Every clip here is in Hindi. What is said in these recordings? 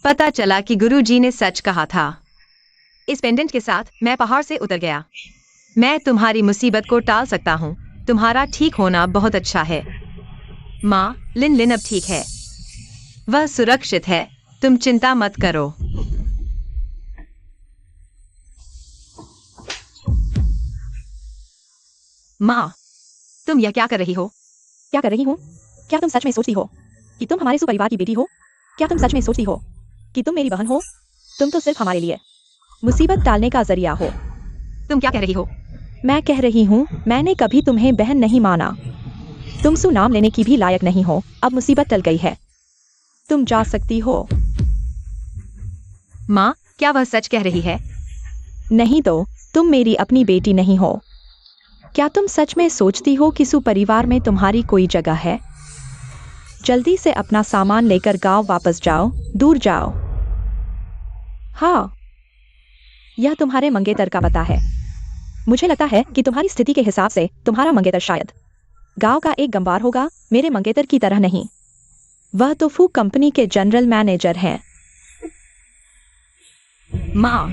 पता चला कि गुरुजी ने सच कहा था। इस पेंडेंट के साथ मैं पहाड़ से उतर गया। मैं तुम्हारी मुसीबत को टाल सकता हूँ। तुम्हारा ठीक होना बहुत अच्छा है। माँ, लिन लिन अब ठीक है। वह सुरक्षित है। तुम चिंता मत करो। माँ, तुम यह क्या कर रही हो? क्या कर रही हूँ? क्या तुम सच में सोचती हो कि तुम हमारे सुपरिवार की बेटी हो? क्या तुम सच में सोचती हो कि तुम मेरी बहन हो? तुम तो सिर्फ हमारे लिए मुसीबत टालने का जरिया हो। तुम क्या कह रही हो? मैं कह रही हूँ, मैंने कभी तुम्हें बहन नहीं माना। तुम सुनाम लेने की भी लायक नहीं हो। अब मुसीबत टल गई है। तुम जा सकती हो। माँ, क्या वह सच कह रही है? नहीं तो तुम मेरी अपनी बेटी नहीं हो। क्या तुम सच में सोचती हो कि सुपरिवार में तुम्हारी कोई जगह है? जल्दी से अपना सामान लेकर गांव वापस जाओ, दूर जाओ। हाँ, यह तुम्हारे मंगेतर का पता है। मुझे लगता है कि तुम्हारी स्थिति के हिसाब से तुम्हारा मंगेतर शायद गांव का एक गंवार होगा, मेरे मंगेतर की तरह नहीं। वह तो फू कंपनी के जनरल मैनेजर हैं। माँ,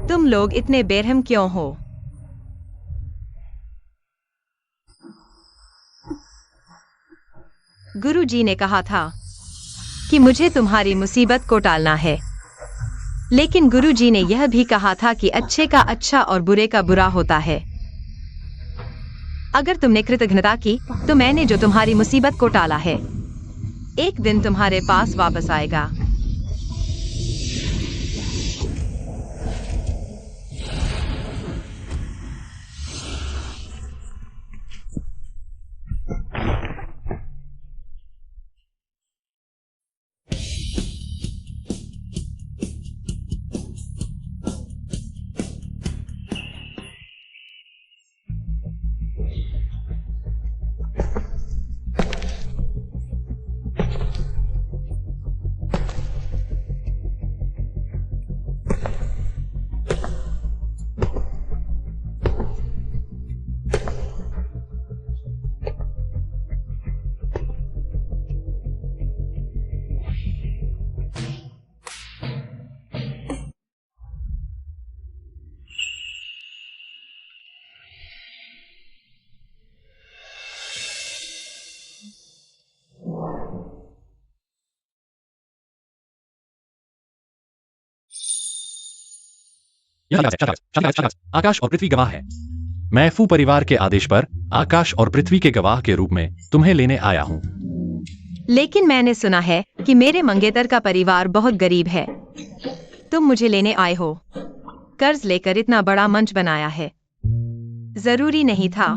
तुम लोग इतने बेरहम क्यों हो? गुरुजी ने कहा था कि मुझे तुम्हारी मुसीबत को टालना है। लेकिन गुरुजी ने यह भी कहा था कि अच्छे का अच्छा और बुरे का बुरा होता है। अगर तुमने कृतघ्नता की, तो मैंने जो तुम्हारी मुसीबत को टाला है, एक दिन तुम्हारे पास वापस आएगा। आकाश और पृथ्वी गवाह है। मैं फू परिवार के आदेश पर आकाश और पृथ्वी के गवाह के रूप में तुम्हें लेने आया हूँ। लेकिन मैंने सुना है कि मेरे मंगेतर का परिवार बहुत गरीब है। तुम मुझे लेने आए हो। कर्ज लेकर इतना बड़ा मंच बनाया है। जरूरी नहीं था।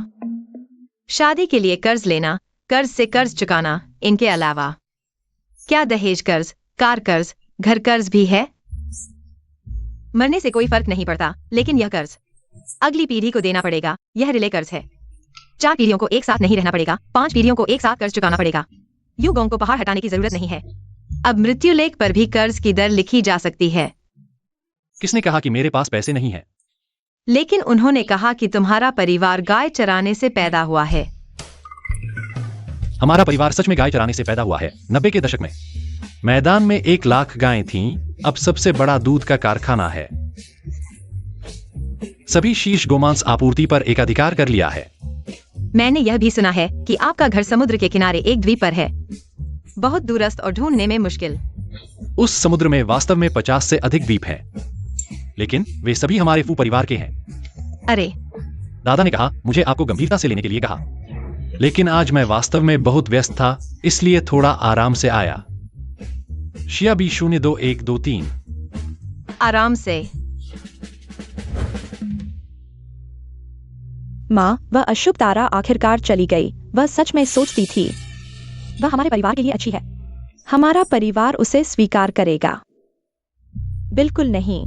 शादी के लिए कर्ज लेना, कर्ज से कर्ज चुकाना, इनके अलावा क्या दहेज कर्ज, कार कर्ज, घर कर्ज भी है? मरने से कोई फर्क नहीं पड़ता, लेकिन यह कर्ज अगली पीढ़ी को देना पड़ेगा। यह रिले कर्ज है। 4 पीढ़ियों को एक साथ नहीं रहना पड़ेगा, 5 पीढ़ियों को एक साथ कर्ज चुकाना पड़ेगा। युगों को पहाड़ हटाने की जरूरत नहीं है। अब मृत्युलेख पर भी कर्ज की दर लिखी जा सकती है। किसने कहा कि मेरे पास पैसे नहीं है? लेकिन उन्होंने कहा कि तुम्हारा परिवार गाय चराने से पैदा हुआ है। हमारा परिवार सच में गाय चराने से पैदा हुआ है। 90 के दशक में मैदान में 1 लाख गायें थीं। अब सबसे बड़ा दूध का कारखाना है। सभी शीर्ष गोमांस आपूर्ति पर एकाधिकार कर लिया है। मैंने यह भी सुना है कि आपका घर समुद्र के किनारे एक द्वीप पर है, बहुत दूरस्थ और ढूंढने में मुश्किल। उस समुद्र में वास्तव में 50 से अधिक द्वीप हैं, लेकिन वे सभी हमारे फू परिवार के हैं। अरे, दादा ने कहा मुझे आपको गंभीरता से लेने के लिए कहा, लेकिन आज मैं वास्तव में बहुत व्यस्त था, इसलिए थोड़ा आराम से आया। शिया बी 02123। आराम से। माँ, वह अशुभ तारा आखिरकार चली गई। वह सच में सोचती थी वह हमारे परिवार के लिए अच्छी है। हमारा परिवार उसे स्वीकार करेगा। बिल्कुल नहीं।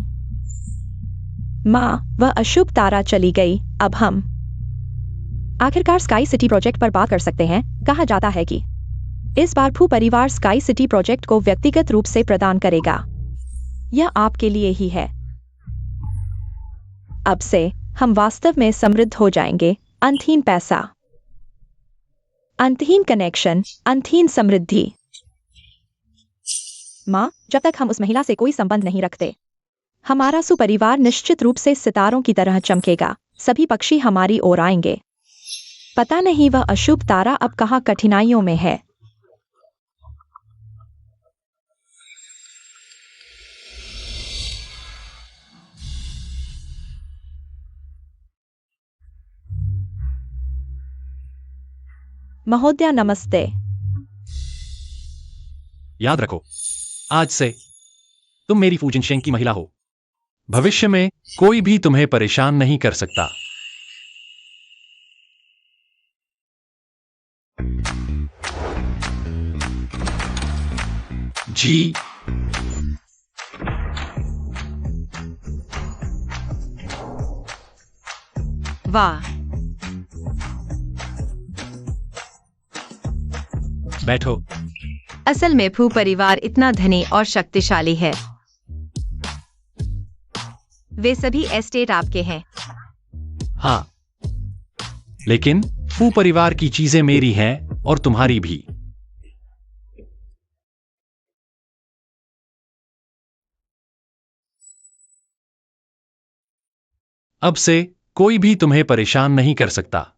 माँ, वह अशुभ तारा चली गई। अब हम आखिरकार स्काई सिटी प्रोजेक्ट पर बात कर सकते हैं। कहा जाता है कि इस बार फू परिवार स्काई सिटी प्रोजेक्ट को व्यक्तिगत रूप से प्रदान करेगा। यह आपके लिए ही है। अब से हम वास्तव में समृद्ध हो जाएंगे। अंतहीन पैसा, अंतहीन कनेक्शन, अंतहीन समृद्धि। माँ, जब तक हम उस महिला से कोई संबंध नहीं रखते, हमारा सुपरिवार निश्चित रूप से सितारों की तरह चमकेगा। सभी पक्षी हमारी ओर आएंगे। पता नहीं वह अशुभ तारा अब कहाँ कठिनाइयों में है। महोदया नमस्ते। याद रखो, आज से तुम मेरी फू जिनशेंग की महिला हो। भविष्य में कोई भी तुम्हें परेशान नहीं कर सकता। जी। वाह, बैठो। असल में फू परिवार इतना धनी और शक्तिशाली है। वे सभी एस्टेट आपके हैं। हाँ, लेकिन फू परिवार की चीजें मेरी हैं और तुम्हारी भी। अब से कोई भी तुम्हें परेशान नहीं कर सकता।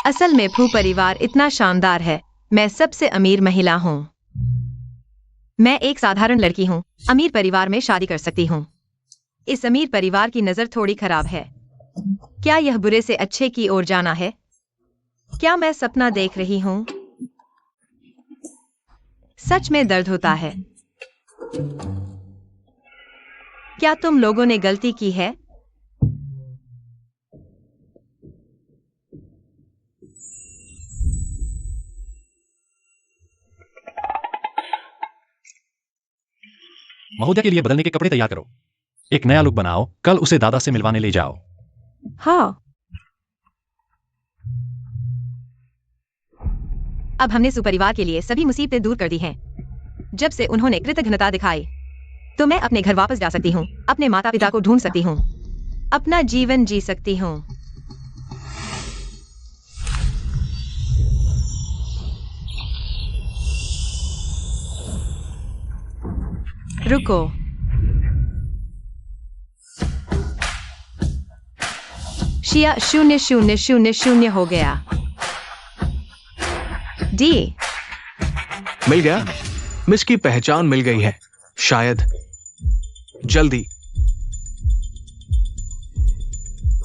असल में फू परिवार इतना शानदार है। मैं सबसे अमीर महिला हूँ। मैं एक साधारण लड़की हूँ। अमीर परिवार में शादी कर सकती हूँ। इस अमीर परिवार की नजर थोड़ी खराब है। क्या यह बुरे से अच्छे की ओर जाना है? क्या मैं सपना देख रही हूँ? सच में दर्द होता है। क्या तुम लोगों ने गलती की है? महोदया के लिए बदलने के कपड़े तैयार करो। एक नया लुक बनाओ। कल उसे दादा से मिलवाने ले जाओ। हाँ। अब हमने सुपरिवार के लिए सभी मुसीबतें दूर कर दी हैं। जब से उन्होंने कृतज्ञता दिखाई, तो मैं अपने घर वापस जा सकती हूँ, अपने माता पिता को ढूंढ सकती हूँ, अपना जीवन जी सकती हूँ। रुको। शिया 0000 हो गया। डी मिल गया। मिस की पहचान मिल गई है। शायद जल्दी।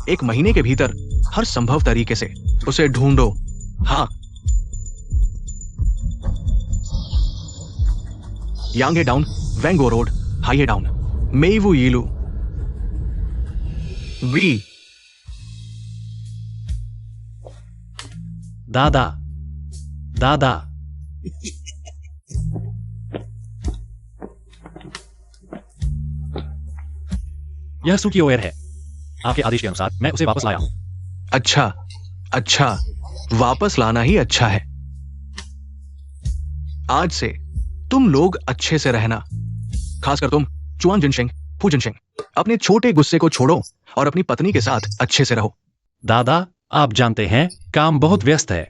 1 महीने के भीतर हर संभव तरीके से उसे ढूंढो। हाँ। यांगे down, Wego road, हाइए down, मेईवू यीलू, we. दादा, दादा। यह सुकी ओयर है। आपके आदेश के अनुसार मैं उसे वापस लाया हूं। अच्छा, अच्छा, वापस लाना ही अच्छा है। आज से तुम लोग अच्छे से रहना, खासकर तुम चुआन जिनशेंग, फू जिनशेंग। अपने छोटे गुस्से को छोड़ो और अपनी पत्नी के साथ अच्छे से रहो। दादा, आप जानते हैं काम बहुत व्यस्त है।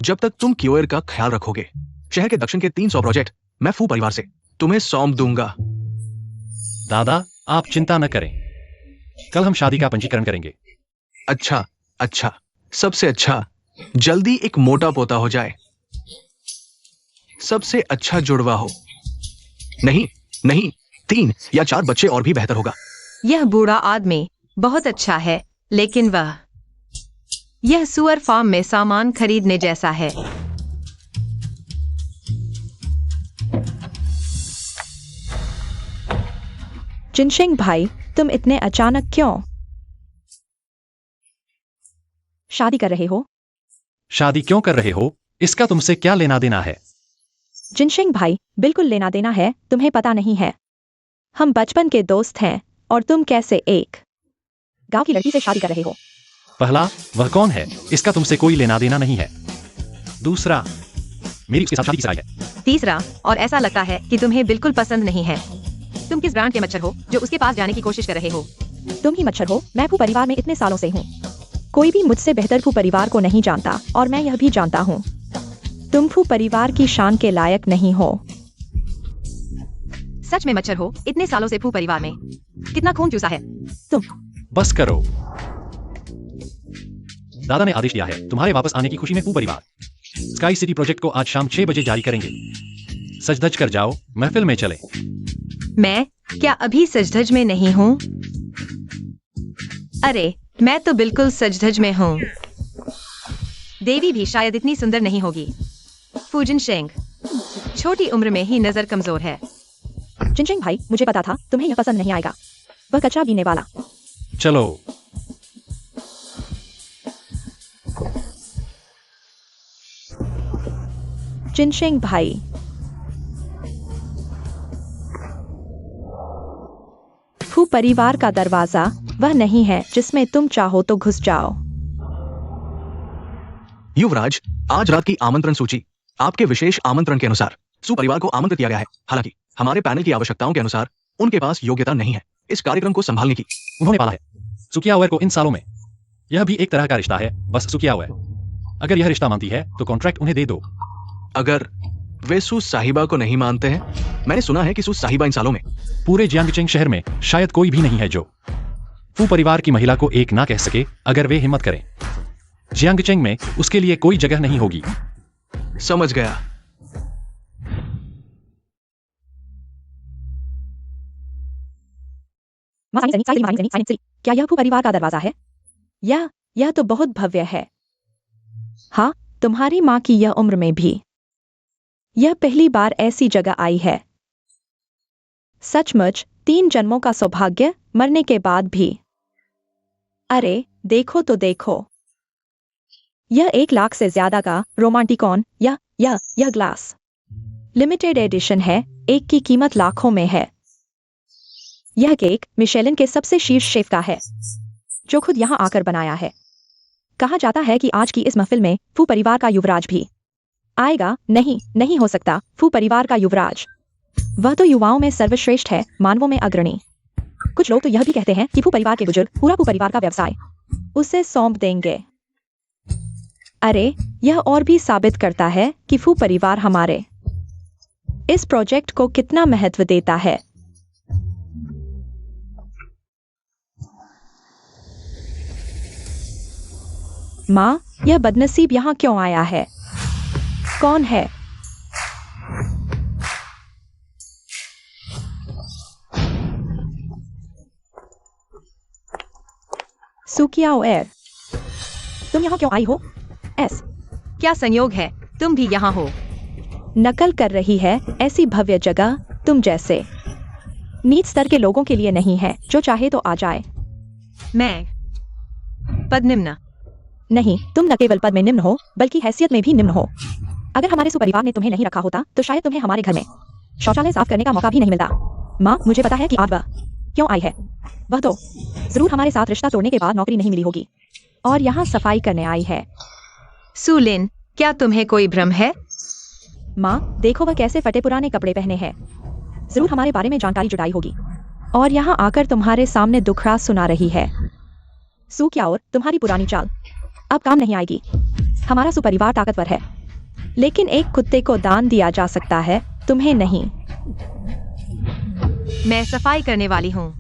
जब तक तुम क्योर का ख्याल रखोगे, शहर के दक्षिण के 300 प्रोजेक्ट मैं फू परिवार से तुम्हें सौंप दूंगा। दादा, आप चिंता न करें। कल हम शादी का पंजीकरण करेंगे। अच्छा, अच्छा, सबसे अच्छा जल्दी एक मोटा पोता हो जाए। सबसे अच्छा जुड़वा हो। नहीं, नहीं, 3 या 4 बच्चे और भी बेहतर होगा। यह बूढ़ा आदमी बहुत अच्छा है, लेकिन यह सुअर फार्म में सामान खरीदने जैसा है। जिनशेंग भाई, तुम इतने अचानक क्यों शादी कर रहे हो? शादी क्यों कर रहे हो? इसका तुमसे क्या लेना देना है? जिनशिंग भाई, बिल्कुल लेना देना है, तुम्हें पता नहीं है। हम बचपन के दोस्त हैं और तुम कैसे एक गांव की लड़की से शादी कर रहे हो? पहला, वह कौन है, इसका तुमसे कोई लेना देना नहीं है। दूसरा, मेरी उसके साथ शादी की सराई है। तीसरा, और ऐसा लगता है कि तुम्हें बिल्कुल पसंद नहीं है। तुम किस ब्रांड के मच्छर हो जो उसके पास जाने की कोशिश कर रहे हो? तुम ही मच्छर हो। मैं फू परिवार में इतने सालों से हूँ। कोई भी मुझसे बेहतर फू परिवार को नहीं जानता और मैं यह भी जानता हूँ। तुम फू परिवार की शान के लायक नहीं हो। सच में मच्छर हो, इतने सालों से फू परिवार में कितना खून चूसा है। बस करो। दादा ने आदेश दिया है तुम्हारे वापस आने की खुशी में फू परिवार स्काई सिटी प्रोजेक्ट को आज शाम 6 बजे जारी करेंगे। सज धज कर जाओ, महफिल में चले। मैं क्या अभी सजधज में नहीं हूँ? अरे, मैं तो बिल्कुल सजधज में हूँ। देवी भी शायद इतनी सुंदर नहीं होगी। फू जिनशेंग छोटी उम्र में ही नजर कमजोर है। जिनशिंग भाई, मुझे पता था तुम्हें यह पसंद नहीं आएगा। वह कचरा बीने वाला। चलो। जिनशिंग भाई, फू परिवार का दरवाजा वह नहीं है जिसमें तुम चाहो तो घुस जाओ। युवराज, आज रात की आमंत्रण सूची आपके विशेष आमंत्रण के अनुसार सु परिवार को आमंत्रित किया गया है। हालांकि हमारे पैनल की आवश्यकताओं के अनुसार उनके पास योग्यता नहीं है इस कार्यक्रम को संभालने की। उन्होंने पाला है सुकियाओर को इन सालों में। यह भी एक तरह का रिश्ता है, बस सुकियाओर। अगर यह रिश्ता मानती है तो कॉन्ट्रैक्ट उन्हें दे दो। अगर वे सु साहिबा को नहीं मानते हैं, मैंने सुना है कि सु साहिबा इन सालों में पूरे जियांगचेंग शहर में शायद कोई भी नहीं है जो फू परिवार की महिला को एक ना कह सके। अगर वे हिम्मत करें, जियांगचेंग में उसके लिए कोई जगह नहीं होगी। समझ गया। क्या यह फू परिवार का दरवाजा है? यह तो बहुत भव्य है। हाँ, तुम्हारी माँ की यह उम्र में भी यह पहली बार ऐसी जगह आई है। सचमुच 3 जन्मों का सौभाग्य मरने के बाद भी। अरे देखो तो देखो, यह 1 लाख से ज्यादा का रोमांटिकॉन यह ग्लास लिमिटेड एडिशन है। एक की कीमत लाखों में है। यह केक मिशेलिन के सबसे शीर्ष शेफ का है जो खुद यहाँ आकर बनाया है। कहा जाता है कि आज की इस महफिल में फू परिवार का युवराज भी आएगा। नहीं हो सकता। फू परिवार का युवराज, वह तो युवाओं में सर्वश्रेष्ठ है, मानवों में अग्रणी। कुछ लोग तो यह भी कहते हैं कि फू परिवार के बुजुर्ग पूरा फू परिवार का व्यवसाय उसे सौंप देंगे। अरे, यह और भी साबित करता है कि फू परिवार हमारे इस प्रोजेक्ट को कितना महत्व देता है। माँ, यह बदनसीब यहाँ क्यों आया है? कौन है? सुकियाओर, तुम यहाँ क्यों आई हो? क्या संयोग है, तुम भी यहाँ हो? नकल कर रही है। ऐसी भव्य जगह तुम जैसे नीच स्तर के लोगों के लिए नहीं है। जो चाहे तो आ जाए। मैं पदनिम्न नहीं, तुम न केवल पद में निम्न हो बल्कि हैसियत में भी निम्न हो। अगर हमारे सुपरिवार ने तुम्हें नहीं रखा होता तो शायद तुम्हें हमारे घर में शौचालय साफ करने का मौका भी नहीं मिलता। माँ, मुझे पता है कि आज वह क्यों आई है। वह तो जरूर हमारे साथ रिश्ता तोड़ने के बाद नौकरी नहीं मिली होगी और यहाँ सफाई करने आई है। सुलिन, क्या तुम्हें कोई भ्रम है? माँ, देखो वह कैसे फटे पुराने कपड़े पहने हैं। जरूर हमारे बारे में जानकारी जुटाई होगी और यहाँ आकर तुम्हारे सामने दुखड़ा सुना रही है। सुकियाओर, तुम्हारी पुरानी चाल अब काम नहीं आएगी। हमारा सुपरिवार ताकतवर है, लेकिन एक कुत्ते को दान दिया जा सकता है, तुम्हें नहीं। मैं सफाई करने वाली हूँ।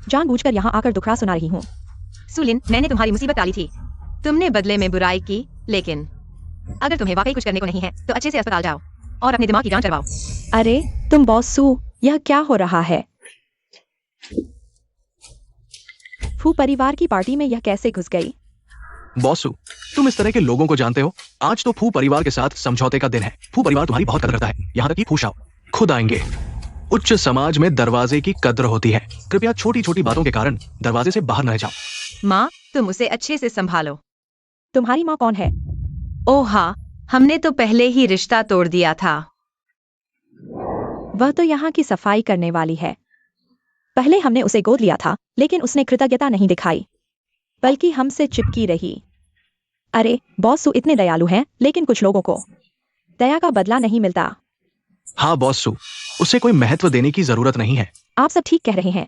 जानबूझकर यहाँ आकर दुखड़ा सुना रही हूँ। सुलिन, मैंने तुम्हारी मुसीबत टाली थी। तुमने बदले में बुराई की, लेकिन अगर तुम्हें वाकई कुछ करने को नहीं है तो अच्छे से अस्पताल जाओ और अपने दिमाग की जांच करवाओ। अरे तुम बॉस सू, यह क्या हो रहा है? फू परिवार की पार्टी में यह कैसे घुस गई? बॉसू, तुम इस तरह के लोगों को जानते हो। आज तो फू परिवार के साथ समझौते का दिन है। फू परिवार तुम्हारी बहुत कदर करता है, यहाँ तक कि फूशाओ खुद आएंगे। उच्च समाज में दरवाजे की कद्र होती है। कृपया छोटी छोटी बातों के कारण दरवाजे से बाहर न रह जाओ। माँ, तुम उसे अच्छे से संभालो। तुम्हारी माँ कौन है? ओह हाँ, हमने तो पहले ही रिश्ता तोड़ दिया था। वह तो यहाँ की सफाई करने वाली है। पहले हमने उसे गोद लिया था, लेकिन उसने कृतज्ञता नहीं दिखाई, बल्कि हमसे चिपकी रही। अरे बॉस सू इतने दयालु हैं, लेकिन कुछ लोगों को दया का बदला नहीं मिलता। हाँ बॉस सू, उसे कोई महत्व देने की जरूरत नहीं है। आप सब ठीक कह रहे हैं।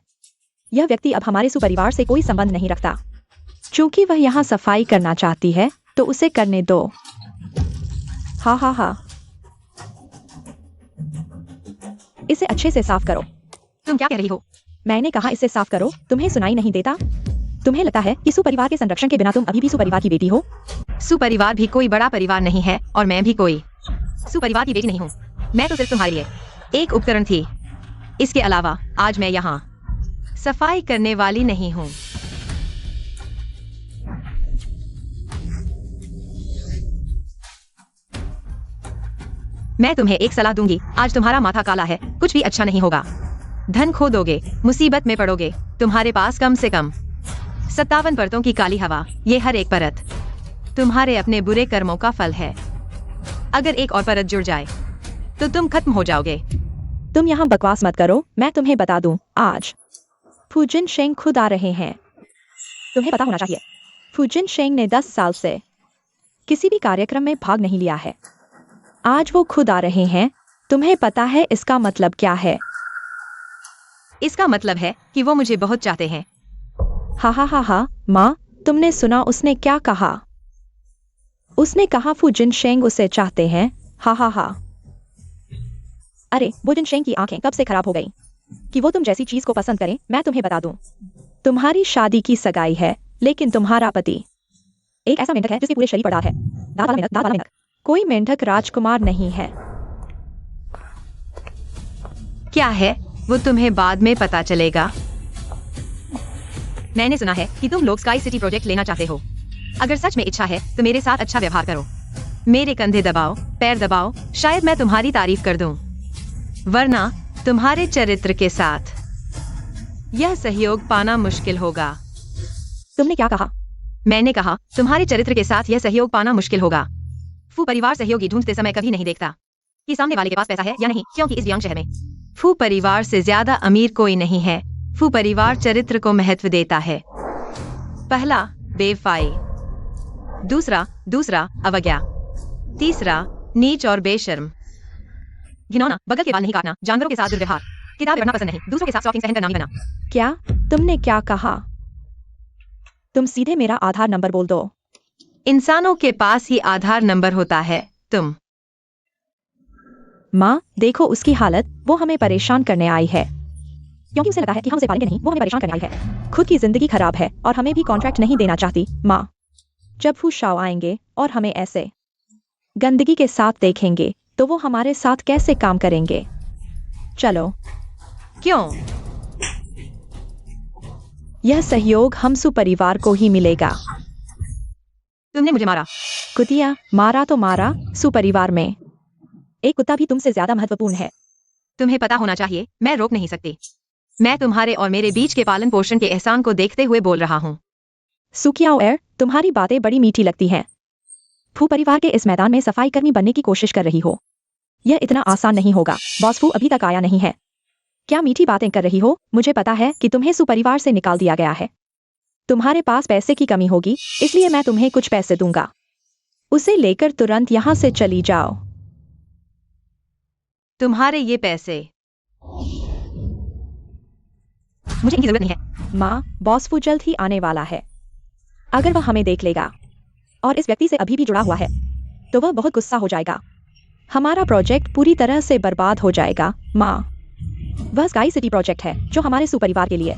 यह व्यक्ति अब हमारे सुपरिवार से कोई संबंध नहीं रखता। चूंकि वह यहाँ सफाई करना चाहती है, तो उसे करने दो। हाँ हाँ हाँ, इसे अच्छे से साफ करो। तुम क्या कह रही हो? मैंने कहा इसे साफ करो, तुम्हें सुनाई नहीं देता? तुम्हें लगता है कि सुपरिवार के संरक्षण के बिना तुम अभी भी सुपरिवार की बेटी हो? सुपरिवार भी कोई बड़ा परिवार नहीं है और मैं भी कोई सुपरिवार की बेटी नहीं हूँ। मैं तो सिर्फ तुम्हारे लिए एक उपकरण थी। इसके अलावा आज मैं यहाँ सफाई करने वाली नहीं हूँ। मैं तुम्हें एक सलाह दूंगी। आज तुम्हारा माथा काला है, कुछ भी अच्छा नहीं होगा। धन खो दोगे, मुसीबत में पड़ोगे। तुम्हारे पास कम से कम 57 परतों की काली हवा, ये हर एक परत तुम्हारे अपने बुरे कर्मों का फल है। अगर एक और परत जुड़ जाए तो तुम खत्म हो जाओगे। तुम यहाँ बकवास मत करो। मैं तुम्हें बता दूं, आज फूजिन शेंग खुद आ रहे हैं। तुम्हें पता होना चाहिए, फूजिन शेंग ने 10 साल से किसी भी कार्यक्रम में भाग नहीं लिया है। आज वो खुद आ रहे हैं। तुम्हें पता है इसका मतलब क्या है? इसका मतलब है कि वो मुझे बहुत चाहते हैं। हा हा हा हा, माँ, तुमने सुना उसने क्या कहा? उसने कहा फूजिन शेंग उसे चाहते हैं। हा हा हा। अरे फूजिन शेंग की आंखें कब से खराब हो गई कि वो तुम जैसी चीज को पसंद करें। मैं तुम्हें बता दूं, तुम्हारी शादी की सगाई है, लेकिन तुम्हारा पति एक ऐसा मेंढक है जिसके पूरे शरीर पर दाग है। दाग वाला मेंढक, दाग वाला मेंढक। कोई मेंढक राजकुमार नहीं है। क्या है वो तुम्हें बाद में पता चलेगा। मैंने सुना है कि तुम लोग स्काई सिटी प्रोजेक्ट लेना चाहते हो। अगर सच में इच्छा है तो मेरे साथ अच्छा व्यवहार करो। मेरे कंधे दबाओ, पैर दबाओ, शायद मैं तुम्हारी तारीफ कर दूं। वरना तुम्हारे चरित्र के साथ यह सहयोग पाना मुश्किल होगा। तुमने क्या कहा? मैंने कहा तुम्हारे चरित्र के साथ यह सहयोग पाना मुश्किल होगा। फू परिवार सहयोगी ढूंढते समय कभी नहीं देखता कि सामने वाले के पास पैसा है या नहीं, क्योंकि इस व्यंग शहर में फू परिवार से ज्यादा अमीर कोई नहीं है। फू परिवार चरित्र को महत्व देता है। पहला, बेवफाई। दूसरा अवज्ञा। तीसरा, नीच और बेशर्म। घिनौना, बगल के बाल नहीं काटना, जानवरों के साथ दुर्व्यवहार, किताबें पढ़ना पसंद नहीं, दूसरों के साथ शॉपिंग सहन करना नहीं बना। क्या? तुमने क्या कहा? तुम सीधे मेरा आधार नंबर बोल दो। इंसानों के पास ही आधार नंबर होता है। तुम माँ, देखो उसकी हालत। वो हमें परेशान करने आई है, क्योंकि उसे लगा है कि हम उसे पालेंगे नहीं। वो हमें परेशान करने आई है। खुद की जिंदगी खराब है और हमें भी कॉन्ट्रैक्ट नहीं देना चाहती। माँ, जब फू शाओ आएंगे और हमें ऐसे गंदगी के साथ देखेंगे, तो वो हमारे साथ कैसे काम करेंगे? चलो। क्यों? यह सहयोग हम सुपरिवार को ही मिलेगा। तुमने मुझे मारा। कुतिया, मारा तो मारा। सुपरिवार में एक कुत्ता भी तुमसे ज्यादा महत्वपूर्ण है। तुम्हें पता होना चाहिए, मैं रोक नहीं सकती। मैं तुम्हारे और मेरे बीच के पालन पोषण के एहसान को देखते हुए बोल रहा हूँ। सुकियाओ एर, तुम्हारी बातें बड़ी मीठी लगती हैं। फू परिवार के इस मैदान में सफाई कर्मी बनने की कोशिश कर रही हो। यह इतना आसान नहीं होगा। बॉस फू अभी तक आया नहीं है। क्या मीठी बातें कर रही हो? मुझे पता है कि तुम्हें सुपरिवार से निकाल दिया गया है। तुम्हारे पास पैसे की कमी होगी, इसलिए मैं तुम्हें कुछ पैसे दूंगा। उसे लेकर तुरंत यहाँ से चली जाओ। तुम्हारे ये पैसे मुझे इनकी जरूरत नहीं है। माँ, बॉस फू जल्द ही आने वाला है। अगर वह हमें देख लेगा और इस व्यक्ति से अभी भी जुड़ा हुआ है, तो वह बहुत गुस्सा हो जाएगा। हमारा प्रोजेक्ट पूरी तरह से बर्बाद हो जाएगा। माँ, वह स्काई सिटी प्रोजेक्ट है जो हमारे सुपरिवार के लिए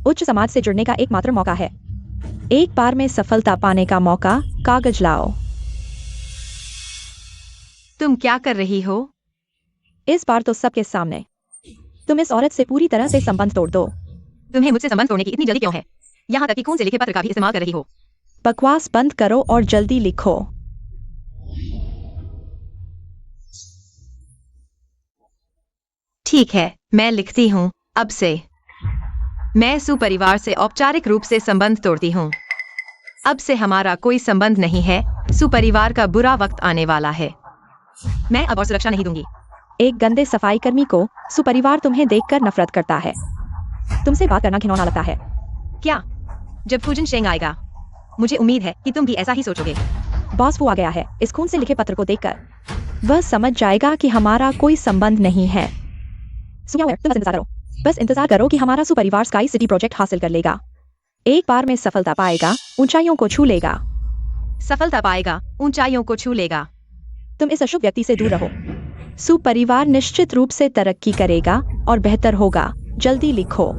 उच्च समाज से जुड़ने का एकमात्र मौका है। एक बार में सफलता पाने का मौका। कागज लाओ। तुम क्या कर रही हो? इस बार तो सबके सामने तुम इस औरत से पूरी तरह से संबंध तोड़ दो। तुम्हें मुझसे संबंध तोड़ने की इतनी जल्दी क्यों है? यहाँ तक कि खून से लिखे पत्र का भी इस्तेमाल कर रही हो। बकवास बंद करो और जल्दी लिखो। ठीक है, मैं लिखती हूँ। अब से मैं सुपरिवार से औपचारिक रूप से संबंध तोड़ती हूँ। अब से हमारा कोई संबंध नहीं है। सुपरिवार का बुरा वक्त आने वाला है। मैं अब और सुरक्षा नहीं दूंगी। एक गंदे सफाई कर्मी को सुपरिवार तुम्हें देखकर नफरत करता है। तुमसे बात करना घिनौना लगता है। क्या? जब फूजन शेंग आएगा, मुझे उम्मीद है कि तुम भी ऐसा ही सोचोगे। बॉस वो आ गया है। इस खून से लिखे पत्र को देखकर वह समझ जाएगा कि हमारा कोई संबंध नहीं है। तुम बस इंतजार करो। बस इंतजार करो कि हमारा सुपरिवार स्काई सिटी प्रोजेक्ट हासिल कर लेगा। एक बार में सफलता पाएगा, ऊंचाइयों को छू लेगा। सफलता पाएगा, ऊंचाइयों को छू लेगा। तुम इस अशुभ व्यक्ति से दूर रहो। सुपरिवार निश्चित रूप से तरक्की करेगा और बेहतर होगा। जल्दी लिखो।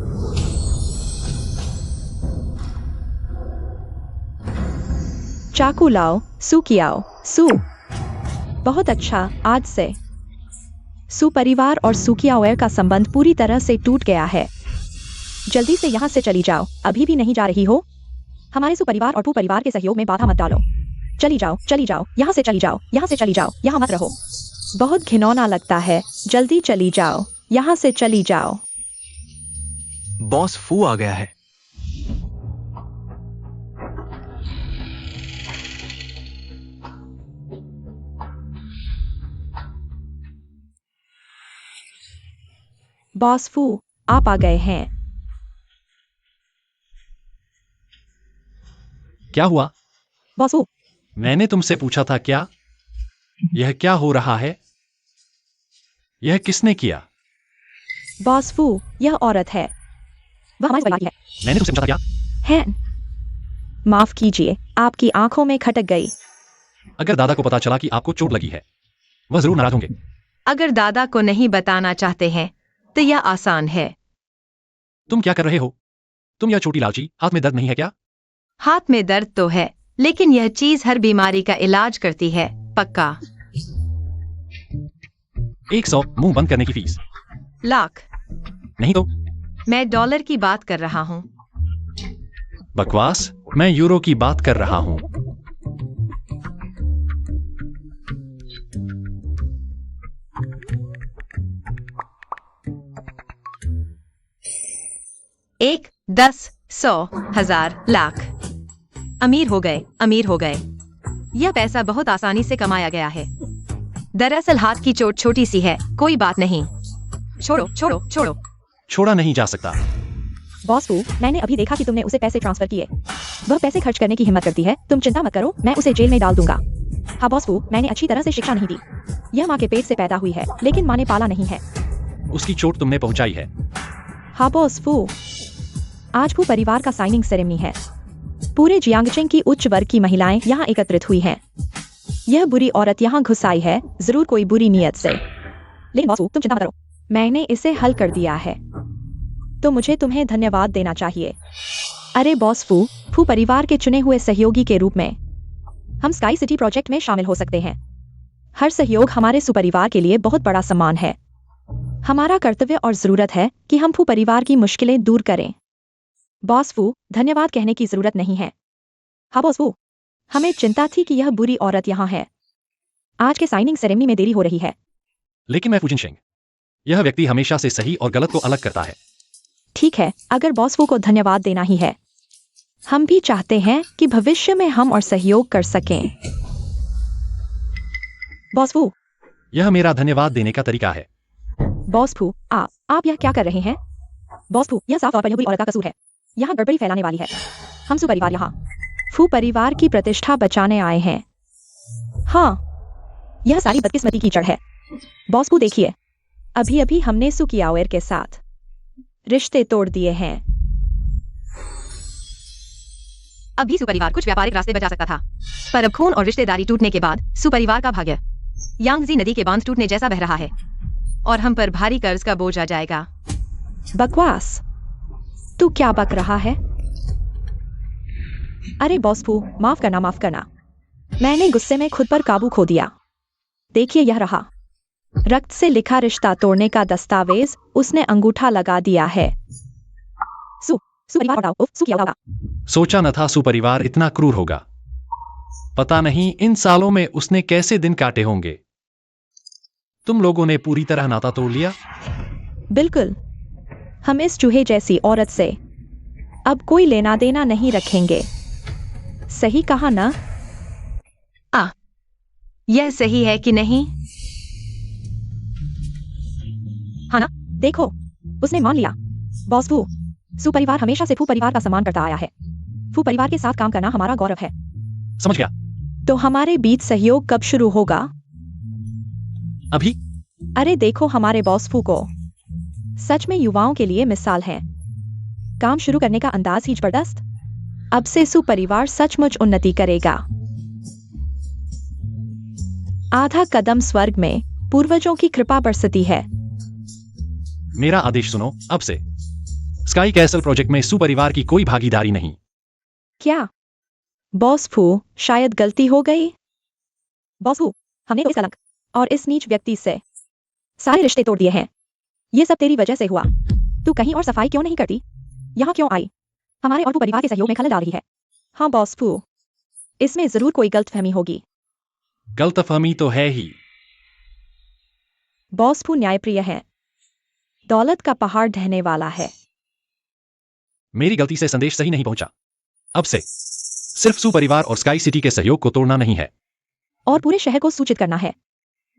चाकू लाओ, सू की आओ। सू। बहुत अच्छा। आज से सुपरिवार और सुकियावेयर का संबंध पूरी तरह से टूट गया है। जल्दी से यहाँ से चली जाओ। अभी भी नहीं जा रही हो? हमारे सुपरिवार और परिवार के सहयोग में बाधा मत डालो। चली जाओ, चली जाओ, यहाँ से चली जाओ, यहाँ से चली जाओ, यहाँ मत रहो। बहुत घिनौना लगता है। जल्दी चली जाओ, यहाँ से चली जाओ। बॉस फू आ गया है। बॉस फू, आप आ गए हैं। क्या हुआ? बॉस फू, मैंने तुमसे पूछा था क्या? यह क्या हो रहा है? यह किसने किया? बॉस फू, यह औरत है। वह हमारे परिवार की है। मैंने तुमसे पूछा था क्या? है। माफ कीजिए, आपकी आंखों में खटक गई। अगर दादा को पता चला कि आपको चोट लगी है, वह जरूर नाराज होंगे। अगर दादा को नहीं बताना चाहते हैं तो यह आसान है। तुम क्या कर रहे हो? तुम यह छोटी लालची, हाथ में दर्द नहीं है क्या? हाथ में दर्द तो है, लेकिन यह चीज हर बीमारी का इलाज करती है। पक्का। 100 मुंह बंद करने की फीस। लाख। नहीं तो मैं डॉलर की बात कर रहा हूँ। बकवास। मैं यूरो की बात कर रहा हूँ। एक, 10, 100, 1000, लाख। अमीर हो गए, अमीर हो गए। यह पैसा बहुत आसानी से कमाया गया है। दरअसल हाथ की चोट छोटी सी है, कोई बात नहीं। छोड़ो, छोड़ो, छोड़ो। छोड़ा नहीं जा सकता। बॉस फू, मैंने अभी देखा कि तुमने उसे पैसे ट्रांसफर किए। वह पैसे खर्च करने की हिम्मत करती है। तुम चिंता मत करो, मैं उसे जेल में डाल दूंगा। हाँ बॉस फू, मैंने अच्छी तरह से शिक्षा नहीं दी। यह माँ के पेट से पैदा हुई है, लेकिन माँ ने पाला नहीं है। उसकी चोट तुमने पहुंचाई है। हाँ बॉस फू, आज फू परिवार का साइनिंग सेरेमनी है। पूरे जियांगचेंग की उच्च वर्ग की महिलाएं यहाँ एकत्रित हुई हैं। यह बुरी औरत यहाँ घुस आई है, जरूर कोई बुरी नीयत से। लेकिन बॉस फू, तुम चिंता मत करो, मैंने इसे हल कर दिया है। तो मुझे तुम्हें धन्यवाद देना चाहिए। अरे बॉस फू, फू परिवार के चुने हुए सहयोगी के रूप में हम स्काई सिटी प्रोजेक्ट में शामिल हो सकते हैं। हर सहयोग हमारे सुपरिवार के लिए बहुत बड़ा सम्मान है। हमारा कर्तव्य और जरूरत है कि हम फू परिवार की मुश्किलें दूर करें। बॉस फू, धन्यवाद कहने की जरूरत नहीं है। हाँ बॉस फू, हमें चिंता थी कि यह बुरी औरत यहाँ है। आज के साइनिंग सेरेमनी में देरी हो रही है। लेकिन मैं फूजिन शेंग, यह व्यक्ति हमेशा से सही और गलत को अलग करता है। ठीक है, अगर बॉस फू को धन्यवाद देना ही है। हम भी चाहते हैं कि भविष्य में हम और सहयोग कर सकें। बॉस फू, यह मेरा धन्यवाद देने का तरीका है। बॉस फू, आप यह क्या कर रहे हैं? बॉस फू, यह साफ तौर पर यह बुरी औरत का कसूर है। यहाँ गड़बड़ी फैलाने वाली है। हम सुपरिवार यहाँ फू परिवार की प्रतिष्ठा बचाने आए हैं। हाँ, यह सारी बदकिस्मती की जड़ है। बॉस फू देखिए, अभी अभी हमने सुकियावेयर के साथ रिश्ते तोड़ दिए हैं। अभी सुपरिवार कुछ व्यापारिक रास्ते बचा सकता था, पर अब खून और रिश्तेदारी टूटने के बाद सुपरिवार का भाग्य यांगजी नदी के बांध टूटने जैसा बह रहा है और हम पर भारी कर्ज का बोझ आ जाएगा। बकवास। तू क्या बक रहा है? अरे बॉस फू, माफ करना, माफ करना। मैंने गुस्से में खुद पर काबू खो दिया। देखिए यह रहा। रक्त से लिखा रिश्ता तोड़ने का दस्तावेज उसने अंगूठा लगा दिया है। सुपरिवार हटाओ, क्या होगा? सोचा न था सुपरिवार इतना क्रूर होगा। पता नहीं इन सालों में उसने कैसे दिन काटे होंगे। तुम लोगों ने पूरी तरह नाता तोड़ लिया। बिल्कुल। हम इस चूहे जैसी औरत से अब कोई लेना देना नहीं रखेंगे। सही कहा ना? यह सही है कि नहीं? हाँ ना? देखो, उसने मान लिया। बॉस फू, सू परिवार हमेशा से फू परिवार का सम्मान करता आया है। फू परिवार के साथ काम करना हमारा गौरव है। समझ गया। तो हमारे बीच सहयोग कब शुरू होगा? अभी? अरे देखो हमारे बॉस फू को, सच में युवाओं के लिए मिसाल है। काम शुरू करने का अंदाज ही जबरदस्त। अब से सू परिवार सचमुच उन्नति करेगा। आधा कदम स्वर्ग में पूर्वजों की कृपा बरसती है। मेरा आदेश सुनो अब से। स्काई कैसल प्रोजेक्ट में सू परिवार की कोई भागीदारी नहीं। क्या? बॉस फू, शायद गलती हो गई। बॉस फू, हमने तो इस कलंक और इस नीच व्यक्ति से सारे रिश्ते तोड़ दिए हैं। ये सब तेरी वजह से हुआ। तू कहीं और सफाई क्यों नहीं करती? यहाँ क्यों आई? हमारे और फू परिवार के सहयोग में खलल डाल रही है। हाँ बॉस फू, इसमें जरूर कोई गलतफहमी होगी। गलतफहमी तो है ही। बॉस फू न्यायप्रिय है। दौलत का पहाड़ ढहने वाला है। मेरी गलती से संदेश सही नहीं पहुंचा। अब से सिर्फ सू परिवार और स्काई सिटी के सहयोग को तोड़ना नहीं है, और पूरे शहर को सूचित करना है।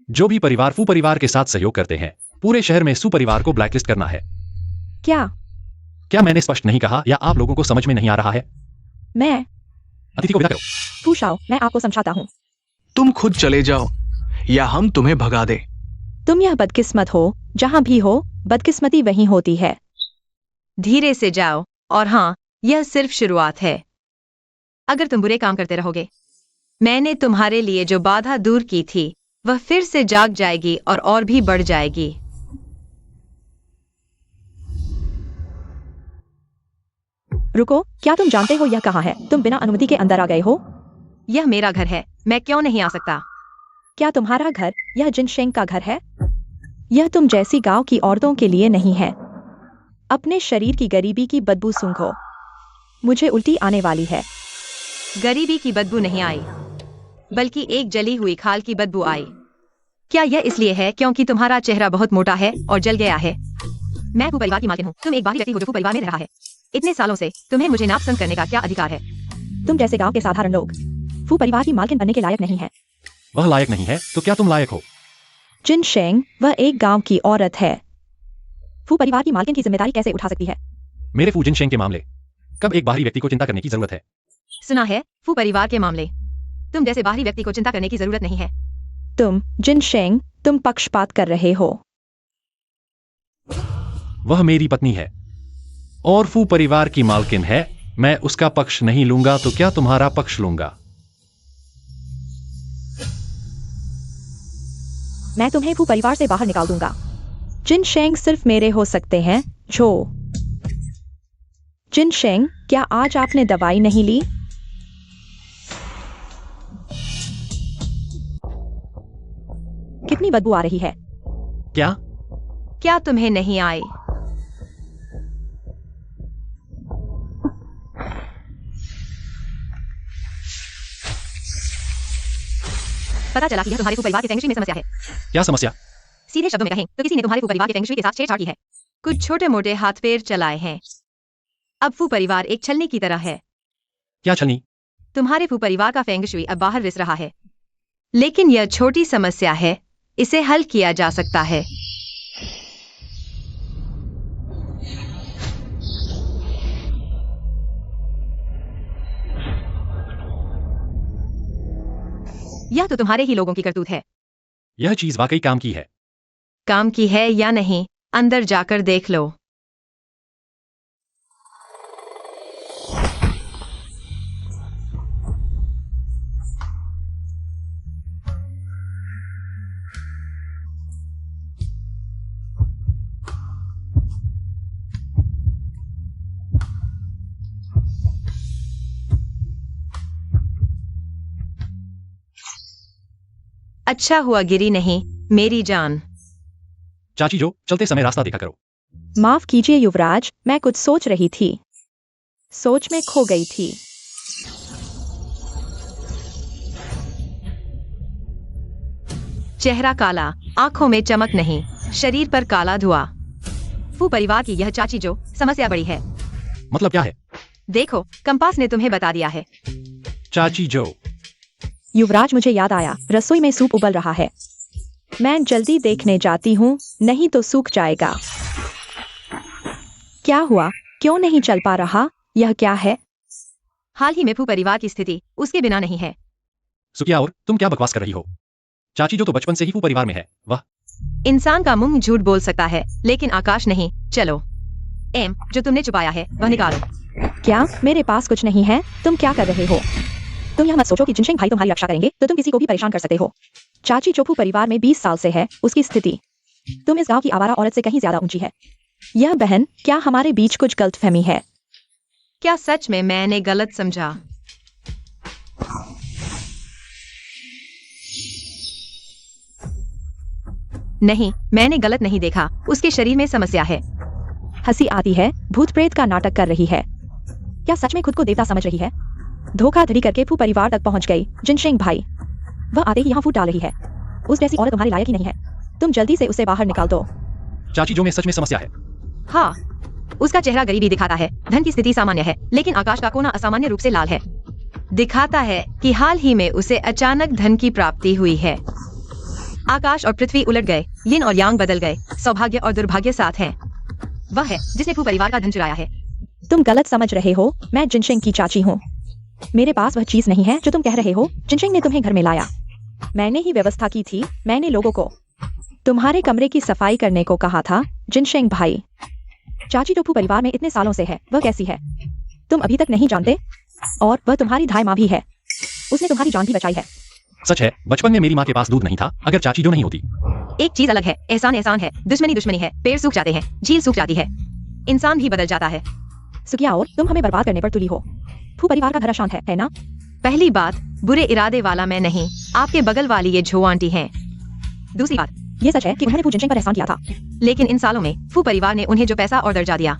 जो भी परिवार फू परिवार के साथ सहयोग करते हैं पूरे शहर में सू परिवार को ब्लैकलिस्ट करना है। क्या मैंने स्पष्ट नहीं कहा या आप लोगों को समझ में नहीं आ रहा है? मैं? अतिथि को विदा करो। फू शाओ, मैं आपको समझाता हूँ। तुम खुद चले जाओ या हम तुम्हें भगा दे। तुम यह बदकिस्मत हो, जहां भी हो बदकिस्मती वहीं होती है। धीरे से जाओ, और हाँ, यह सिर्फ शुरुआत है। अगर तुम बुरे काम करते रहोगे, मैंने तुम्हारे लिए जो बाधा दूर की थी वह फिर से जाग जाएगी और भी बढ़ जाएगी। रुको, क्या तुम जानते हो यह कहाँ है? तुम बिना अनुमति के अंदर आ गए हो। यह मेरा घर है, मैं क्यों नहीं आ सकता? क्या तुम्हारा घर यह जिनशेंग का घर है? यह तुम जैसी गांव की औरतों के लिए नहीं है। अपने शरीर की गरीबी की बदबू सूंघो। मुझे उल्टी आने वाली है। गरीबी की बदबू नहीं आई, बल्कि एक जली हुई खाल की बदबू आई। क्या यह इसलिए है क्योंकि तुम्हारा चेहरा बहुत मोटा है और जल गया है? मैं फू परिवार की मालकिन हूँ। तुम एक बाहरी व्यक्ति हो जो फू परिवार में रह रहा है। इतने सालों से तुम्हें मुझे नापसंद करने का क्या अधिकार है? तुम जैसे गांव के साधारण लोग फू परिवार की मालकिन बनने के लायक नहीं है। वह लायक नहीं है तो क्या तुम लायक हो? जिनशेंग, वह एक गांव की औरत है। फू परिवार की मालकिन की जिम्मेदारी कैसे उठा सकती है? मेरे फू जिनशेंग के मामले कब एक बाहरी व्यक्ति को चिंता करने की जरूरत है? सुना है, फू परिवार के मामले तुम जैसे बाहरी व्यक्ति को चिंता करने की जरूरत नहीं है। तुम जिनशेंग, तुम पक्षपात कर रहे हो। वह मेरी पत्नी है और फू परिवार की मालकिन है। मैं उसका पक्ष नहीं लूंगा तो क्या तुम्हारा पक्ष लूंगा? मैं तुम्हें फू परिवार से बाहर निकाल दूंगा। जिनशेंग सिर्फ मेरे हो सकते हैं। झो। जिनशेंग, क्या आज आपने दवाई नहीं ली? कितनी बदबू आ रही है। क्या तुम्हें नहीं आई? पता चला कि यह तुम्हारे फू परिवार के फेंग शुई में समस्या है। क्या समस्या? सीधे शब्दों में कहें तो किसी ने तुम्हारे फू परिवार के फेंग शुई के साथ छेड़छाड़ की है। कुछ छोटे मोटे हाथ पैर चलाए हैं। अब फू परिवार एक छलनी की तरह है। क्या छलनी? तुम्हारे फू परिवार का फेंग शुई अब बाहर रिस रहा है, लेकिन यह छोटी समस्या है, इसे हल किया जा सकता है। यह तो तुम्हारे ही लोगों की करतूत है। यह चीज वाकई काम की है। काम की है या नहीं, अंदर जाकर देख लो। अच्छा हुआ गिरी नहीं, मेरी जान। चाची जो, चलते समय रास्ता देखा करो। माफ कीजिए युवराज, मैं कुछ सोच रही थी। सोच में खो गई थी। चेहरा काला, आंखों में चमक नहीं, शरीर पर काला धुआं। फू परिवार की यह चाची जो, समस्या बड़ी है। मतलब क्या है? देखो, कंपास ने तुम्हें बता दिया है। चाची जो, युवराज, मुझे याद आया, रसोई में सूप उबल रहा है। मैं जल्दी देखने जाती हूँ, नहीं तो सूख जाएगा। क्या हुआ? क्यों नहीं चल पा रहा? यह क्या है? हाल ही में फू परिवार की स्थिति उसके बिना नहीं है। सुकिया, और तुम क्या बकवास कर रही हो? चाची जो तो बचपन से ही फू परिवार में है। वह इंसान का मुंह झूठ बोल सकता है, लेकिन आकाश नहीं। चलो, जो तुमने छुपाया है वह निकालो। क्या? मेरे पास कुछ नहीं है। तुम क्या कर रहे हो? तुम यह मत सोचो कि जिनशेंग भाई तुम्हारी रक्षा करेंगे तो तुम किसी को भी परेशान कर सकते हो। चाची जो फू परिवार में 20 साल से है, उसकी स्थिति तुम इस गांव की आवारा औरत से कहीं ज्यादा ऊंची है। यह बहन, क्या हमारे बीच कुछ गलतफहमी है? क्या सच में मैंने गलत समझा? नहीं, मैंने गलत नहीं देखा। उसके शरीर में समस्या है। हंसी आती है। भूत प्रेत का नाटक कर रही है। क्या सच में खुद को देवता समझ रही है? धोखाधड़ी करके फू परिवार तक पहुंच गई जिनशेंग भाई। वह आते ही यहाँ फूट डाल रही है। उस जैसी औरत तुम्हारे लायक ही नहीं है। तुम जल्दी से उसे बाहर निकाल दो। चाची जो में सच में समस्या है। हाँ, उसका चेहरा गरीबी दिखाता है। धन की स्थिति सामान्य है, लेकिन आकाश का कोना असामान्य रूप से लाल है। दिखाता है कि हाल ही में उसे अचानक धन की प्राप्ति हुई है। आकाश और पृथ्वी उलट गए, यिन और यांग बदल गए। सौभाग्य और दुर्भाग्य साथ हैं। वह है जिसने फू परिवार का धन चुराया है। तुम गलत समझ रहे हो। मैं जिनशेंग की चाची हूँ। मेरे पास वह चीज नहीं है जो तुम कह रहे हो। जिनशेंग ने तुम्हें घर में लाया। मैंने ही व्यवस्था की थी। मैंने लोगों को तुम्हारे कमरे की सफाई करने को कहा था। जिनशेंग भाई, चाची जो फू परिवार में इतने सालों से है, वह कैसी है तुम अभी तक नहीं जानते। और वह तुम्हारी धाई माँ भी है। उसने तुम्हारी जान भी बचाई है। सच है, बचपन में मेरी माँ के पास दूध नहीं था। अगर चाची जो नहीं होती। एक चीज अलग है, एहसान एहसान है, दुश्मनी दुश्मनी है। पेड़ सूख जाते हैं, झील सूख जाती है, इंसान भी बदल जाता है। सुकिया, और तुम हमें बर्बाद करने पर तुली हो। फू परिवार का घर अशांत है ना? पहली बात, बुरे इरादे वाला मैं नहीं, आपके बगल वाली ये झो आंटी हैं। दूसरी बात, ये सच है कि उन्होंने फू जिनशेंग पर एहसान किया था। लेकिन इन सालों में फू परिवार ने उन्हें जो पैसा और दर्जा दिया,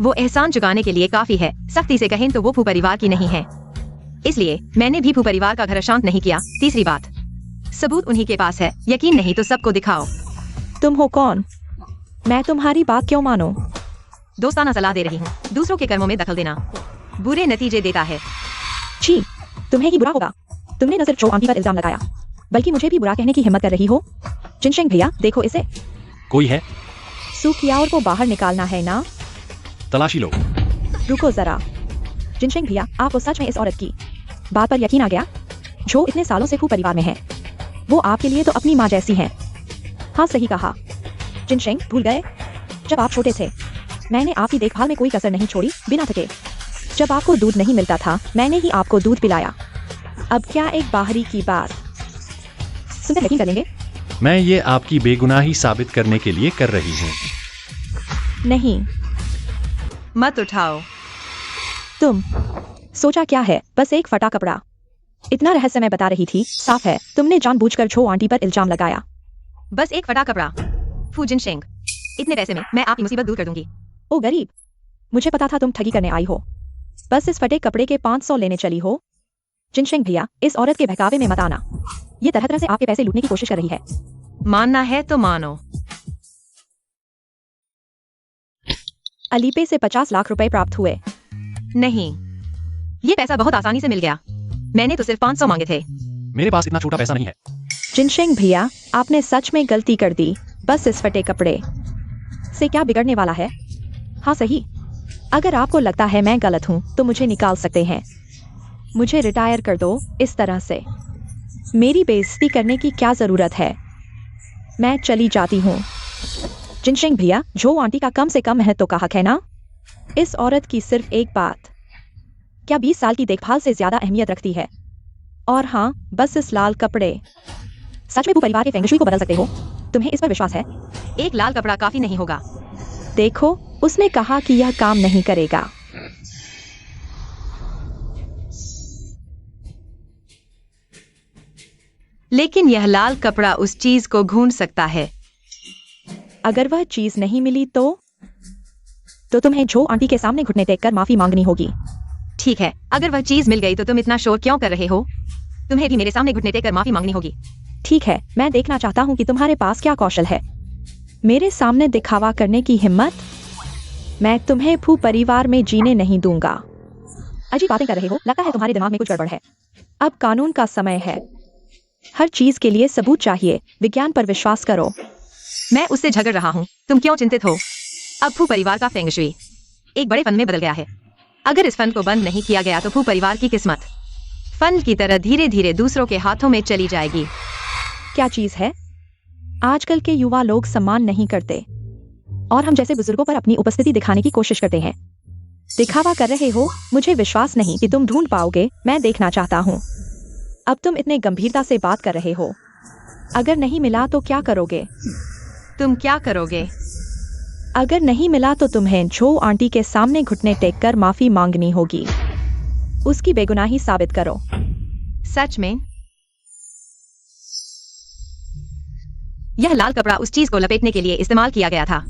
वो एहसान चुकाने के लिए काफी है। सख्ती से कहें तो वो फू परिवार की नहीं है, इसलिए मैंने भी फू परिवार का घर अशांत नहीं किया। तीसरी बात, सबूत उन्हीं के पास है। यकीन नहीं तो सबको दिखाओ। तुम हो कौन? मैं तुम्हारी बात क्यों मानूं? दोस्ताना सलाह दे रही हूँ। दूसरों के कर्मों में दखल देना बुरे नतीजे देता है। छी, तुम्हें ही बुरा होगा। तुमने न सिर्फ जो आंटी पर इल्जाम लगाया, बल्कि मुझे भी बुरा कहने की हिम्मत कर रही हो। जिनशेंग भैया, देखो इसे। कोई है? सुकियाओर को बाहर निकालना है ना? तलाशी लो। रुको जरा। जिनशेंग भैया, आपको सच में इस औरत की बात पर यकीन आ गया? जो इतने सालों से फू परिवार में है, वो आपके लिए तो अपनी माँ जैसी हैं। हाँ, सही कहा। जिनशेंग, भूल गए? जब आप छोटे थे, मैंने आपकी देखभाल में कोई कसर नहीं छोड़ी, बिना थके। जब आपको दूध नहीं मिलता था, मैंने ही आपको दूध पिलाया। अब क्या एक बाहरी की बात सुनकर यकीन करेंगे? मैं ये आपकी बेगुनाही साबित करने के लिए कर रही हूँ। नहीं। मत उठाओ। तुम सोचा क्या है? बस एक फटा कपड़ा। इतना रहस्य मैं बता रही थी। साफ है, तुमने जानबूझकर झो आंटी पर इल्जाम लगाया। बस एक फटा कपड़ा। फू जिनशेंग, इतने पैसे में मैं आपकी मुसीबत दूर कर दूंगी। ओ गरीब, मुझे पता था तुम ठगी करने आई हो। बस इस फटे कपड़े के 500 लेने चली हो। जिनशेंग भैया, इस औरत के बहकावे में मत आना। ये तरह तरह से आपके पैसे लूटने की कोशिश कर रही है। मानना है तो मानो। अलीपे से 50 लाख रुपए प्राप्त हुए। नहीं, ये पैसा बहुत आसानी से मिल गया। मैंने तो सिर्फ 500 मांगे थे। मेरे पास इतना छोटा पैसा नहीं है। जिनशेंग भैया, आपने सच में गलती कर दी। बस इस फटे कपड़े से क्या बिगड़ने वाला है? हाँ सही, अगर आपको लगता है मैं गलत हूँ तो मुझे निकाल सकते हैं। मुझे रिटायर कर दो। इस तरह से मेरी बेइज्जती करने की क्या जरूरत है? मैं चली जाती हूँ। जिनशेंग भैया, झो आंटी का कम से कम है तो कहा है ना? इस औरत की सिर्फ एक बात क्या 20 साल की देखभाल से ज्यादा अहमियत रखती है? और हाँ, बस इस लाल कपड़े सच में फू परिवार के फेंगशुई को बदल सकते हो। तुम्हें इस पर विश्वास है? एक लाल कपड़ा काफी नहीं होगा। देखो, उसने कहा कि यह काम नहीं करेगा। लेकिन यह लाल कपड़ा उस चीज को ढूंढ सकता है। अगर वह चीज नहीं मिली तो तुम्हें झो आंटी के सामने घुटने टेक कर माफी मांगनी होगी। ठीक है, अगर वह चीज मिल गई तो तुम इतना शोर क्यों कर रहे हो? तुम्हें भी मेरे सामने घुटने टेक कर माफी मांगनी होगी। ठीक है, मैं देखना चाहता हूँ कि तुम्हारे पास क्या कौशल है। मेरे सामने दिखावा करने की हिम्मत? मैं तुम्हें फू परिवार में जीने नहीं दूंगा। अजीब बातें कर रहे हो। लगता है तुम्हारे दिमाग में कुछ गड़बड़ है। अब कानून का समय है। हर चीज के लिए सबूत चाहिए। विज्ञान पर विश्वास करो। मैं उससे झगड़ रहा हूँ, तुम क्यों चिंतित हो? अब फू परिवार का फेंग शुई एक बड़े फन में बदल गया है। अगर इस फन को बंद नहीं किया गया तो फू परिवार की किस्मत फन की तरह धीरे धीरे दूसरों के हाथों में चली जाएगी। क्या चीज है? आजकल के युवा लोग सम्मान नहीं करते और हम जैसे बुजुर्गों पर अपनी उपस्थिति दिखाने की कोशिश करते हैं। दिखावा कर रहे हो? मुझे विश्वास नहीं कि तुम ढूंढ पाओगे। मैं देखना चाहता हूँ। अब तुम इतने गंभीरता से बात कर रहे हो। अगर नहीं मिला तो क्या करोगे? तुम क्या करोगे? अगर नहीं मिला तो तुम्हें जो आंटी के सामने घुटने टेक कर माफी मांगनी होगी। उसकी बेगुनाही साबित करो। सच में? यह लाल कपड़ा उस चीज को लपेटने के लिए इस्तेमाल किया गया था।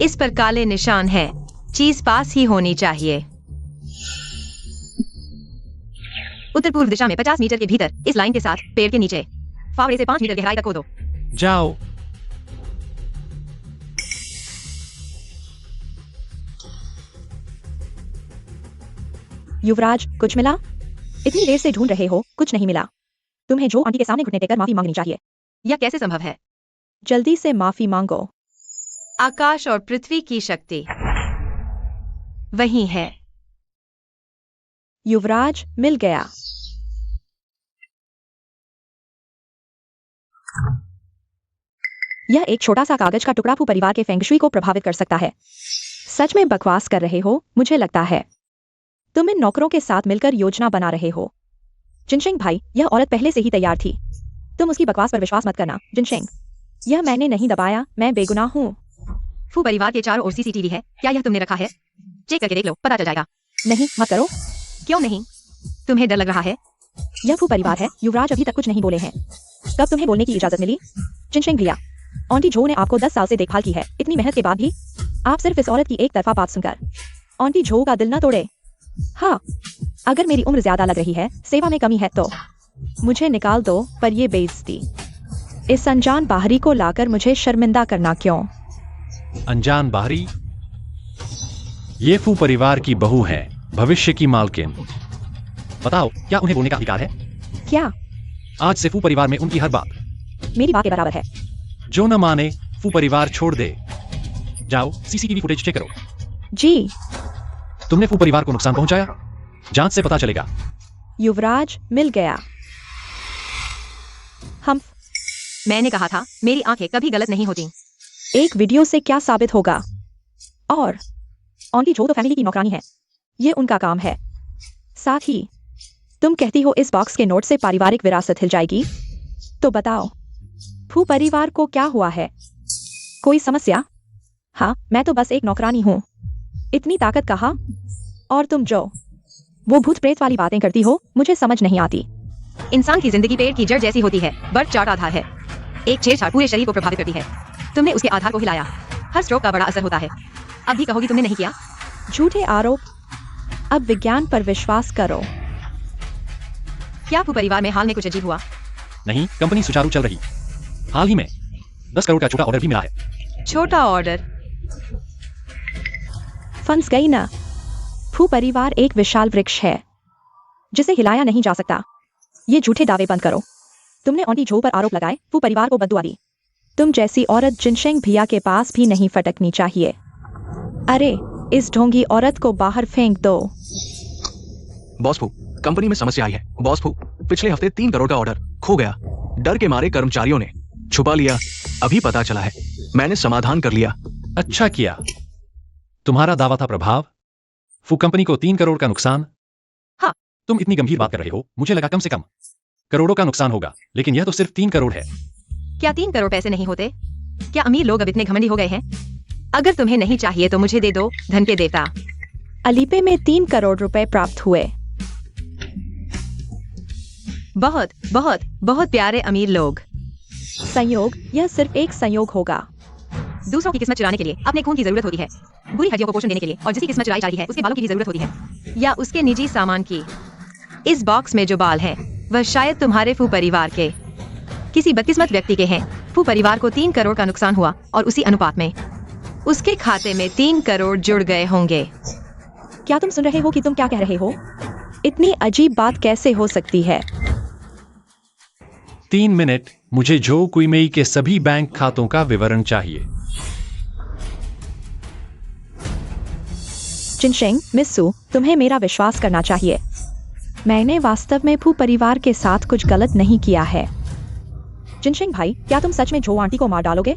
इस पर काले निशान है। चीज पास ही होनी चाहिए। उत्तर पूर्व दिशा में 50 मीटर के भीतर इस लाइन के साथ पेड़ के नीचे फावड़े से 5 मीटर गहराई तक खोदो। जाओ। युवराज, कुछ मिला? इतनी देर से ढूंढ रहे हो, कुछ नहीं मिला। तुम्हें जो आंटी के सामने घुटने टेककर माफी मांगनी चाहिए। यह कैसे संभव है? जल्दी से माफी मांगो। आकाश और पृथ्वी की शक्ति वही है। युवराज, मिल गया। यह एक छोटा सा कागज का टुकड़ा फू परिवार के फेंग शुई को प्रभावित कर सकता है। सच में बकवास कर रहे हो, मुझे लगता है। तुम इन नौकरों के साथ मिलकर योजना बना रहे हो। जिनशेंग भाई, यह औरत पहले से ही तैयार थी। तुम उसकी बकवास पर विश्वास मत करना। जिनशेंग, यह मैंने नहीं दबाया, मैं बेगुनाह हूँ। फू परिवार के चारों ओर सीसीटीवी है। क्या यह तुमने रखा है? चेक करके देख लो, पता चल जाएगा। नहीं, मत करो। क्यों नहीं? तुम्हें डर लग रहा है? यह फू परिवार है। युवराज अभी तक कुछ नहीं बोले हैं। कब तुम्हें बोलने की इजाजत मिली? जिनशेंग भैया, आंटी जो ने आपको 10 साल से देखभाल की है। इतनी मेहनत के बाद भी आप सिर्फ इस औरत की एक तरफा बात सुनकर आंटी झो का दिल न तोड़े। हाँ, अगर मेरी उम्र ज्यादा लग रही है, सेवा में कमी है तो मुझे निकाल दो, पर ये बेइज्जती इस अनजान बाहरी को लाकर मुझे शर्मिंदा करना क्यों? अनजान बाहरी? ये फू परिवार की बहू है, भविष्य की मालकिन। बताओ, क्या उन्हें बोलने का अधिकार है? क्या? आज से फू परिवार में उनकी हर बात मेरी बात के बराबर है। जो न माने, फू परिवार छोड़ दे। जाओ, सीसीटीवी फुटेज चेक करो। जी। तुमने फू परिवार को नुकसान पहुंचाया? जांच से पता चलेगा। युवराज, मिल गया। हम मैंने कहा था, मेरी आंखें कभी गलत नहीं होती। एक वीडियो से क्या साबित होगा? और आंटी जो तो फैमिली की नौकरानी है। ये उनका काम है। साथ ही तुम कहती हो इस बॉक्स के नोट से पारिवारिक विरासत हिल जाएगी। तो बताओ, फू परिवार को क्या हुआ है? कोई समस्या? हाँ, मैं तो बस एक नौकरानी हूँ। इतनी ताकत कहाँ? और तुम जो वो भूत प्रेत वाली बातें करती हो, मुझे समझ नहीं आती। इंसान की जिंदगी पेड़ की जड़ जैसी होती है। बर्थ चार्ट आधार है। एक छेड़छाड़ पूरे शरीर को प्रभावित करती है। तुमने उसके आधार को हिलाया। हर स्ट्रोक का बड़ा असर होता है। अब भी कहोगी तुमने नहीं किया? झूठे आरोप। अब विज्ञान पर विश्वास करो। क्या फू परिवार में हाल में कुछ अजीब हुआ? नहीं, कंपनी सुचारू चल रही। हाल ही में 10 करोड़ का छोटा ऑर्डर भी मिला है। छोटा ऑर्डर? फंस गई ना। फू परिवार एक विशाल वृक्ष है जिसे हिलाया नहीं जा सकता। ये झूठे दावे बंद करो। तुमने आंटी झो पर आरोप लगाए, फू परिवार को बद्दुआ दी। तुम जैसी औरत जिनशेंग भैया के पास भी नहीं फटकनी चाहिए। अरे, इस ढोंगी औरत को बाहर फेंक दो। बॉस फू, कंपनी में समस्या आई है। बॉस फू, पिछले हफ्ते 3 करोड़ का ऑर्डर खो गया। डर के मारे कर्मचारियों ने छुपा लिया। अभी पता चला है। मैंने समाधान कर लिया। अच्छा किया। तुम्हारा दावा था प्रभाव। फू कंपनी को 3 करोड़ का नुकसान। हाँ। तुम इतनी गंभीर बात कर रहे हो, मुझे लगा कम से कम करोड़ों का नुकसान होगा, लेकिन यह तो सिर्फ 3 करोड़ है। क्या 3 करोड़ पैसे नहीं होते? क्या अमीर लोग अब इतने घमंडी हो गए हैं? अगर तुम्हें नहीं चाहिए तो मुझे दे दो, धन के देवता। अलीपे में 3 करोड़ रुपए प्राप्त हुए। बहुत बहुत बहुत प्यारे अमीर लोग। संयोग? यह सिर्फ एक संयोग होगा। दूसरों की किस्मत चुराने के लिए अपने खून की जरूरत होती है। बुरी हड्डियों को पोषण देने के लिए, और जिसकी किस्मत चुराई जा रही है उसके बालों की भी जरूरत होती है, या उसके निजी सामान की। इस बॉक्स में जो बाल हैं, वह शायद तुम्हारे फू परिवार के किसी बदकिस्मत व्यक्ति के हैं। फू परिवार को 3 करोड़ का नुकसान हुआ और उसी अनुपात में उसके खाते में 3 करोड़ जुड़ गए होंगे। क्या तुम सुन रहे हो कि तुम क्या कह रहे हो? इतनी अजीब बात कैसे हो सकती है? 3 मिनट, मुझे जो कुईमेई के सभी बैंक खातों का विवरण चाहिए। जिनशेंग, मिस्सू, तुम्हें मेरा विश्वास करना चाहिए। मैंने वास्तव में फू परिवार के साथ कुछ गलत नहीं किया है। जिनशेंग भाई, क्या तुम सच में जो आंटी को मार डालोगे?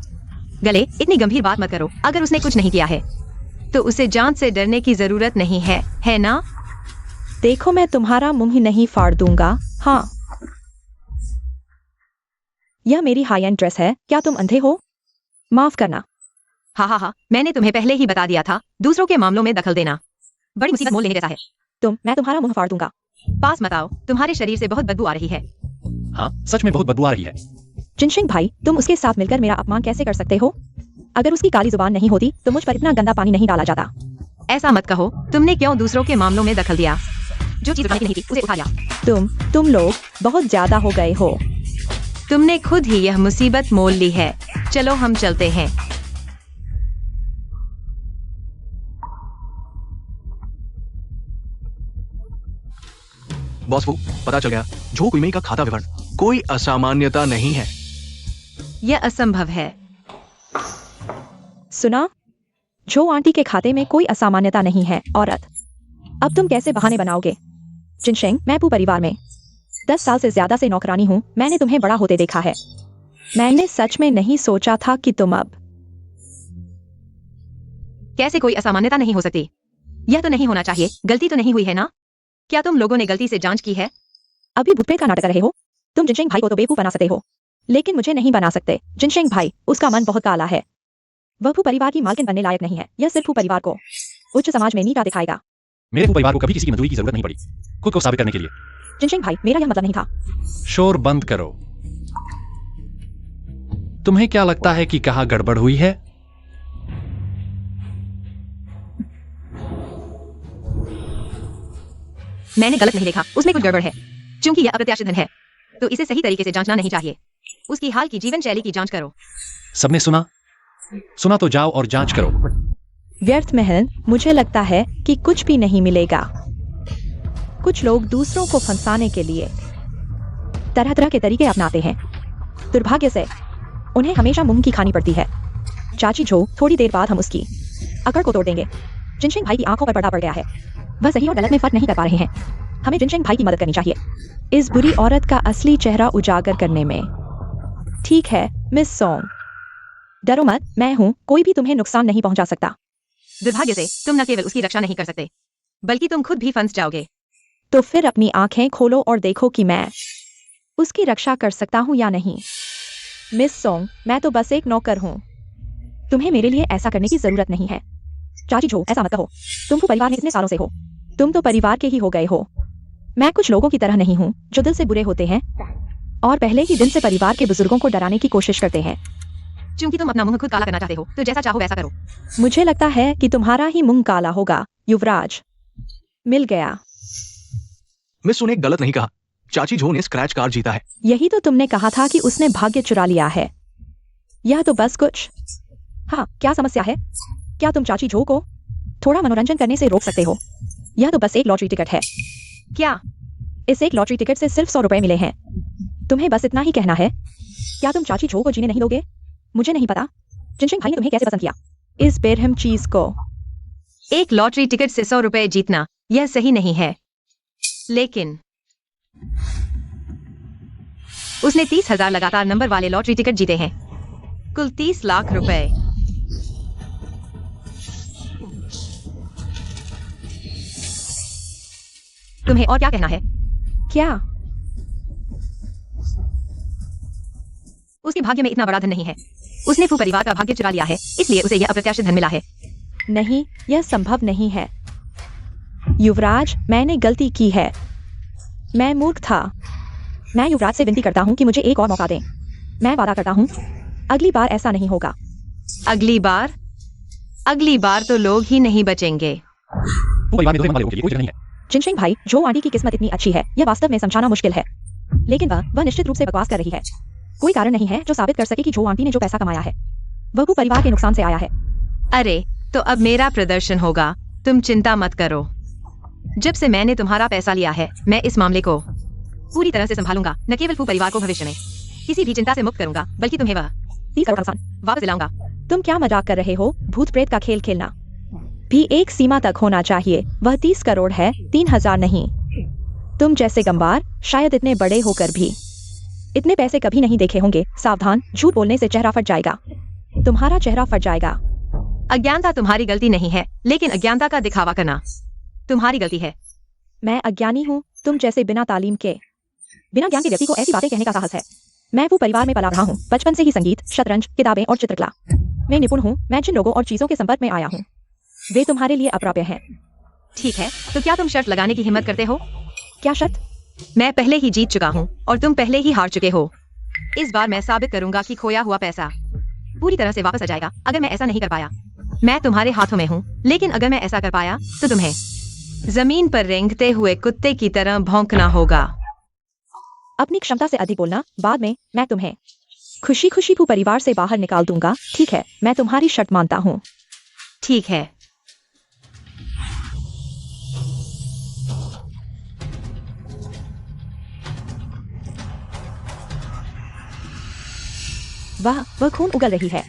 गले, इतनी गंभीर बात मत करो। अगर उसने कुछ नहीं किया है तो उसे जांच से डरने की जरूरत नहीं है ना? देखो, मैं तुम्हारा मुंह ही नहीं फाड़ दूंगा। हाँ, यह मेरी हाई एंड ड्रेस है। क्या तुम अंधे हो? माफ करना। हाँ, मैंने तुम्हें पहले ही बता दिया था, दूसरों के मामलों में दखल देना बड़ी मुसीबत मोल लेने जैसा है। मैं तुम्हारा मुंह फाड़ दूंगा। पास मत आओ, तुम्हारे शरीर से बहुत बदबू आ रही है। हाँ, सच में बहुत बदबू आ रही है। जिनशेंग भाई, तुम उसके साथ मिलकर मेरा अपमान कैसे कर सकते हो? अगर उसकी काली जुबान नहीं होती तो मुझ पर इतना गंदा पानी नहीं डाला जाता। ऐसा मत कहो। तुमने क्यों दूसरों के मामलों में दखल दिया? जो चीज उठाने की नहीं थी उसे उठा लिया। तुम लोग बहुत ज्यादा हो गए हो। तुमने खुद ही यह मुसीबत मोल ली है। चलो हम चलते हैं। बॉस फू, पता चल गया, जो कुईमेई का खाता विवरण, कोई असामान्यता नहीं है। यह असंभव है। सुना? जो आंटी के खाते में कोई असामान्यता नहीं है। औरत, अब तुम कैसे बहाने बनाओगे? जिनशेंग, मैं पू परिवार में 10 साल से ज्यादा से नौकरानी हूँ। मैंने तुम्हें बड़ा होते देखा है। मैंने सच में नहीं सोचा था कि तुम अब। कैसे कोई असामान्यता नहीं हो सकती? यह तो नहीं होना चाहिए। गलती तो नहीं हुई है ना? क्या तुम लोगों ने गलती से जांच की है? अभी भूतप्रेत का नाटक कर रहे हो? तुम जिनशेंग भाई को तो बेवकूफ बना सकते हो, लेकिन मुझे नहीं बना सकते। जिनशेंग भाई, उसका मन बहुत काला है। वह फू परिवार की मालकिन बनने लायक नहीं है। यह सिर्फ फू परिवार को उच्च समाज में नीचा दिखाएगा। मेरे परिवार को कभी किसी की मंजूरी की जरूरत नहीं पड़ी खुद को साबित करने के लिए। जिनशेंग भाई, मेरा यह मतलब नहीं था। शोर बंद करो। तुम्हें क्या लगता है कि कहाँ गड़बड़ हुई है? मैंने गलत नहीं देखा। उसमें कुछ गड़बड़ है। क्योंकि यह अप्रत्याशित धन है तो इसे सही तरीके से जांचना नहीं चाहिए। उसकी हाल की जीवन शैली की जांच करो। सबने सुना तो जाओ और जांच करो। व्यर्थ महल, मुझे लगता है कि कुछ भी नहीं मिलेगा। कुछ लोग दूसरों को फंसाने के लिए तरह तरह के तरीके अपनाते हैं। दुर्भाग्य से उन्हें हमेशा मुंह की खानी पड़ती है। चाची जो, थोड़ी देर बाद हम उसकी अकड़ को तोड़ देंगे। जिनशेंग भाई की आंखों पर पर्दा पड़ गया है। वह सही और गलत में फर्क नहीं कर पा रहे हैं। हमें जिनशेंग भाई की मदद करनी चाहिए इस बुरी औरत का असली चेहरा उजागर करने में। ठीक है मिस सोंग, डरो मत, मैं हूं। कोई भी तुम्हें नुकसान नहीं पहुंचा सकता। दुर्भाग्य से तुम न केवल उसकी रक्षा नहीं कर सकते बल्कि तुम खुद भी फंस जाओगे। तो फिर अपनी आंखें खोलो और देखो कि मैं उसकी रक्षा कर सकता हूं या नहीं। मिस सोंग, मैं तो बस एक नौकर हूं। तुम्हें मेरे लिए ऐसा करने की जरूरत नहीं है। चाची जो, ऐसा मत कहो। तुम तो परिवार में इतने सालों से हो। तुम तो परिवार के ही हो गए हो। मैं कुछ लोगों की तरह नहीं हूं जो दिल से बुरे होते हैं और पहले ही दिन से परिवार के बुजुर्गों को डराने की कोशिश करते हैं। क्योंकि तुम अपना मुंह खुद काला करना चाहते हो तो जैसा चाहो वैसा करो। मुझे लगता है कि तुम्हारा ही मुंह काला होगा। युवराज, मिल गया। मिस ने गलत नहीं कहा। चाची झो ने स्क्रैच कार्ड जीता है। यही तो तुमने कहा था कि उसने भाग्य चुरा लिया है। यह तो बस कुछ। हाँ, क्या समस्या है? क्या तुम चाची झो को थोड़ा मनोरंजन करने से रोक सकते हो? यह तो बस एक लॉटरी टिकट है। क्या इस एक लॉटरी टिकट से सिर्फ 100 रुपए मिले हैं। तुम्हें बस इतना ही कहना है। क्या तुम चाची झो को जीने नहीं दोगे? मुझे नहीं पता जिनशेंग भाई ने तुम्हें कैसे पसंद किया इस बेरहम चीज को। एक लॉटरी टिकट से 100 रुपए जीतना यह सही नहीं है, लेकिन उसने 30,000 लगातार नंबर वाले लॉटरी टिकट जीते हैं। कुल 30 लाख रुपए। तुम्हें और क्या कहना है? क्या? उसके भाग्य में इतना बड़ा धन नहीं है। उसने फू परिवार का भाग्य चुरा लिया है, इसलिए उसे यह अप्रत्याशित धन मिला है। नहीं, यह संभव नहीं है। युवराज, मैंने गलती की है। मैं मूर्ख था। मैं युवराज से विनती करता हूँ कि मुझे एक और मौका दें। मैं वादा करता हूँ अगली बार ऐसा नहीं होगा। अगली बार तो लोग ही नहीं बचेंगे। वो परिवार में दो वाले लोगों के लिए कोई जगह नहीं है। जिनशेंग भाई, जो आंटी की किस्मत इतनी अच्छी है यह वास्तव में समझाना मुश्किल है, लेकिन वह निश्चित रूप से बकवास कर रही है। कोई कारण नहीं है जो साबित कर सके कि जो आंटी ने जो पैसा कमाया है वह परिवार के नुकसान से आया है। अरे, तो अब मेरा प्रदर्शन होगा। तुम चिंता मत करो। जब से मैंने तुम्हारा पैसा लिया है, मैं इस मामले को पूरी तरह से संभालूंगा। न केवल फू परिवार को भविष्य में किसी भी चिंता से मुक्त करूंगा, बल्कि तुम्हें वह 30 करोड़ नुकसान। वापस दिलाऊंगा। तुम क्या मजाक कर रहे हो? भूत प्रेत का खेल खेलना भी एक सीमा तक होना चाहिए। वह 30 करोड़ है, 3000 नहीं। तुम जैसे गंवार शायद इतने बड़े होकर भी इतने पैसे कभी नहीं देखे होंगे। सावधान, झूठ बोलने से चेहरा फट जाएगा। तुम्हारा चेहरा फट जाएगा। अज्ञानता तुम्हारी गलती नहीं है, लेकिन अज्ञानता का दिखावा करना तुम्हारी गलती है। मैं अज्ञानी हूँ? तुम जैसे बिना तालीम के, बिना ज्ञान के व्यक्ति को ऐसी बातें कहने का साहस है? मैं वो परिवार में पला रहा हूँ। बचपन से ही संगीत, शतरंज, किताबें और चित्रकला में निपुण हूँ। मैं जिन लोगों और चीजों के संपर्क में आया हूँ, वे तुम्हारे लिए अप्राप्य हैं। ठीक है, तो क्या तुम शर्त लगाने की हिम्मत करते हो? क्या शर्त? मैं पहले ही जीत चुका हूँ और तुम पहले ही हार चुके हो। इस बार मैं साबित करूंगा कि खोया हुआ पैसा पूरी तरह से वापस आ जाएगा। अगर मैं ऐसा नहीं कर पाया, मैं तुम्हारे हाथों में हूँ, लेकिन अगर मैं ऐसा कर पाया तो तुम्हें जमीन पर रेंगते हुए कुत्ते की तरह भौंकना होगा। अपनी क्षमता से अधिक बोलना। बाद में मैं तुम्हें खुशी खुशी भू परिवार से बाहर निकाल दूंगा। ठीक है, मैं तुम्हारी शर्त मानता हूँ। ठीक है। वाह, वह खून उगल रही है।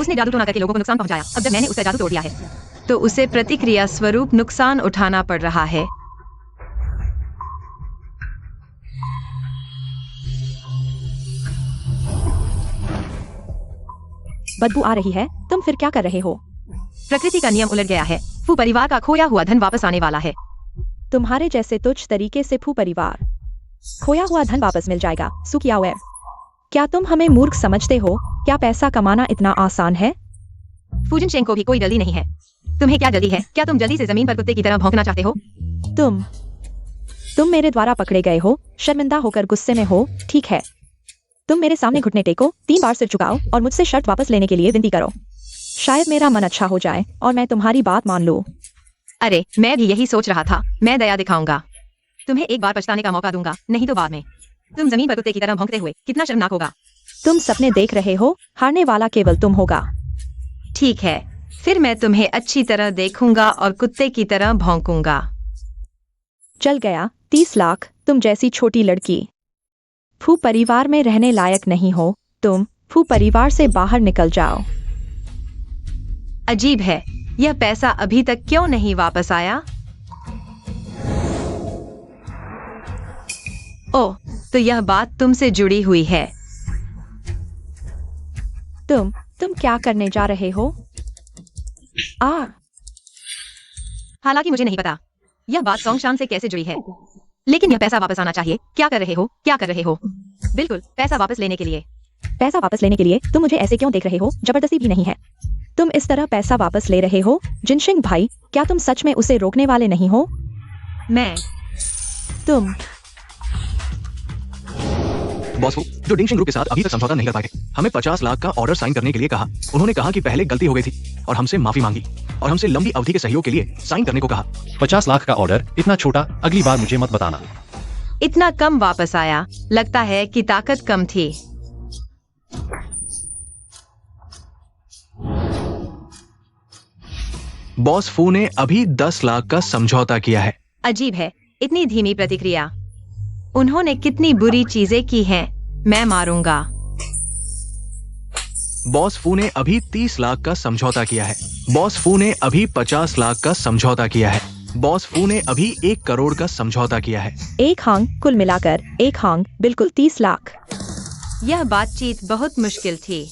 उसने जादू टोना करके लोगों को नुकसान पहुंचाया। अब जब मैंने उसका जादू तोड़ दिया है, तो उसे प्रतिक्रिया स्वरूप नुकसान उठाना पड़ रहा है। बदबू आ रही है। तुम फिर क्या कर रहे हो? प्रकृति का नियम उलट गया है। फू परिवार का खोया हुआ धन वापस आने वाला है। तुम्हारे जैसे तुच्छ तरीके से फू परिवार खोया हुआ धन वापस मिल जाएगा। सुकियाओ, क्या तुम हमें मूर्ख समझते हो? क्या पैसा कमाना इतना आसान है? फूजन शेंग को भी कोई जल्दी नहीं है। तुम्हें क्या जल्दी है? क्या तुम जल्दी से जमीन पर कुत्ते की तरह भौंकना चाहते हो? तुम मेरे द्वारा पकड़े गए हो। शर्मिंदा होकर गुस्से में हो। ठीक है, तुम मेरे सामने घुटने टेको, 3 बार सिर झुकाओ और मुझसे शर्त वापस लेने के लिए विनती करो। शायद मेरा मन अच्छा हो जाए और मैं तुम्हारी बात मान लूं। अरे, मैं भी यही सोच रहा था। मैं दया दिखाऊंगा। तुम्हें एक बार पछताने का मौका दूंगा, नहीं तो बाद में तुम जमीन पर कुत्ते की तरह भौंकते हुए कितना शर्मनाक होगा। तुम सपने देख रहे हो। हारने वाला केवल तुम होगा। ठीक है, फिर मैं तुम्हें अच्छी तरह देखूंगा और कुत्ते की तरह भौंकूंगा। चल गया। 30 लाख। तुम जैसी छोटी लड़की फू परिवार में रहने लायक नहीं हो। तुम फू परिवार से बाहर निकल जाओ। अजीब है, यह पैसा अभी तक क्यों नहीं वापस आया? ओह, तो यह बात तुमसे जुड़ी हुई है। तुम क्या करने जा रहे हो? हालांकि मुझे नहीं पता यह बात सोंगशान से कैसे जुड़ी है, लेकिन यह पैसा वापस आना चाहिए। क्या कर रहे हो? क्या कर रहे हो? बिल्कुल, पैसा वापस लेने के लिए। पैसा वापस लेने के लिए? तुम मुझे ऐसे क्यों देख रहे हो? जबरदस्ती भी नहीं है। तुम इस तरह पैसा वापस ले रहे हो? जिनशिंग भाई, क्या तुम सच में उसे रोकने वाले नहीं हो? तुम बॉस, जो डिंगशिंग ग्रुप के साथ अभी तक समझौता नहीं कर पाए, हमें 50 लाख का ऑर्डर साइन करने के लिए कहा। उन्होंने कहा कि पहले गलती हो गई थी और हमसे माफी मांगी और हमसे लंबी अवधि के सहयोग के लिए साइन करने को कहा। 50 लाख का ऑर्डर इतना छोटा, अगली बार मुझे मत बताना। इतना कम वापस आया? लगता है कि ताकत कम थी। बॉस फू ने अभी 10 लाख का समझौता किया है। अजीब है, इतनी धीमी प्रतिक्रिया। उन्होंने कितनी बुरी चीजें की हैं। मैं मारूंगा। बॉस फू ने अभी 30 लाख का समझौता किया है। बॉस फू ने अभी 50 लाख का समझौता किया है। बॉस फू ने अभी 1 करोड़ का समझौता किया है। 1 हांग, कुल मिलाकर 1 हांग, बिल्कुल 30 लाख। यह बातचीत बहुत मुश्किल थी।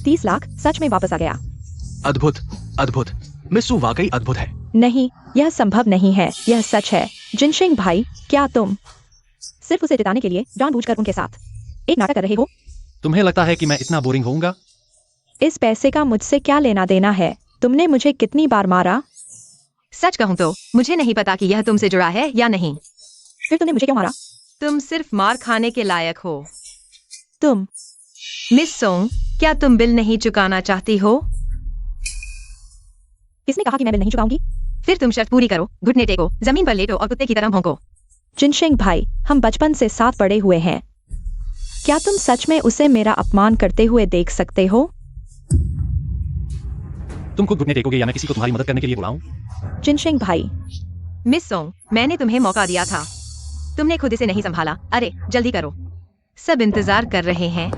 30 लाख सच में वापस आ गया। अद्भुत, अद्भुत। मिस्सू वाकई अद्भुत है। नहीं, यह संभव नहीं है। यह सच है। जिनशिंग भाई, क्या तुम सिर्फ उसे जिताने के लिए जानबूझकर उनके साथ एक नाटक कर रहे हो? तुम्हें लगता है कि मैं इतना बोरिंग होऊंगा? इस पैसे का मुझसे क्या लेना देना है? तुमने मुझे कितनी बार मारा? सच कहूं तो मुझे नहीं पता कि यह तुमसे जुड़ा है या नहीं। फिर तुमने मुझे क्यों मारा? तुम सिर्फ मार खाने के लायक हो। तुम मिस सोंग, क्या तुम बिल नहीं चुकाना चाहती हो? किसने कहा कि मैं बिल नहीं चुकाऊंगी? फिर तुम शर्त पूरी करो, घुटने टेको, जमीन पर लेटो और कुत्ते की तरह भौंको। जिनशिंग भाई, हम बचपन से साथ पड़े हुए हैं। क्या तुम सच में उसे मेरा अपमान करते हुए देख सकते हो? तुम खुद घुटने टेकोगे या मैं किसी को तुम्हारी मदद करने के लिए बुलाऊं? जिनशिंग भाई, मिस सोंग, मैंने तुम्हें मौका दिया था, तुमने खुद इसे नहीं संभाला। अरे जल्दी करो, सब इंतजार कर रहे हैं।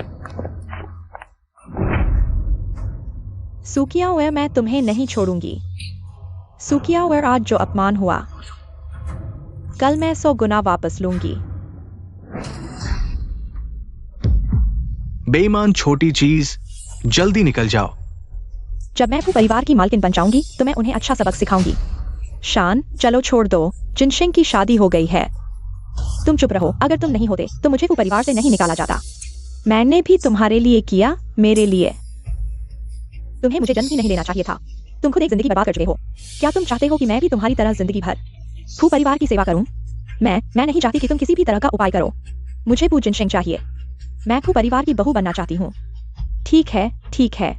सुकियाओ, मैं तुम्हें नहीं छोड़ूंगी। सुकियाओ, आज जो अपमान हुआ, कल मैं 100 गुना वापस लूंगी। बेईमान छोटी चीज, जल्दी निकल जाओ। जब मैं परिवार की मालकिन बन जाऊंगी तो मैं उन्हें अच्छा सबक सिखाऊंगी। शान, चलो छोड़ दो, जिनशिंग की शादी हो गई है। तुम चुप रहो, अगर तुम नहीं होते तो मुझे परिवार से नहीं निकाला जाता। मैंने भी तुम्हारे लिए किया, मेरे लिए। तुम्हें मुझे जन्म ही नहीं लेना चाहिए था। तुम खुद एक जिंदगी बर्बाद कर चुके हो। क्या तुम चाहते हो कि मैं भी तुम्हारी तरह जिंदगी भर परिवार की सेवा करूं? मैं नहीं चाहती कि तुम किसी भी तरह का उपाय करो। मुझे जिनशिंग चाहिए। मैं परिवार की बहू बनना चाहती हूँ। ठीक है, ठीक है,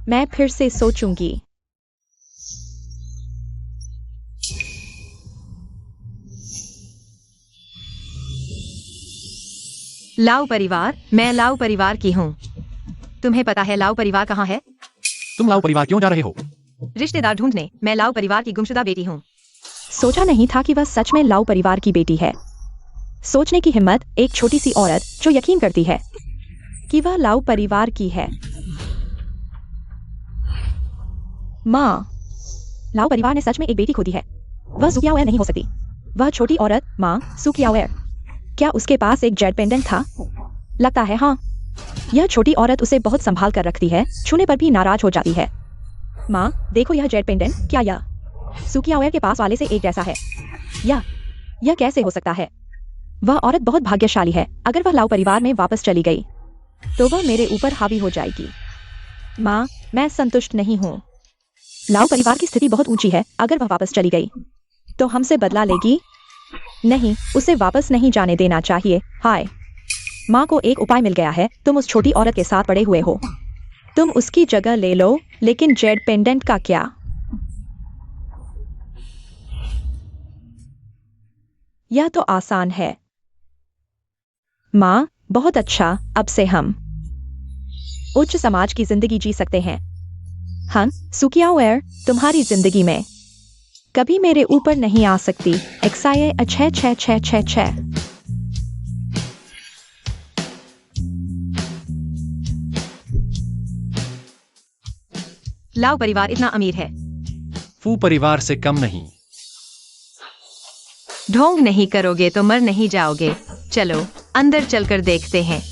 मैं फिर से सोचूंगी। लाओ परिवार, मैं लाओ परिवार की हूँ। तुम्हें पता है लाओ परिवार कहाँ है? तुम लाओ परिवार क्यों जा रहे हो? रिश्तेदार ढूंढने। मैं लाओ परिवार की गुमशुदा बेटी हूँ। सोचा नहीं था कि वह सच में लाओ परिवार की बेटी है। सोचने की हिम्मत एक छोटी सी औरत जो यकीन करती है कि वह लाओ परिवार की है। माँ, लाओ परिवार ने सच में एक बेटी खो दी है। वह सुकियाओ नहीं हो सकती। वह छोटी औरत, माँ सुकियाओ। क्या उसके पास एक जेड पेंडेंट था? लगता है हाँ। यह छोटी औरत उसे बहुत संभाल कर रखती है, छूने पर भी नाराज हो जाती है। माँ देखो, यह जेड पेंडेंट, क्या यह सुकियाओ के पास वाले से एक जैसा है? यह कैसे हो सकता है? वह औरत बहुत भाग्यशाली है। अगर वह लाओ परिवार में वापस चली गई तो वह मेरे ऊपर हावी हो जाएगी। माँ, मैं संतुष्ट नहीं हूँ। लाओ परिवार की स्थिति बहुत ऊंची है। अगर वह वापस चली गई तो हमसे बदला लेगी। नहीं, उसे वापस नहीं जाने देना चाहिए। हाय, माँ को एक उपाय मिल गया है। तुम उस छोटी औरत के साथ पड़े हुए हो, तुम उसकी जगह ले लो। लेकिन जेड पेंडेंट का क्या? यह तो आसान है। माँ, बहुत अच्छा, अब से हम उच्च समाज की जिंदगी जी सकते हैं। हाँ, सुकियाओ, तुम्हारी जिंदगी में कभी मेरे ऊपर नहीं आ सकती। एक्साए अच्छे छे छे छे छे। लाओ परिवार इतना अमीर है। फू परिवार से कम नहीं। ढोंग नहीं करोगे तो मर नहीं जाओगे। चलो अंदर चलकर देखते हैं।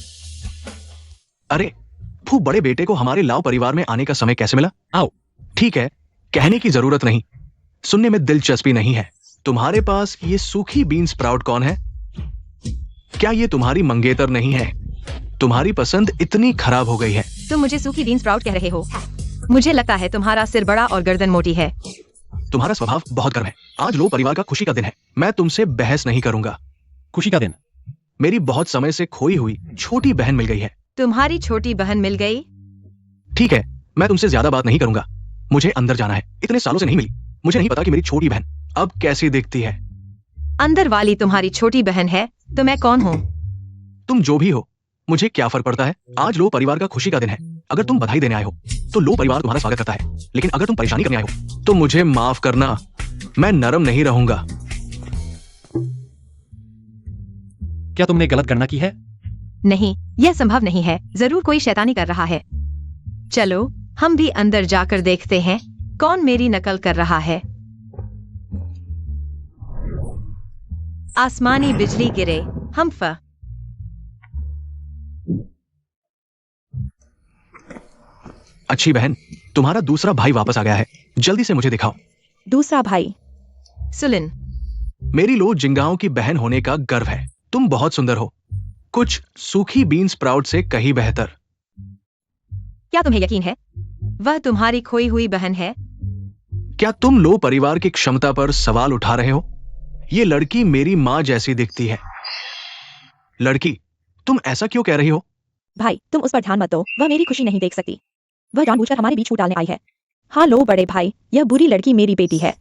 अरे फू, बड़े बेटे को हमारे लाओ परिवार में आने का समय कैसे मिला? आओ। ठीक है, कहने की जरूरत नहीं, सुनने में दिलचस्पी नहीं है। तुम्हारे पास ये सूखी बीन स्प्राउट कौन है? क्या ये तुम्हारी मंगेतर नहीं है? तुम्हारी पसंद इतनी खराब हो गई है। तुम मुझे सूखी बीन स्प्राउट कह रहे हो? मुझे लगता है तुम्हारा सिर बड़ा और गर्दन मोटी है। तुम्हारा स्वभाव बहुत गर्म है। आज लो परिवार का खुशी का दिन है। मैं तुमसे बहस नहीं करूंगा। खुशी का दिन? मेरी बहुत समय से खोई हुई छोटी बहन मिल गई है। तुम्हारी छोटी बहन मिल गई? ठीक है, मैं तुमसे ज्यादा बात नहीं करूंगा। मुझे अंदर जाना है। इतने सालों से नहीं मिली। मुझे नहीं पता कि मेरी छोटी बहन अब कैसी दिखती है। अंदर वाली तुम्हारी छोटी बहन है तो मैं कौन हूँ? तुम जो भी हो, मुझे क्या फर्क पड़ता है। आज लो परिवार का खुशी का दिन है। अगर तुम बधाई देने आए हो तो लो परिवार तुम्हारा स्वागत करता है, लेकिन अगर तुम परेशानी करने आए हो तो मुझे माफ करना, मैं नरम नहीं रहूंगा। क्या तुमने गलत गणना की है? नहीं, यह संभव नहीं है। जरूर कोई शैतानी कर रहा है। चलो हम भी अंदर जाकर देखते हैं कौन मेरी नकल कर रहा है। आसमानी बिजली गिरे, हम अच्छी बहन, तुम्हारा दूसरा भाई वापस आ गया है। जल्दी से मुझे दिखाओ। दूसरा भाई? सुलिन, मेरी लो जिंगाओं की बहन होने का गर्व है। तुम बहुत सुंदर हो, कुछ सूखी बीन स्प्राउट से कहीं बेहतर। क्या तुम्हें यकीन है वह तुम्हारी खोई हुई बहन है? क्या तुम लो परिवार की क्षमता पर सवाल उठा रहे हो? ये लड़की मेरी माँ जैसी दिखती है। लड़की, तुम ऐसा क्यों कह रही हो? भाई, तुम उस पर ध्यान मत दो। वह मेरी खुशी नहीं देख सकती। वह जानबूझकर हमारे बीच फूट डालने आई है। हाँ लो बड़े भाई, यह बुरी लड़की मेरी बेटी है।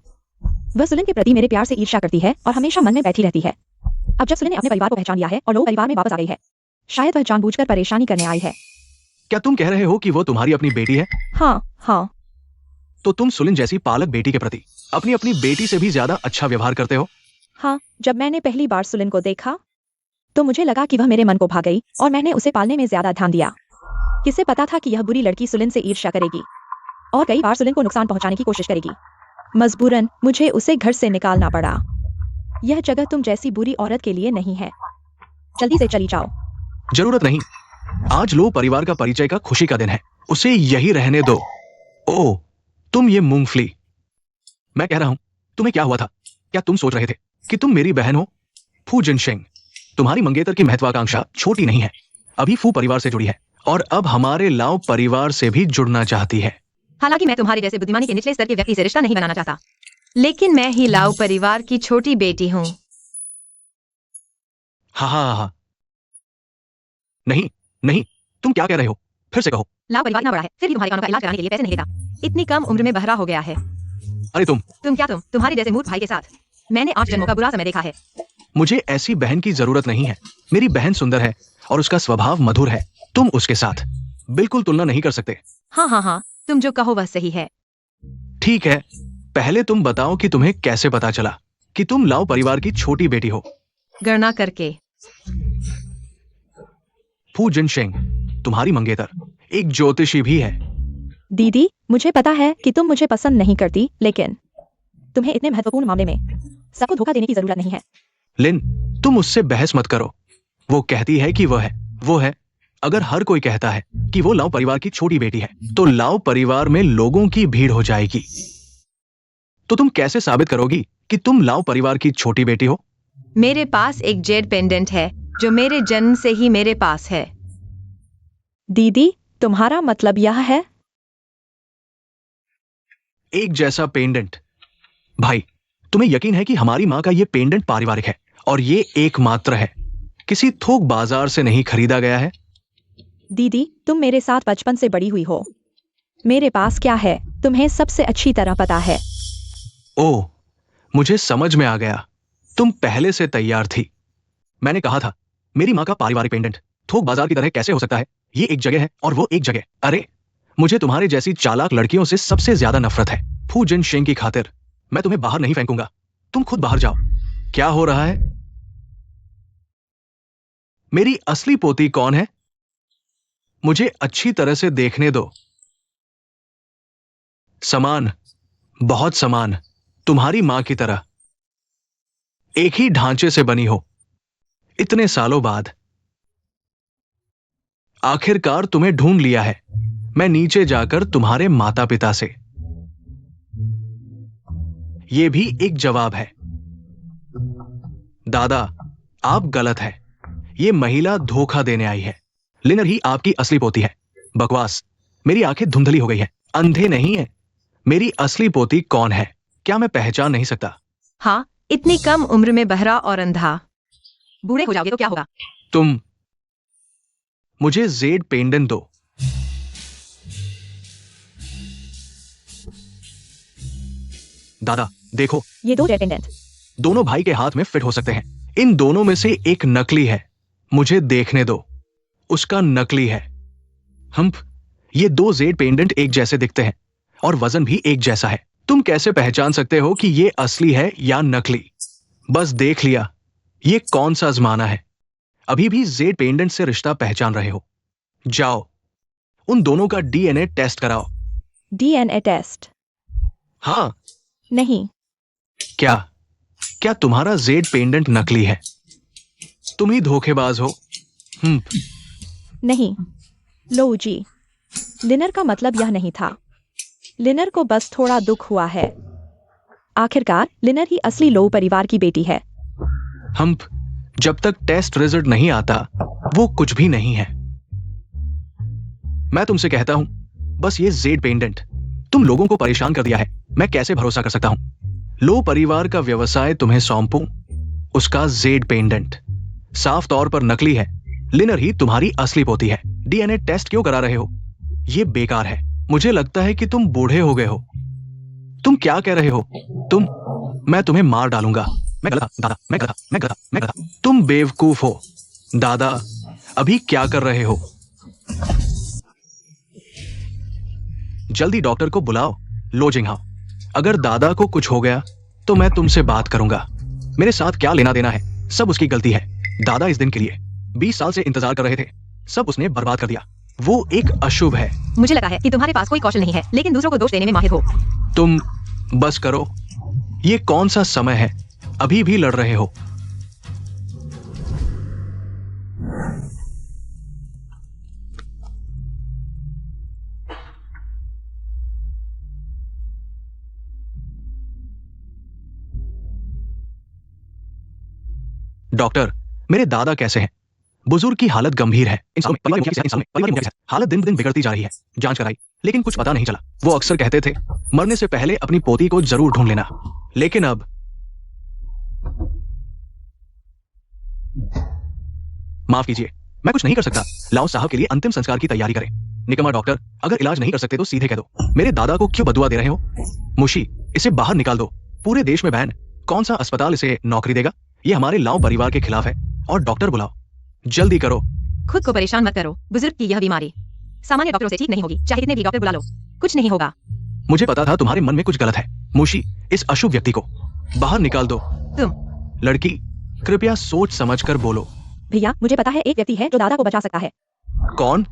वह सुलिन के प्रति मेरे प्यार से ईर्ष्या करती है और हमेशा मन में बैठी रहती है। अब जब सुलिन ने अपने परिवार को पहचान लिया है और लो परिवार में वापस आ गई है, शायद वह जानबूझकर परेशानी करने आई है। क्या तुम कह रहे हो कि वो तुम्हारी अपनी बेटी है? हाँ हाँ, तो तुम सुलिन जैसी पालक बेटी के प्रति अपनी अपनी बेटी से भी ज्यादा अच्छा व्यवहार करते हो। हाँ, जब मैंने पहली बार सुलिन को देखा तो मुझे लगा कि वह मेरे मन को भा गई और मैंने उसे पालने में ज्यादा ध्यान दिया। किसे पता था कि यह बुरी लड़की सुलिन से ईर्ष्या करेगी और कई बार सुलिन को नुकसान पहुंचाने की कोशिश करेगी। मजबूरन मुझे उसे घर से निकालना पड़ा। यह जगह तुम जैसी बुरी औरत के लिए नहीं है। जल्दी से चली जाओ। जरूरत नहीं, आज लो परिवार का परिचय का खुशी का दिन है, उसे यही रहने दो। ओह, तुम ये मूंगफली। मैं कह रहा हूं, तुम्हें क्या हुआ था? क्या तुम सोच रहे थे कि तुम मेरी बहन हो? फू जिनशेंग, तुम्हारी मंगेतर की महत्वाकांक्षा छोटी नहीं है। अभी फू परिवार से जुड़ी है और अब हमारे लाओ परिवार से भी जुड़ना चाहती है। हालांकि मैं तुम्हारे जैसे बुद्धिमानी के निचले स्तर के व्यक्ति से रिश्ता नहीं बनाना चाहता, लेकिन मैं ही लाओ परिवार की छोटी बेटी हूँ। हा। नहीं नहीं, तुम क्या कह रहे हो? फिर से कहो। लाओ परिवार इतना बड़ा है, फिर भी तुम्हारे कानों का इलाज कराने के लिए पैसे नहीं देता। इतनी कम उम्र में बहरा हो गया है। अरे तुम्हारे जैसे मूर्ख भाई के साथ मैंने 8 जन्मों का बुरा समय देखा है। मुझे ऐसी बहन की जरूरत नहीं है। मेरी बहन सुंदर है और उसका स्वभाव मधुर है। तुम उसके साथ बिल्कुल तुलना नहीं कर सकते। हाँ, तुम जो कहो वह सही है। ठीक है, पहले तुम बताओ कि तुम्हें कैसे पता चला कि तुम लाओ परिवार की छोटी बेटी हो? गणना करके। फू जिनशेंग, तुम्हारी मंगेतर एक ज्योतिषी भी है। दीदी, मुझे पता है कि तुम मुझे पसंद नहीं करती, लेकिन तुम्हें इतने महत्वपूर्ण मामले में सबको धोखा देने की जरूरत नहीं है। लिन, तुम उससे बहस मत करो। वो कहती है कि वो है। अगर हर कोई कहता है कि वो लाओ परिवार की छोटी बेटी है, तो लाओ परिवार में लोगों की भीड़ हो जाएगी। तो तुम कैसे साबित करोगी कि तुम लाओ परिवार की छोटी बेटी हो? मेरे पास एक जेड पेंडेंट है जो मेरे जन्म से ही मेरे पास है। दीदी, तुम्हारा मतलब यह है? एक जैसा पेंडेंट? भाई, तुम्हें यकीन है कि हमारी मां का यह पेंडेंट पारिवारिक है और ये एकमात्र है, किसी थोक बाजार से नहीं खरीदा गया है। दीदी, तुम मेरे साथ बचपन से बड़ी हुई हो। मेरे पास क्या है तुम्हें सबसे अच्छी तरह पता है। ओह, मुझे समझ में आ गया। तुम पहले से तैयार थी। मैंने कहा था, मेरी मां का पारिवारिक पेंडेंट थोक बाजार की तरह कैसे हो सकता है? ये एक जगह है और वो एक जगह। अरे, मुझे तुम्हारे जैसी चालाक लड़कियों से सबसे ज्यादा नफरत है। फू जिनशेंग की खातिर मैं तुम्हें बाहर नहीं फेंकूंगा। तुम खुद बाहर जाओ। क्या हो रहा है? मेरी असली पोती कौन है? मुझे अच्छी तरह से देखने दो। समान, बहुत समान, तुम्हारी मां की तरह। एक ही ढांचे से बनी हो। इतने सालों बाद आखिरकार तुम्हें ढूंढ लिया है। मैं नीचे जाकर तुम्हारे माता पिता से। यह भी एक जवाब है। दादा, आप गलत है। यह महिला धोखा देने आई है। लिनर ही आपकी असली पोती है। बकवास। मेरी आंखें धुंधली हो गई हैं। अंधे नहीं है। मेरी असली पोती कौन है? क्या मैं पहचान नहीं सकता? हाँ, इतनी कम उम्र में बहरा और अंधा। बूढ़े हो जाओगे तो क्या होगा? तुम मुझे जेड पेंडेंट दो। दादा, देखो, ये 2 जेड पेंडेंट दोनों भाई के हाथ में फिट हो सकते हैं। इन दोनों में से एक नकली है। मुझे देखने दो। उसका नकली है। ये 2 जेड पेंडेंट एक जैसे दिखते हैं और वजन भी एक जैसा है। तुम कैसे पहचान सकते हो कि ये असली है या नकली? बस देख लिया। ये कौन सा जमाना है? अभी भी जेड पेंडेंट से रिश्ता पहचान रहे हो? जाओ, उन दोनों का डीएनए टेस्ट कराओ। DNA test? हाँ। नहीं। क्या तुम्हारा जेड पेंडेंट नकली है? तुम ही धोखेबाज हो। नहीं, लो जी, लिनर का मतलब यह नहीं था। लिनर को बस थोड़ा दुख हुआ है। आखिरकार लिनर ही असली लो परिवार की बेटी है। जब तक टेस्ट रिजल्ट नहीं आता, वो कुछ भी नहीं है। मैं तुमसे कहता हूं, बस ये जेड पेंडेंट तुम लोगों को परेशान कर दिया है। मैं कैसे भरोसा कर सकता हूं? लो परिवार का व्यवसाय तुम्हें सौंपूं, उसका जेड पेंडेंट साफ तौर पर नकली है। लिनर ही तुम्हारी असली पोती है। डीएनए टेस्ट क्यों करा रहे हो? यह बेकार है। मुझे लगता है कि तुम बूढ़े हो गए हो। तुम क्या कह रहे हो? मैं तुम्हें मार डालूंगा। मैं गलत था, दादा, मैं गलत था। तुम बेवकूफ हो। दादा, अभी क्या कर रहे हो? जल्दी डॉक्टर को बुलाओ। लो जिंगहाओ, अगर दादा को कुछ हो गया तो मैं तुमसे बात करूंगा। मेरे साथ क्या लेना देना है, सब उसकी गलती है। दादा इस दिन के लिए 20 साल से इंतजार कर रहे थे, सब उसने बर्बाद कर दिया। वो एक अशुभ है। मुझे लगा है कि तुम्हारे पास कोई कौशल नहीं है, लेकिन दूसरों को दोष देने में माहिर हो। तुम बस करो, ये कौन सा समय है, अभी भी लड़ रहे हो। डॉक्टर, मेरे दादा कैसे हैं? बुजुर्ग की हालत गंभीर है। परिवार की हालत दिन ब दिन बिगड़ती जा रही है। जांच कराई, लेकिन कुछ पता नहीं चला। वो अक्सर कहते थे मरने से पहले अपनी पोती को जरूर ढूंढ लेना, लेकिन अब माफ कीजिए, मैं कुछ नहीं कर सकता। लाओ साहब के लिए अंतिम संस्कार की तैयारी करें। निकम्मा डॉक्टर, अगर इलाज नहीं कर सकते तो सीधे कह दो। मेरे दादा को क्यों बदुआ दे रहे हो? मुशी, इसे बाहर निकाल दो। पूरे देश में बैन, कौन सा अस्पताल इसे नौकरी देगा? ये हमारे लाओ परिवार के खिलाफ है। और डॉक्टर बुलाओ, जल्दी करो। खुद को परेशान मत करो। बुजुर्ग की यह बीमारी सामान्य डॉक्टरों से ठीक नहीं होगी, चाहे कितने भी डॉक्टर बुला लो, कुछ नहीं होगा। मुझे पता था तुम्हारे मन में कुछ गलत है। मुशी, इस अशुभ व्यक्ति को बाहर निकाल दो। तुम लड़की, कृपया सोच समझ कर बोलो। भैया, मुझे पता है एक व्यक्ति है जो दादा को बचा सकता है। कौन?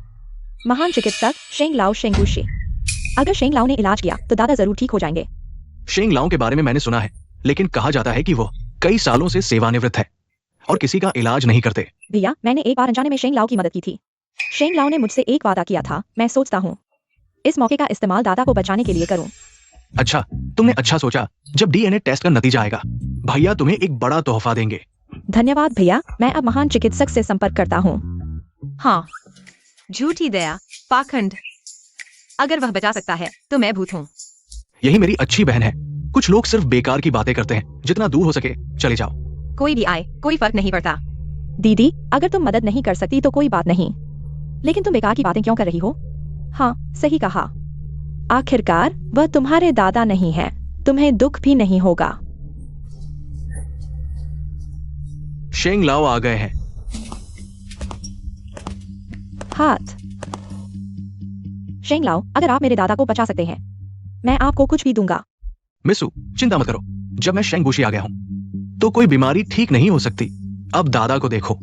महान चिकित्सक शेंग लाओ शेंगुशी। अगर शेंग लाओ ने इलाज किया तो दादा जरूर ठीक हो जाएंगे। शेंग लाओ के बारे में मैंने सुना है, लेकिन कहा जाता है कि वो कई सालों से सेवानिवृत्त है और किसी का इलाज नहीं करते। भैया, मैंने एक बार अनजाने में शेंग लाओ की मदद की थी। शेंग लाओ ने मुझसे एक वादा किया था। मैं सोचता हूँ इस मौके का इस्तेमाल दादा को बचाने के लिए करूँ। अच्छा, तुमने अच्छा सोचा। जब डीएनए टेस्ट का नतीजा आएगा, भैया तुम्हें एक बड़ा तोहफा देंगे। धन्यवाद भैया, मैं अब महान चिकित्सक से संपर्क करता हूँ। हाँ, झूठी दया, पाखंड। अगर वह बचा सकता है तो मैं भूत हूँ। यही मेरी अच्छी बहन है। कुछ लोग सिर्फ बेकार की बातें करते हैं। जितना दूर हो सके चले जाओ। कोई भी आए, कोई फर्क नहीं पड़ता। दीदी, अगर तुम मदद नहीं कर सकती तो कोई बात नहीं, लेकिन तुम बेकार की बातें क्यों कर रही हो? हाँ, सही कहा। आखिरकार वह तुम्हारे दादा नहीं है, तुम्हें दुख भी नहीं होगा। शेंग लाओ आ गए हैं। हाथ। शेंग लाओ, अगर आप मेरे दादा को बचा सकते हैं, मैं आपको कुछ भी दूंगा। मिसू, चिंता मत करो। जब मैं शेंग बुशी आ गया हूं तो कोई बीमारी ठीक नहीं हो सकती। अब दादा को देखो।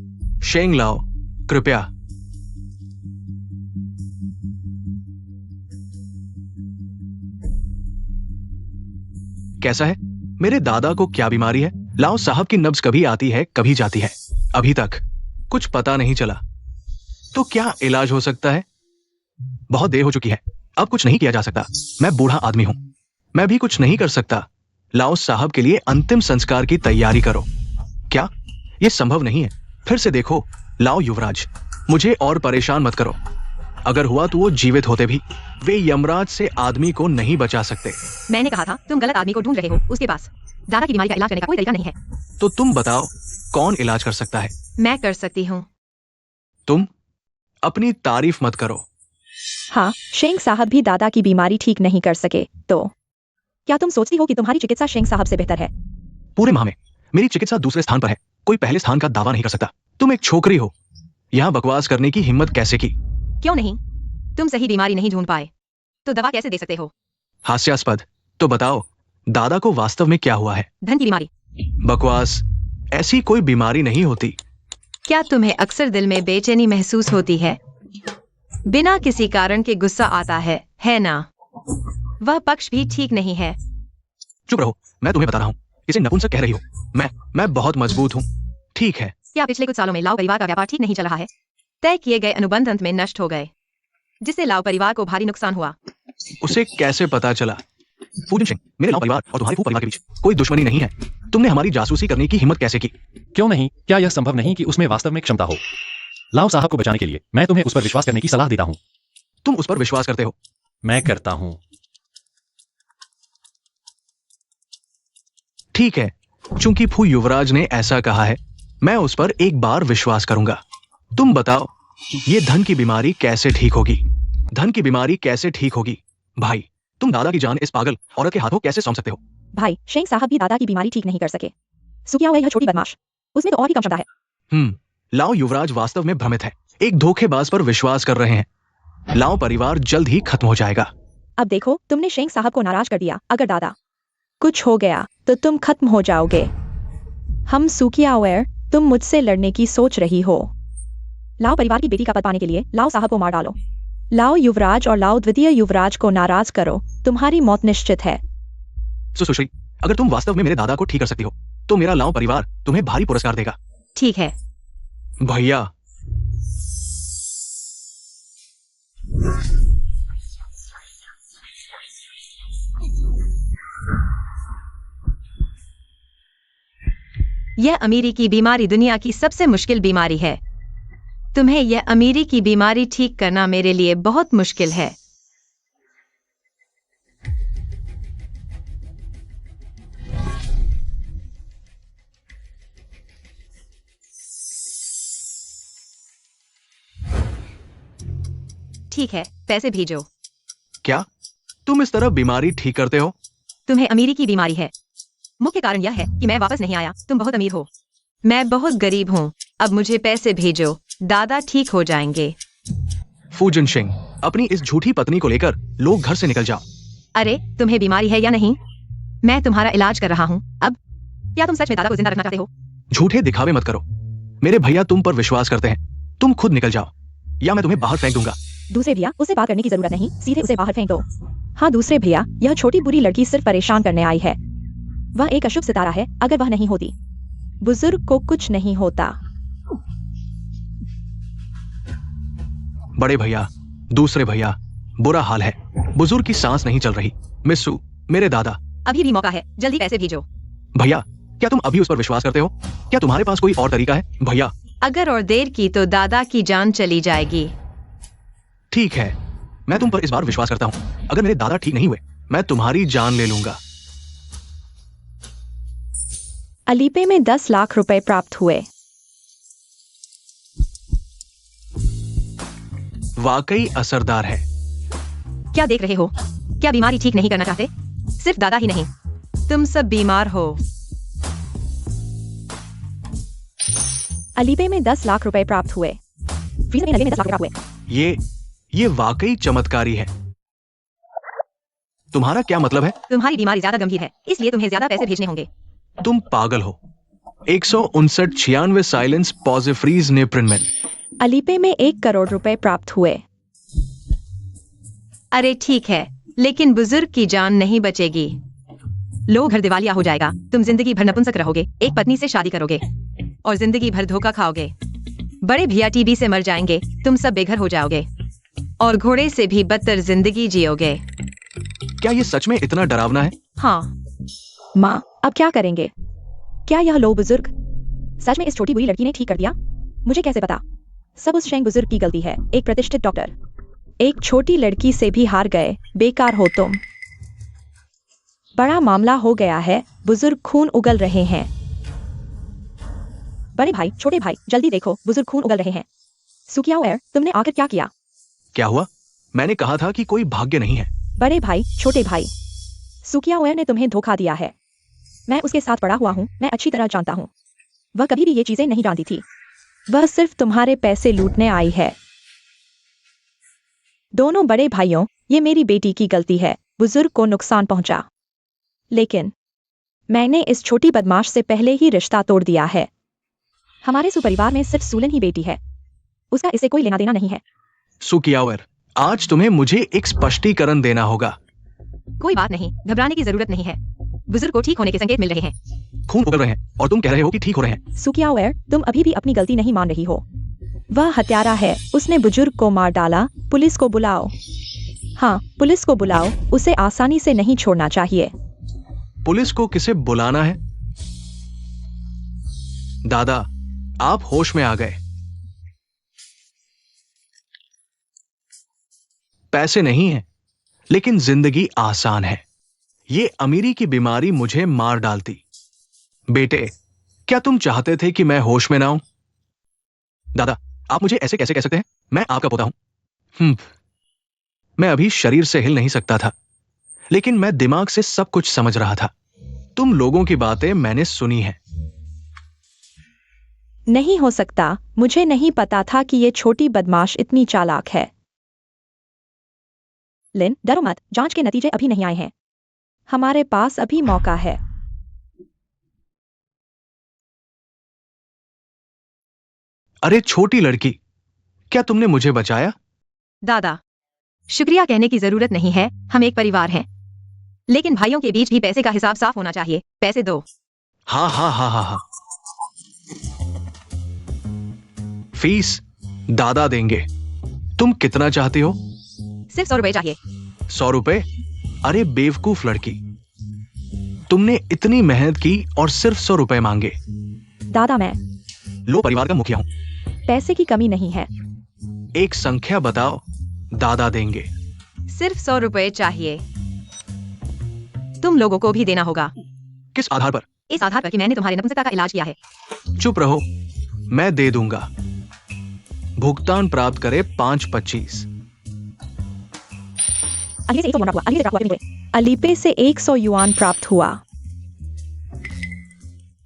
शेंग लाओ, कृपया। कैसा है? मेरे दादा को क्या बीमारी है? लाओ साहब की नब्ज कभी आती है, कभी जाती है। अभी तक कुछ पता नहीं चला। तो क्या इलाज हो सकता है? बहुत देर हो चुकी है, अब कुछ नहीं किया जा सकता। मैं बूढ़ा आदमी हूं, मैं भी कुछ नहीं कर सकता। लाओ साहब के लिए अंतिम संस्कार की तैयारी करो। क्या यह संभव नहीं है? फिर से देखो। लाओ युवराज, मुझे और परेशान मत करो। अगर हुआ तो वो जीवित होते भी वे यमराज से आदमी को नहीं बचा सकते। मैंने कहा था तुम गलत आदमी को ढूंढ रहे हो। उसके पास दादा की बीमारी का इलाज करने का कोई तरीका नहीं है। तो तुम बताओ, कौन इलाज कर सकता है? मैं कर सकती हूँ। तुम अपनी तारीफ मत करो। हाँ, शेंग साहब भी दादा की बीमारी ठीक नहीं कर सके तो क्या तुम सोचती हो कि तुम्हारी चिकित्सा शेंग साहब से बेहतर है? पूरे माह में मेरी चिकित्सा दूसरे स्थान पर है। कोई पहले स्थान का दावा नहीं कर सकता। तुम एक छोकरी हो, यहाँ बकवास करने की हिम्मत कैसे की? क्यों नहीं? तुम सही बीमारी नहीं ढूंढ पाए तो दवा कैसे दे सकते हो? हास्यास्पद। तो बताओ, दादा को वास्तव में क्या हुआ है? धन की बीमारी। बकवास, ऐसी कोई बीमारी नहीं होती। क्या तुम्हें अक्सर दिल में बेचैनी महसूस होती है? बिना किसी कारण के गुस्सा आता है ना? वह पक्ष भी ठीक नहीं है। चुप रहो, मैं तुम्हें बता रहा हूँ। इसे नपुंसक कह रही हो। मैं बहुत मजबूत हूँ। ठीक है। क्या पिछले कुछ सालों में लाओ परिवार का व्यापार ठीक नहीं चल रहा है? तय किए गए अनुबंध अंत में नष्ट हो गए, जिससे लाओ परिवार को भारी नुकसान हुआ। उसे कैसे पता चला? पूजन सिंह, मेरे लाओ परिवार और तुम्हारे फू परिवार के बीच कोई दुश्मनी नहीं है। तुमने हमारी जासूसी करने की हिम्मत कैसे की? क्यों नहीं? क्या यह संभव नहीं कि उसमें वास्तव में क्षमता हो? लाओ साहब को बचाने के लिए मैं तुम्हें उस पर विश्वास करने की सलाह देता हूँ। तुम उस पर विश्वास करते हो? मैं करता हूँ। ठीक है, चूंकि फू युवराज ने ऐसा कहा है, मैं उस पर एक बार विश्वास करूंगा। तुम बताओ, ये धन की बीमारी कैसे ठीक होगी? धन की बीमारी कैसे ठीक होगी? भाई, तुम दादा की जान इस पागल औरत के हाथों कैसे सौंप सकते हो? भाई, शेंग साहब भी दादा की बीमारी ठीक नहीं कर सके। सुकिया हुआ यह छोटी बदमाश, उसमें तो और भी कम क्षमता है। लाओ युवराज वास्तव में भ्रमित है, एक धोखेबाज पर विश्वास कर रहे हैं। लाओ परिवार जल्द ही खत्म हो जाएगा। अब देखो, तुमने शेंग साहब को नाराज कर दिया। अगर दादा कुछ हो गया तो तुम खत्म हो जाओगे। हम सुकियावेर, तुम मुझसे लड़ने की सोच रही हो। लाओ परिवार की बेटी का पद पाने के लिए लाओ साहब को मार डालो। लाओ युवराज और लाओ द्वितीय युवराज को नाराज करो। तुम्हारी मौत निश्चित है। सुश्री, अगर तुम वास्तव में मेरे दादा को ठीक कर सकती हो तो मेरा लाओ परिवार तुम्हें भारी पुरस्कार देगा। ठीक है। भैया, यह अमीरी की बीमारी दुनिया की सबसे मुश्किल बीमारी है। तुम्हें यह अमीरी की बीमारी ठीक करना मेरे लिए बहुत मुश्किल है। ठीक है, पैसे भेजो। क्या तुम इस तरह बीमारी ठीक करते हो? तुम्हें अमीरी की बीमारी है। मुख्य कारण यह है कि मैं वापस नहीं आया। तुम बहुत अमीर हो, मैं बहुत गरीब हूँ। अब मुझे पैसे भेजो, दादा ठीक हो जाएंगे। फूजन सिंह, अपनी इस झूठी पत्नी को लेकर लोग घर से निकल जाओ। अरे, तुम्हें बीमारी है या नहीं? मैं तुम्हारा इलाज कर रहा हूँ। अब क्या तुम सच में दादा को जिंदा रखना चाहते हो? झूठे दिखावे मत करो। मेरे भैया तुम पर विश्वास करते हैं। तुम खुद निकल जाओ या मैं तुम्हें बाहर फेंक दूंगा। दूसरे भैया, उसे बात करने की जरूरत नहीं, सीधे उसे बाहर फेंक दो। हाँ दूसरे भैया, यह छोटी बुरी लड़की सिर्फ परेशान करने आई है। वह एक अशुभ सितारा है। अगर वह नहीं होती, बुजुर्ग को कुछ नहीं होता। बड़े भैया, दूसरे भैया, बुरा हाल है। बुजुर्ग की सांस नहीं चल रही। मिस्सू, मेरे दादा। अभी भी मौका है, जल्दी पैसे भेजो। भैया, क्या तुम अभी उस पर विश्वास करते हो? क्या तुम्हारे पास कोई और तरीका है? भैया, अगर और देर की तो दादा की जान चली जाएगी। ठीक है, मैं तुम पर इस बार विश्वास करता हूँ। अगर मेरे दादा ठीक नहीं हुए, मैं तुम्हारी जान ले लूंगा। अलीपे में 10 लाख रुपए प्राप्त हुए। वाकई असरदार है। क्या देख रहे हो? क्या बीमारी ठीक नहीं करना चाहते? सिर्फ दादा ही नहीं, तुम सब बीमार हो। अलीपे में 10 लाख रुपए प्राप्त हुए। फ्रीजर में नली में 10 लाख रुपए प्राप्त हुए। ये वाकई चमत्कारी है। तुम्हारा क्या मतलब है? तुम्हारी बीमारी ज्यादा गंभीर है, इसलिए तुम्हें ज्यादा पैसे भेजने होंगे। तुम पागल हो। 159 साइलेंस पॉजिफ्रीज नेप्रिनमेन। अलीपे में 1 करोड़ रुपए प्राप्त हुए। अरे ठीक है, लेकिन बुजुर्ग की जान नहीं बचेगी। लो, घर दिवालिया हो जाएगा। तुम जिंदगी भर नपुंसक रहोगे, एक पत्नी से शादी करोगे और जिंदगी भर धोखा खाओगे। बड़े भैया टीबी से मर जाएंगे, तुम सब बेघर हो जाओगे और घोड़े से भी बदतर जिंदगी जियोगे। क्या ये सच में इतना डरावना है? हाँ। माँ, अब क्या करेंगे? क्या यह लो बुजुर्ग सच में इस छोटी बुरी लड़की ने ठीक कर दिया? मुझे कैसे पता? सब उस शेंग बुजुर्ग की गलती है, एक प्रतिष्ठित डॉक्टर। एक छोटी लड़की से भी हार गए, बेकार हो तुम। बड़ा मामला हो गया है, बुजुर्ग खून उगल रहे हैं। बड़े भाई, छोटे भाई, जल्दी देखो, बुजुर्ग खून उगल रहे हैं। सुकियावेर, तुमने आखिर क्या किया? क्या हुआ? मैंने कहा था कि कोई भाग्य नहीं है। बड़े भाई, छोटे भाई, सुकियावेर ने तुम्हें धोखा दिया है। मैं उसके साथ पड़ा हुआ हूँ, मैं अच्छी तरह जानता हूँ। वह कभी भी ये चीजें नहीं जानती थी। वह सिर्फ तुम्हारे पैसे लूटने आई है। दोनों बड़े भाइयों, ये मेरी बेटी की गलती है, बुजुर्ग को नुकसान पहुंचा। लेकिन मैंने इस छोटी बदमाश से पहले ही रिश्ता तोड़ दिया है। हमारे सुपरिवार में सिर्फ सूलन ही बेटी है, उसका इसे कोई लेना देना नहीं है। सुकियावेर, आज तुम्हें मुझे एक स्पष्टीकरण देना होगा। कोई बात नहीं, घबराने की जरूरत नहीं है। बुजुर्ग को ठीक होने के संकेत मिल रहे हैं। खून उगल रहे हैं और तुम कह रहे हो कि ठीक हो रहे हैं। सुकियावेर, तुम अभी भी अपनी गलती नहीं मान रही हो। वह हत्यारा है, उसने बुजुर्ग को मार डाला। पुलिस को बुलाओ। हाँ, पुलिस को बुलाओ, उसे आसानी से नहीं छोड़ना चाहिए। पुलिस को किसे बुलाना है? दादा, आप होश में आ गए। पैसे नहीं है, लेकिन जिंदगी आसान है। ये अमीरी की बीमारी मुझे मार डालती। बेटे, क्या तुम चाहते थे कि मैं होश में ना आऊं? दादा, आप मुझे ऐसे कैसे कह सकते हैं? मैं आपका पोता हूं। मैं अभी शरीर से हिल नहीं सकता था, लेकिन मैं दिमाग से सब कुछ समझ रहा था। तुम लोगों की बातें मैंने सुनी हैं। नहीं हो सकता, मुझे नहीं पता था कि ये छोटी बदमाश इतनी चालाक है। लिन, डरो मत, जांच के नतीजे अभी नहीं आए हैं। हमारे पास अभी मौका है। अरे छोटी लड़की, क्या तुमने मुझे बचाया? दादा, शुक्रिया कहने की जरूरत नहीं है, हम एक परिवार हैं। लेकिन भाइयों के बीच भी पैसे का हिसाब साफ होना चाहिए। पैसे दो। हाँ हाँ हाँ हाँ हाँ। फीस दादा देंगे। तुम कितना चाहते हो? सिर्फ 100 रुपए चाहिए। 100 रुपए? अरे बेवकूफ लड़की, तुमने इतनी मेहनत की और सिर्फ 100 रुपए मांगे। दादा, मैं लो, परिवार का मुखिया हूं। पैसे की कमी नहीं है। एक संख्या बताओ, दादा देंगे। सिर्फ 100 रुपए चाहिए। तुम लोगों को भी देना होगा। किस आधार पर? इस आधार पर कि मैंने तुम्हारी नपुंसकता का इलाज किया है। चुप रहो, मैं दे दूंगा। भुगतान प्राप्त करे 5.25। अलीपे से 100 युआन प्राप्त हुआ। अलीपे से 100 युआन प्राप्त हुआ।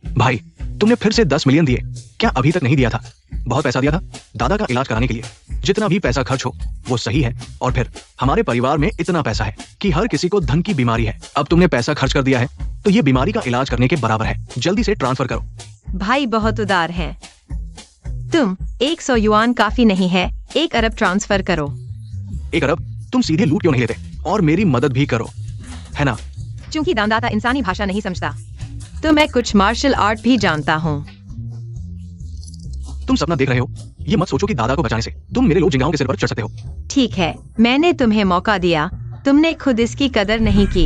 भाई, तुमने फिर से 10 मिलियन दिए। क्या अभी तक नहीं दिया था? बहुत पैसा दिया था दादा का इलाज कराने के लिए। जितना भी पैसा खर्च हो वो सही है। और फिर हमारे परिवार में इतना पैसा है कि हर किसी को धन की बीमारी है। अब तुमने पैसा खर्च कर दिया है तो ये बीमारी का इलाज करने के बराबर है। जल्दी से ट्रांसफर करो। भाई बहुत उदार हैं। तुम 100 युआन काफी नहीं है, 1 अरब ट्रांसफर करो। 1 अरब? तुम सीधे लूट क्यों नहीं लेते और मेरी मदद भी करो, है ना? क्योंकि दानदाता इंसानी भाषा नहीं समझता, तो मैं कुछ मार्शल आर्ट भी जानता हूँ। तुम सपना देख रहे हो। ये मत सोचो कि दादा को बचाने से तुम मेरे लोग जिंगाओं के सिर पर चढ़ सकते हो। ठीक है, मैंने तुम्हें मौका दिया, तुमने खुद इसकी कदर नहीं की।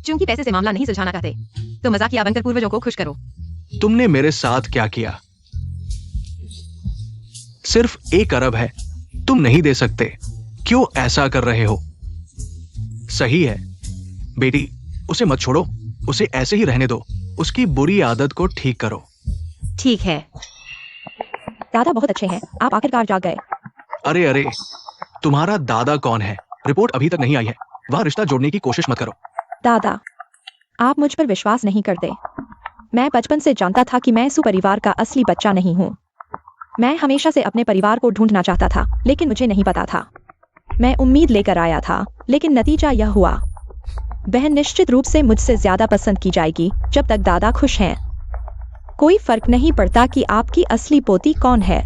क्योंकि पैसे से मामला नहीं सुलझाना चाहते, तो मजाकिया बनकर पूर्वजों को खुश करो। तुमने मेरे साथ क्या किया? सिर्फ 1 अरब है, तुम नहीं दे सकते। क्यों ऐसा कर रहे हो? सही है बेटी, उसे मत छोड़ो, उसे ऐसे ही रहने दो। उसकी बुरी आदत को ठीक करो। ठीक है। दादा बहुत अच्छे हैं, आप आखिरकार जाग गए। अरे अरे, तुम्हारा दादा कौन है? रिपोर्ट अभी तक नहीं आई है। वहां रिश्ता जोड़ने की कोशिश मत करो। दादा, आप मुझ पर विश्वास नहीं करते। मैं बचपन से जानता था कि मैं सुपरिवार का असली बच्चा नहीं हूँ। मैं हमेशा से अपने परिवार को ढूंढना चाहता था, लेकिन मुझे नहीं पता था। मैं उम्मीद लेकर आया था, लेकिन नतीजा यह हुआ। बहन निश्चित रूप से मुझसे ज्यादा पसंद की जाएगी जब तक दादा खुश हैं। कोई फर्क नहीं पड़ता कि आपकी असली पोती कौन है।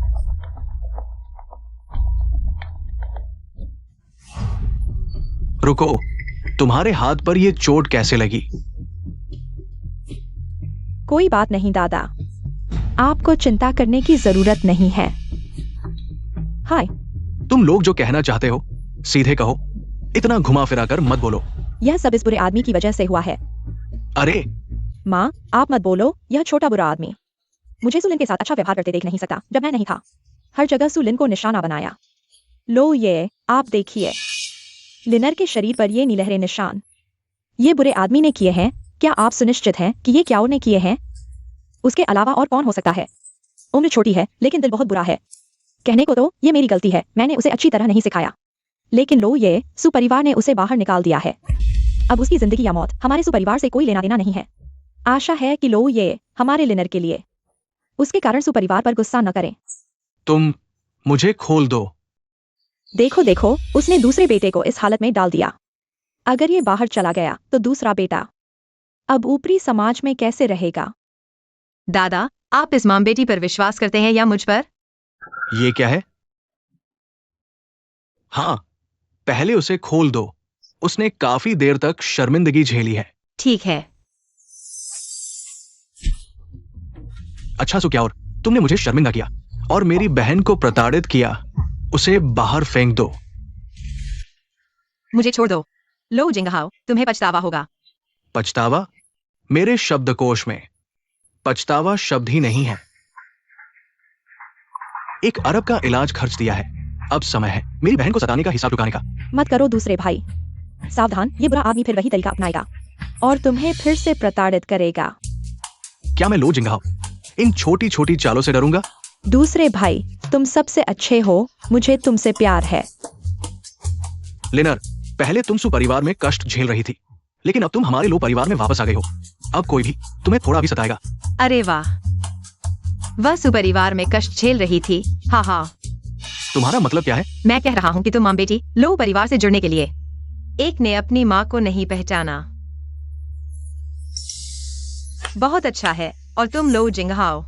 रुको, तुम्हारे हाथ पर यह चोट कैसे लगी? कोई बात नहीं दादा, आपको चिंता करने की जरूरत नहीं है। हाय। तुम लोग जो कहना चाहते हो सीधे कहो, इतना घुमा फिरा कर मत बोलो। यह सब इस बुरे आदमी की वजह से हुआ है। अरे माँ, आप मत बोलो, यह छोटा बुरा आदमी मुझे सुलिन के साथ अच्छा व्यवहार करते देख नहीं सकता जब मैं नहीं था। हर जगह सुलिन को निशाना बनाया। लो ये, आप देखिए, लिनर के शरीर पर ये नीलहरे निशान। ये बुरे आदमी ने किए हैं। क्या आप सुनिश्चित हैं कि ये क्याओ ने किए हैं? उसके अलावा और कौन हो सकता है? उम्र छोटी है लेकिन दिल बहुत बुरा है। कहने को तो ये मेरी गलती है, मैंने उसे अच्छी तरह नहीं सिखाया। लेकिन लो ये, सुपरिवार ने उसे बाहर निकाल दिया है। अब उसकी जिंदगी या मौत हमारे सुपरिवार से कोई लेना देना नहीं है। आशा है कि लो ये हमारे लिनर के लिए उसके कारण सुपरिवार पर गुस्सा न करें। तुम मुझे खोल दो। देखो देखो, उसने दूसरे बेटे को इस हालत में डाल दिया। अगर ये बाहर चला गया तो दूसरा बेटा अब ऊपरी समाज में कैसे रहेगा? दादा, आप इस मां बेटी पर विश्वास करते हैं या मुझ पर? ये क्या है? हाँ, पहले उसे खोल दो। उसने काफी देर तक शर्मिंदगी झेली है। ठीक है। अच्छा सुक्याउर, तुमने मुझे शर्मिंदा किया और मेरी बहन को प्रताड़ित किया। उसे बाहर फेंक दो। मुझे छोड़ दो। लो जिंगहाओ, तुम्हें पछतावा होगा। पछतावा? मेरे शब्दकोश में पछतावा शब्द ही नहीं है। 1 अरब का इलाज खर्च दिया है। अब समय है मेरी बहन को सताने का हिसाब चुकाने का। मत करो दूसरे भाई। सावधान, ये बुरा आदमी फिर वही तरीका अपनाएगा और तुम्हें फिर से प्रताड़ित करेगा। क्या मैं लो जिंगहाओ इन छोटी छोटी चालों से डरूंगा? दूसरे भाई, तुम सबसे अच्छे हो, मुझे तुमसे प्यार है। लिनर, पहले तुम सुपरिवार में कष्ट झेल रही थी, लेकिन अब तुम हमारे लो परिवार में वापस आ गई हो। अब कोई भी तुम्हें थोड़ा भी सताएगा। अरे वाह, वह सुपरिवार में कष्ट झेल रही थी। हाँ हाँ, तुम्हारा मतलब क्या है? मैं कह रहा हूँ कि तुम माँ बेटी लो परिवार से जुड़ने के लिए। एक ने अपनी माँ को नहीं पहचाना। बहुत अच्छा है। और तुम लो जिंगहाओ,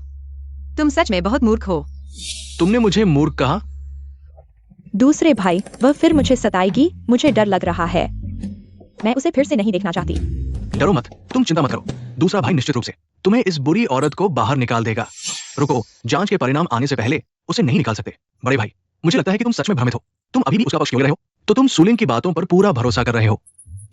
तुम सच में बहुत मूर्ख हो। तुमने मुझे मूर्ख कहा? दूसरे भाई, वह फिर मुझे सताएगी। मुझे डर लग रहा है। मैं उसे फिर से नहीं देखना चाहती। डरो मत, तुम चिंता मत करो। दूसरा भाई निश्चित रूप से तुम्हें इस बुरी औरत को बाहर निकाल देगा। रुको, जांच के परिणाम आने से पहले उसे नहीं निकाल सकते। बड़े भाई, मुझे लगता है कि तुम सच में भ्रमित हो। तुम अभी भी उसका पक्ष ले रहे हो, तो तुम सुलिन की बातों पर पूरा भरोसा कर रहे हो।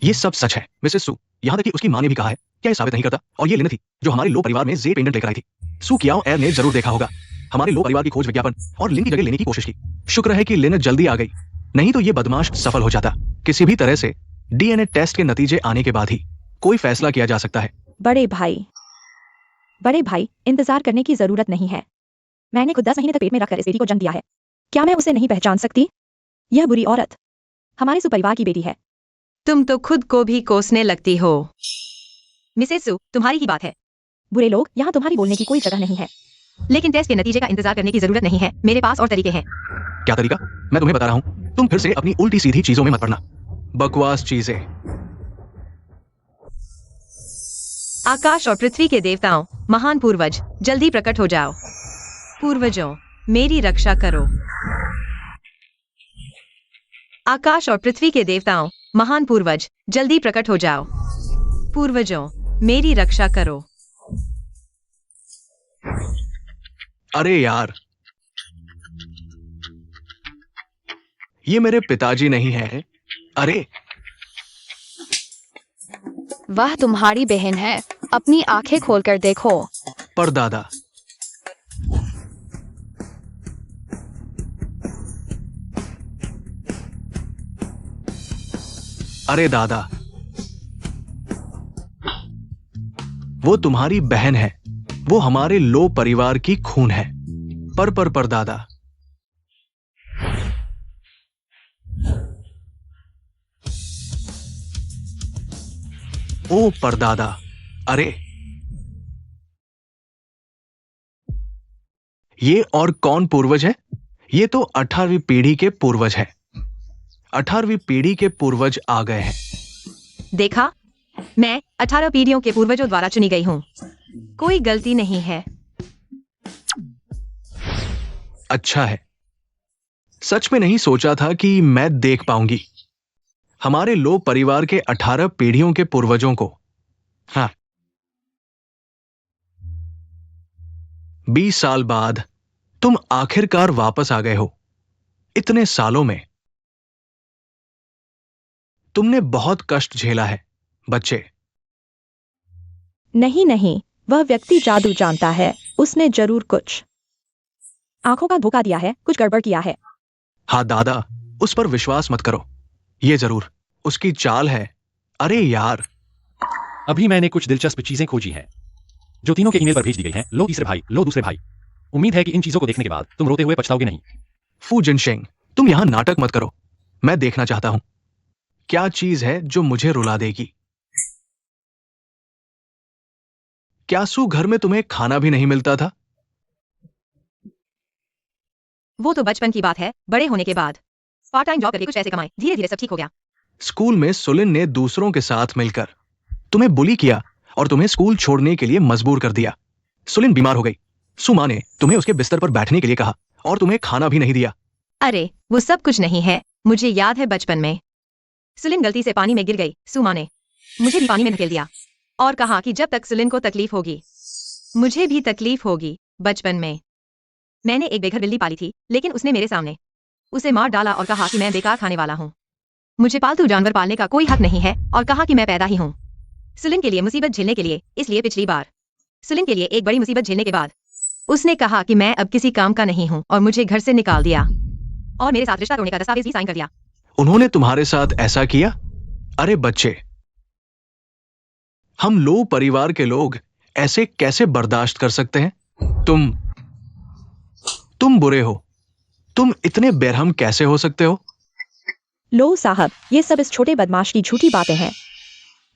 ये सब सच है मिसेस सू, यहाँ तक कि उसकी माँ ने भी कहा है। क्या ये साबित नहीं करता? और ये लिन थी जो हमारे लो परिवार में जे पेंडेंट लेकर आई थी। सू कियाओ एर ने जरूर देखा होगा हमारे लो परिवार की खोज विज्ञापन और लिन की जगह लेने की कोशिश की। शुक्र है कि लिन जल्दी आ गई, नहीं तो ये बदमाश सफल हो जाता। किसी भी तरह से डीएनए टेस्ट के नतीजे आने के बाद ही कोई फैसला किया जा सकता है। बड़े भाई, इंतजार करने की जरूरत नहीं है। मैंने खुद 10 महीने तक पेट में रखकर इस बेटी को जन्म दिया है। क्या मैं उसे नहीं पहचान सकती? यह बुरी औरत हमारे सुपरिवार की बेटी है। तुम तो खुद को भी कोसने लगती हो। मिसेस सू, तुम्हारी ही बात है। बुरे लोग, यहाँ तुम्हारी बोलने की कोई जगह नहीं है। लेकिन टेस्ट के नतीजे का इंतजार करने की जरूरत नहीं है। मेरे पास और तरीके हैं। क्या तरीका? मैं तुम्हें बता रहा हूँ, तुम फिर से अपनी उल्टी सीधी चीजों में मत पड़ना। बकवास चीजें। आकाश और पृथ्वी के देवताओं, महान पूर्वज, जल्दी प्रकट हो जाओ। पूर्वजों, मेरी रक्षा करो। आकाश और पृथ्वी के देवताओं, महान पूर्वज, जल्दी प्रकट हो जाओ। पूर्वजों, मेरी रक्षा करो। अरे यार, ये मेरे पिताजी नहीं है। अरे वह तुम्हारी बहन है। अपनी आंखें खोलकर देखो। परदादा, अरे दादा, वो तुम्हारी बहन है। वो हमारे लो परिवार की खून है। परदादा। ओ परदादा, अरे ये और कौन पूर्वज है? ये तो 18वीं पीढ़ी के पूर्वज है। 18वीं पीढ़ी के पूर्वज आ गए हैं। देखा, मैं 18 पीढ़ियों के पूर्वजों द्वारा चुनी गई हूँ। कोई गलती नहीं है। अच्छा है। सच में नहीं सोचा था कि मैं देख पाऊंगी हमारे लो परिवार के 18 पीढ़ियों के पूर्वजों को। हाँ, 20 साल बाद तुम आखिरकार वापस आ गए हो। इतने सालों में तुमने बहुत कष्ट झेला है बच्चे। नहीं, वह व्यक्ति जादू जानता है। उसने जरूर कुछ आंखों का धोखा दिया है, कुछ गड़बड़ किया है। हाँ दादा, उस पर विश्वास मत करो। ये जरूर उसकी चाल है। अरे यार, अभी मैंने कुछ दिलचस्प चीजें खोजी हैं जो तीनों के ईमेल पर भेज दी गई हैं। लो तीसरे भाई, लो दूसरे भाई। उम्मीद है कि इन चीजों को देखने के बाद तुम रोते हुए पछताओगे नहीं। फू जिनशेंग, तुम यहां नाटक मत करो। मैं देखना चाहता हूं क्या चीज है जो मुझे रुला देगी। क्या सू घर में तुम्हें खाना भी नहीं मिलता था? वो तो बचपन की बात है। बड़े होने के बाद पार्ट टाइम जॉब करके कुछ पैसे कमाए, धीरे धीरे सब ठीक हो गया। स्कूल में सुलिन ने दूसरों के साथ मिलकर तुम्हें बुली किया और तुम्हें स्कूल छोड़ने के लिए मजबूर कर दिया। सुलिन बीमार हो गई। सू माँ ने तुम्हें उसके बिस्तर पर बैठने के लिए कहा और तुम्हें खाना भी नहीं दिया। अरे वो सब कुछ नहीं है। मुझे याद है बचपन में सुलिन गलती से पानी में गिर गई। सू माँ ने मुझे भी पानी में धकेल दिया और कहा कि जब तक सुलिन को तकलीफ होगी मुझे भी तकलीफ होगी। बचपन में मैंने एक बेघर बिल्ली पाली थी, लेकिन उसने मेरे सामने उसे मार डाला और कहा कि मैं बेकार खाने वाला हूँ। मुझे पालतू जानवर पालने का कोई हक नहीं है और कहा कि मैं पैदा ही हूँ सुलिन के लिए मुसीबत झेलने के लिए। इसलिए पिछली बार सुलिन के लिए एक बड़ी मुसीबत झेलने के बाद उसने कहा कि मैं अब किसी काम का नहीं हूँ और मुझे घर से निकाल दिया और मेरे साथ रिश्ता तोड़ने का दस्तावेज भी साइन कर दिया। उन्होंने तुम्हारे साथ ऐसा किया? अरे बच्चे, हम लो परिवार के लोग ऐसे कैसे बर्दाश्त कर सकते हैं? तुम बुरे हो। तुम इतने बेरहम कैसे हो सकते हो? लो साहब, ये सब इस छोटे बदमाश की झूठी बातें हैं।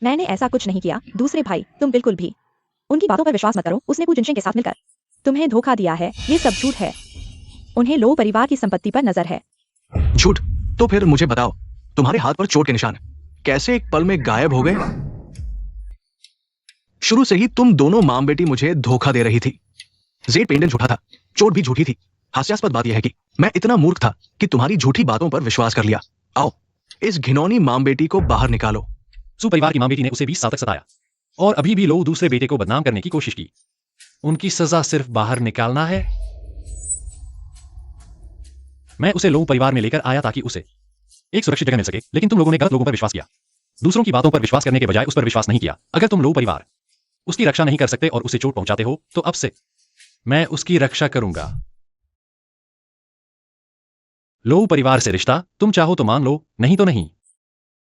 मैंने ऐसा कुछ नहीं किया। दूसरे भाई, तुम बिल्कुल भी उनकी बातों पर विश्वास मत करो। उसने पू जिनशेंग के साथ मिलकर तुम्हें धोखा दिया है, ये सब झूठ है। उन्हें लो परिवार की संपत्ति पर नजर है। झूठ? तो फिर मुझे बताओ, तुम्हारे हाथ पर चोट के निशान कैसे एक पल में गायब हो गए? शुरू से ही तुम दोनों मां बेटी मुझे धोखा दे रही थी। जेड पेंडेंट झूठा था, चोट भी झूठी थी। हास्यास्पद बात यह है कि मैं इतना मूर्ख था कि तुम्हारी झूठी बातों पर विश्वास कर लिया। आओ, इस घिनौनी मां बेटी को बाहर निकालो। सु परिवार की मां बेटी ने उसे 20 साल तक सताया और अभी भी लो दूसरे बेटे को बदनाम करने की कोशिश की। उनकी सजा सिर्फ बाहर निकालना है। मैं उसे लो परिवार में लेकर आया ताकि उसे एक सुरक्षित जगह मिल सके, लेकिन तुम लोगों ने गलत लोगों पर विश्वास किया। दूसरों की बातों पर विश्वास करने के बजाय उस पर विश्वास नहीं किया। अगर तुम लो परिवार उसकी रक्षा नहीं कर सकते और उसे चोट पहुंचाते हो, तो अब से मैं उसकी रक्षा करूंगा। लो परिवार से रिश्ता तुम चाहो तो मान लो, नहीं तो नहीं।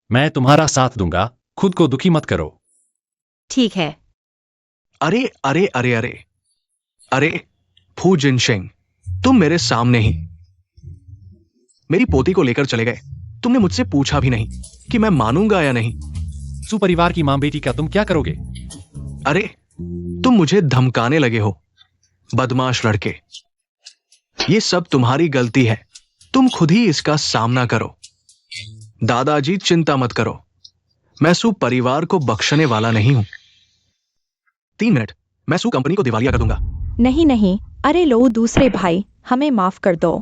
मैं तुम्हारा साथ दूंगा। खुद को दुखी मत करो। ठीक है। अरे अरे अरे अरे अरे, फू जिनशेंग, तुम मेरे सामने ही मेरी पोती को लेकर चले गए। तुमने मुझसे पूछा भी नहीं कि मैं मानूंगा या नहीं। सु परिवार की मां बेटी का तुम क्या करोगे? अरे, तुम मुझे धमकाने लगे हो, बदमाश लड़के। ये सब तुम्हारी गलती है। तुम खुद ही इसका सामना करो। दादाजी चिंता मत करो, मैं सु परिवार को बख्शने वाला नहीं हूं। 3 मिनट, मैं सु कंपनी को दिवालिया कर दूंगा। नहीं नहीं, अरे लो दूसरे भाई, हमें माफ कर दो।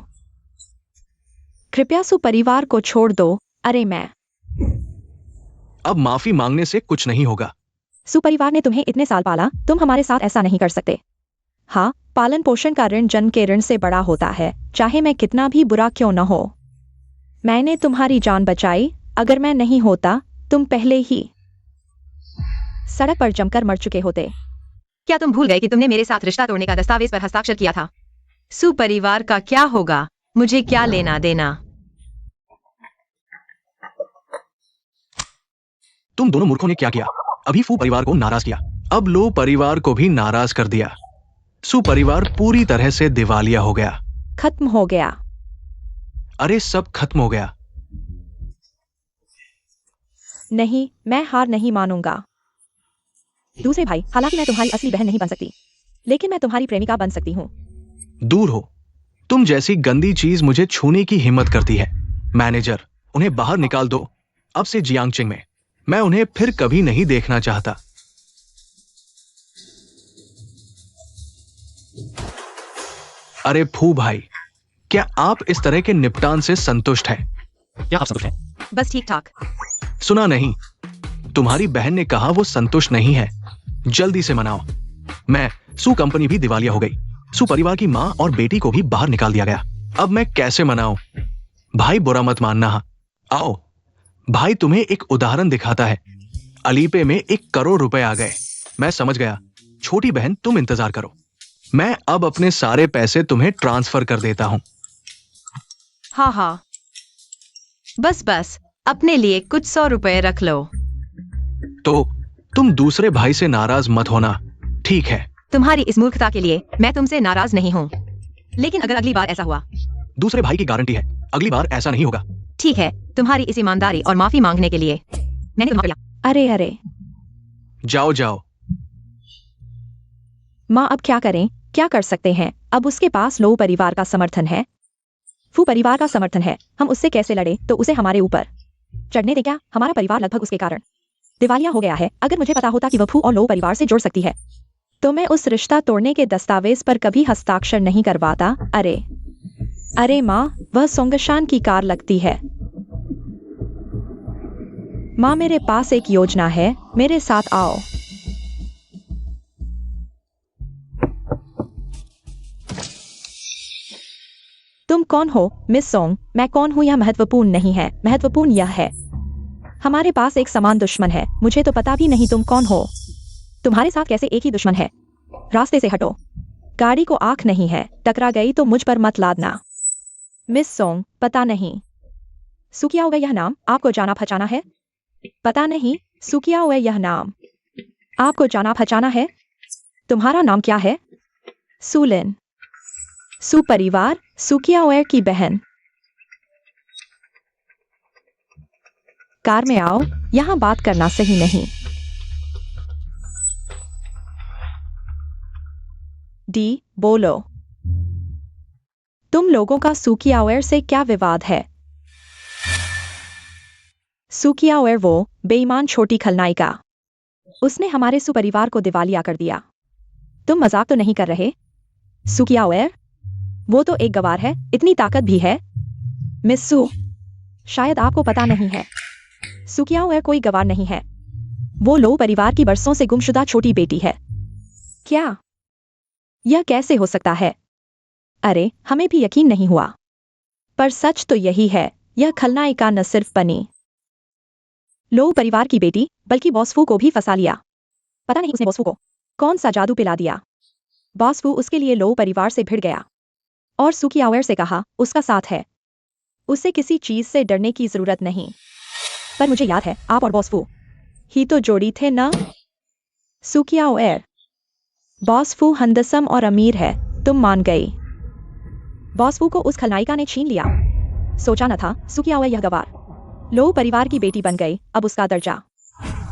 कृपया सु परिवार को छोड़ दो। अरे मैं अब माफी मांगने से कुछ नहीं होगा। सु परिवार ने तुम्हें इतने साल पाला, तुम हमारे साथ ऐसा नहीं कर सकते। हाँ, पालन पोषण का ऋण जन्म के ऋण से बड़ा होता है, चाहे मैं कितना भी बुरा क्यों न हो। मैंने तुम्हारी जान बचाई, अगर मैं नहीं होता तुम पहले ही सड़क पर जमकर मर चुके होते। क्या तुम भूल गए कि तुमने मेरे साथ रिश्ता तोड़ने का दस्तावेज पर हस्ताक्षर किया था? सु परिवार का क्या होगा, मुझे क्या लेना देना? तुम दोनों मूर्खों ने क्या किया? अभी फू परिवार को नाराज किया, अब लो परिवार को भी नाराज कर दिया। सु परिवार पूरी तरह से दिवालिया हो गया। खत्म हो गया। अरे सब खत्म हो गया। नहीं, मैं हार नहीं मानूंगा। दूसरे भाई, हालांकि मैं तुम्हारी असली बहन नहीं बन सकती, लेकिन मैं तुम्हारी प्रेमिका बन सकती हूँ। दूर हो, तुम जैसी गंदी चीज मुझे छूने की हिम्मत करती है। मैनेजर, उन्हें बाहर निकाल दो, अब से जियांगचिंग में। मैं उन्हें फिर कभी नहीं देखना चाहता। अरे फू भाई, क्या आप इस तरह के निपटान से संतुष्ट हैं? क्या आप संतुष्ट हैं? बस ठीक ठाक। सुना नहीं, तुम्हारी बहन ने कहा वो संतुष्ट नहीं है। जल्दी से मनाओ। मैं सु कंपनी भी दिवालिया हो गई, सु परिवार की मां और बेटी को भी बाहर निकाल दिया गया। अब मैं कैसे मनाऊं? भाई बुरा मत मानना। आओ, भाई तुम्हें एक उदाहरण दिखाता है। अलीपे में 1 करोड़ रुपए आ गए। मैं समझ गया। छोटी बहन तुम इंतजार करो, मैं अब अपने सारे पैसे तुम्हें ट्रांसफर कर देता हूं। हाँ हाँ, बस बस, अपने लिए कुछ 100 रुपए रख लो। तो तुम दूसरे भाई से नाराज मत होना, ठीक है? तुम्हारी इस मूर्खता के लिए मैं तुमसे नाराज नहीं हूँ, लेकिन अगर अगली बार ऐसा हुआ। दूसरे भाई की गारंटी है, अगली बार ऐसा नहीं होगा। ठीक है, तुम्हारी इस ईमानदारी और माफी मांगने के लिए मैंने तुम्हें लिया। अरे अरे, जाओ जाओ। माँ अब क्या करें? क्या कर सकते हैं? अब उसके पास लो परिवार का समर्थन है, फू परिवार का समर्थन है। हम उससे कैसे लड़े? तो उसे हमारे ऊपर चढ़ने दे क्या? हमारा परिवार लगभग उसके कारण दिवालिया हो गया है। अगर मुझे पता होता कि वह फू और लो परिवार से जुड़ सकती है, तो मैं उस रिश्ता तोड़ने के दस्तावेज पर कभी हस्ताक्षर नहीं करवाता। अरे अरे माँ, वह सोंगशान की कार लगती है। माँ, मेरे पास एक योजना है, मेरे साथ आओ। तुम कौन हो, मिस सोंग? मैं कौन हूं यह महत्वपूर्ण नहीं है, महत्वपूर्ण यह है हमारे पास एक समान दुश्मन है। मुझे तो पता भी नहीं तुम कौन हो। तुम्हारे साथ कैसे एक ही दुश्मन है? रास्ते से हटो। गाड़ी को आंख नहीं है, टकरा गई तो मुझ पर मत लादना। मिस सोंग, पता नहीं सुकिया हुआ यह नाम आपको जाना पहचाना है? पता नहीं सुकिया हुआ यह नाम आपको जाना पहचाना है? तुम्हारा नाम क्या है? सुलिन। सु परिवार, सुकिया ओयर की बहन। कार में आओ, यहां बात करना सही नहीं। डी बोलो। तुम लोगों का सुकियावेर से क्या विवाद है? सुकियावेर वो बेईमान छोटी खलनायिका। उसने हमारे सुपरिवार को दिवालिया कर दिया। तुम मजाक तो नहीं कर रहे? सुकियावेर वो तो एक गवार है, इतनी ताकत भी है। मिस सू, शायद आपको पता नहीं है, सुकियावेर कोई गवार नहीं है। वो लो परिवार की बरसों से गुमशुदा छोटी बेटी है। क्या? यह कैसे हो सकता है? अरे हमें भी यकीन नहीं हुआ, पर सच तो यही है। यह खलनायिका न सिर्फ बनी लो परिवार की बेटी, बल्कि बॉसफू को भी फंसा लिया। पता नहीं उसने बॉसफू को कौन सा जादू पिला दिया। बॉसफू उसके लिए लो परिवार से भिड़ गया और सुकियावेर से कहा उसका साथ है। उसे किसी चीज से डरने की जरूरत नहीं। पर मुझे याद है, आप और बॉसफू ही तो जोड़ी थे ना? सुकियावेर, बॉसफू हंदसम और अमीर है, तुम मान गई। बॉसफू को उस खलनायिका ने छीन लिया। सोचा न था सुकियावेर यह गवार लो परिवार की बेटी बन गई। अब उसका दर्जा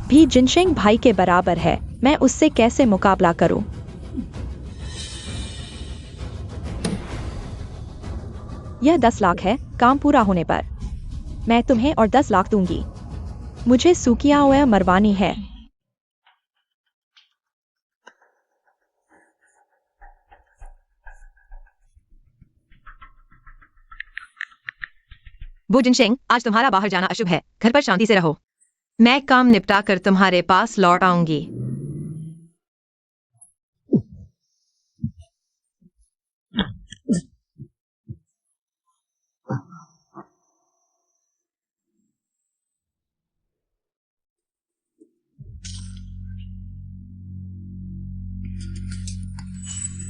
भी जिनशेंग भाई के बराबर है। मैं उससे कैसे मुकाबला करूं? यह 10 लाख है, काम पूरा होने पर मैं तुम्हें और 10 लाख दूंगी। मुझे सुकियावेर मरवानी है। वो जिनशेंग, आज तुम्हारा बाहर जाना अशुभ है। घर पर शांति से रहो। मैं काम निपटा कर तुम्हारे पास लौट आऊंगी।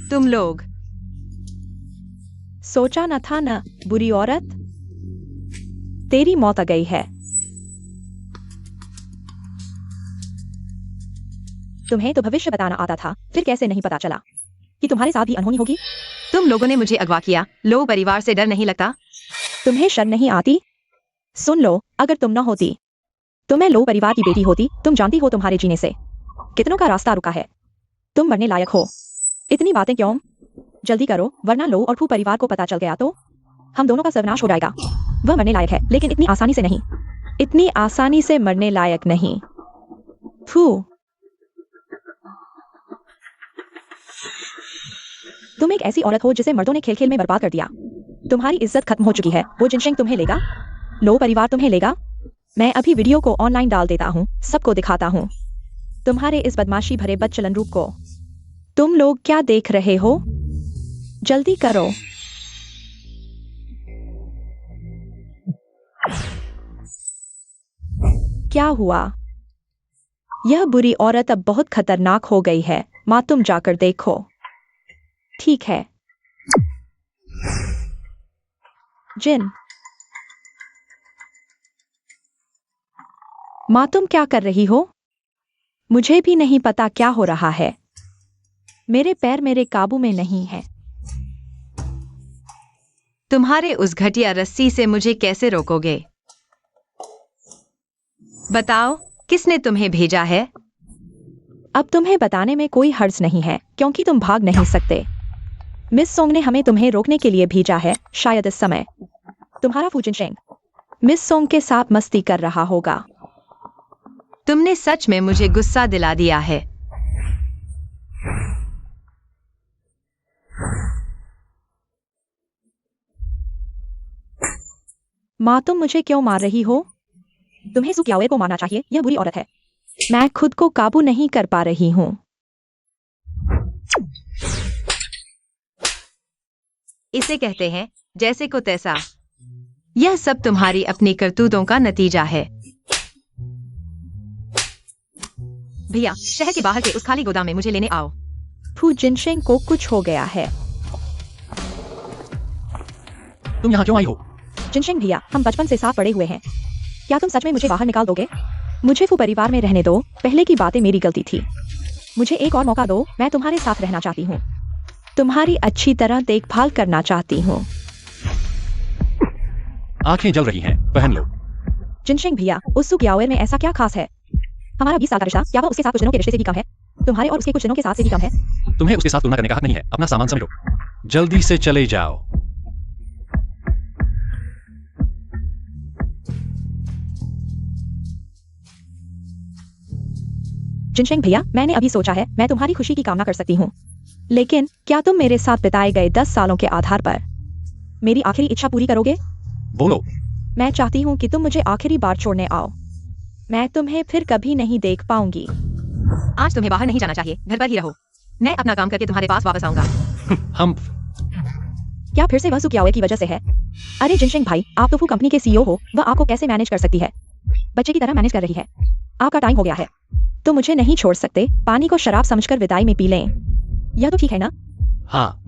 तुम लोग सोचा न था न, बुरी औरत, तेरी मौत आ गई है। तुम्हें तो भविष्य बताना आता था, फिर कैसे नहीं पता चला कि तुम्हारे साथ भी अनहोनी होगी? तुम लोगों ने मुझे अगवा किया। लो परिवार से डर नहीं लगता? तुम्हें शर्म नहीं आती? सुन लो, अगर तुम न होती तो मैं लो परिवार की बेटी होती। तुम जानती हो तुम्हारे जीने से कितनों का रास्ता रुका है। तुम मरने लायक हो। इतनी बातें क्यों? जल्दी करो, वरना लो और फू परिवार को पता चल गया तो हम दोनों का सर्वनाश हो जाएगा। वह मरने लायक है, लेकिन इतनी आसानी से नहीं। इतनी आसानी से मरने लायक नहीं। फू, तुम एक ऐसी औरत हो जिसे मर्दों ने खेल खेल में बर्बाद कर दिया। तुम्हारी इज्जत खत्म हो चुकी है। वो जिनशेंग तुम्हें लेगा, लो परिवार तुम्हें लेगा। मैं अभी वीडियो को ऑनलाइन डाल देता हूँ, सबको दिखाता हूँ तुम्हारे इस बदमाशी भरे बदचलन रूप को। तुम लोग क्या देख रहे हो? जल्दी करो। क्या हुआ? यह बुरी औरत अब बहुत खतरनाक हो गई है। माँ, तुम जाकर देखो। ठीक है। जिन, माँ तुम क्या कर रही हो? मुझे भी नहीं पता क्या हो रहा है। मेरे पैर मेरे काबू में नहीं है। तुम्हारे उस घटिया रस्सी से मुझे कैसे रोकोगे? बताओ, किसने तुम्हें भेजा है? अब तुम्हें बताने में कोई हर्ज नहीं है, क्योंकि तुम भाग नहीं सकते। मिस सोंग ने हमें तुम्हें रोकने के लिए भेजा है। शायद इस समय तुम्हारा फू जिनशेंग मिस सोंग के साथ मस्ती कर रहा होगा। तुमने सच में मुझे गुस्सा दिला दिया है। माँ, तुम मुझे क्यों मार रही हो? तुम्हें सुकियावेर को मारना चाहिए, यह बुरी औरत है। मैं खुद को काबू नहीं कर पा रही हूँ। इसे कहते हैं जैसे को तैसा। यह सब तुम्हारी अपनी करतूतों का नतीजा है। भैया, शहर के बाहर के उस खाली गोदाम में मुझे लेने आओ। फू जिनशेंग को कुछ हो गया है। तुम यहाँ क्यों आई हो? जिनशेंग भैया, हम बचपन से साथ पड़े हुए हैं। क्या तुम सच में मुझे बाहर निकाल दोगे? मुझे फू परिवार में रहने दो। पहले की बातें मेरी गलती थी। मुझे एक और मौका दो। मैं तुम्हारे साथ रहना चाहती हूँ। तुम्हारी अच्छी तरह देखभाल करना चाहती हूँ। आंखें जल रही हैं, पहन लो। जिनशेंग भैया, उस सुकियावेर में ऐसा क्या खास है? हमारा 20 साल का रिश्ता, क्या वह उसके साथ कुछ दिनों के रिश्ते से भी कम है? तुम्हारे और उसके कुछ दिनों के साथ से भी कम है। तुम्हें उसके साथ तुलना करने का हक नहीं है। अपना सामान समेटो, जल्दी से चले जाओ। जिनशेंग भैया, मैंने अभी सोचा है मैं तुम्हारी खुशी की कामना कर सकती हूँ, लेकिन क्या तुम मेरे साथ बिताए गए 10 सालों के आधार पर मेरी आखिरी इच्छा पूरी करोगे? बोलो। मैं चाहती हूँ कि तुम मुझे आखिरी बार छोड़ने आओ। मैं तुम्हें फिर कभी नहीं देख पाऊंगी। आज तुम्हें बाहर नहीं जाना चाहिए, घर पर ही रहो। मैं अपना काम करके तुम्हारे पास वापस आऊंगा। हम क्या फिर से वह सुकियाओए की वजह से है? अरे जिनशेंग भाई, आप तो फू कंपनी के सीईओ हो, वह आपको कैसे मैनेज कर सकती है? बच्चे की तरह मैनेज कर रही है। आपका टाइम हो गया है, तो मुझे नहीं छोड़ सकते। पानी को शराब समझकर विदाई में पी लें, यह तो ठीक है ना? हाँ।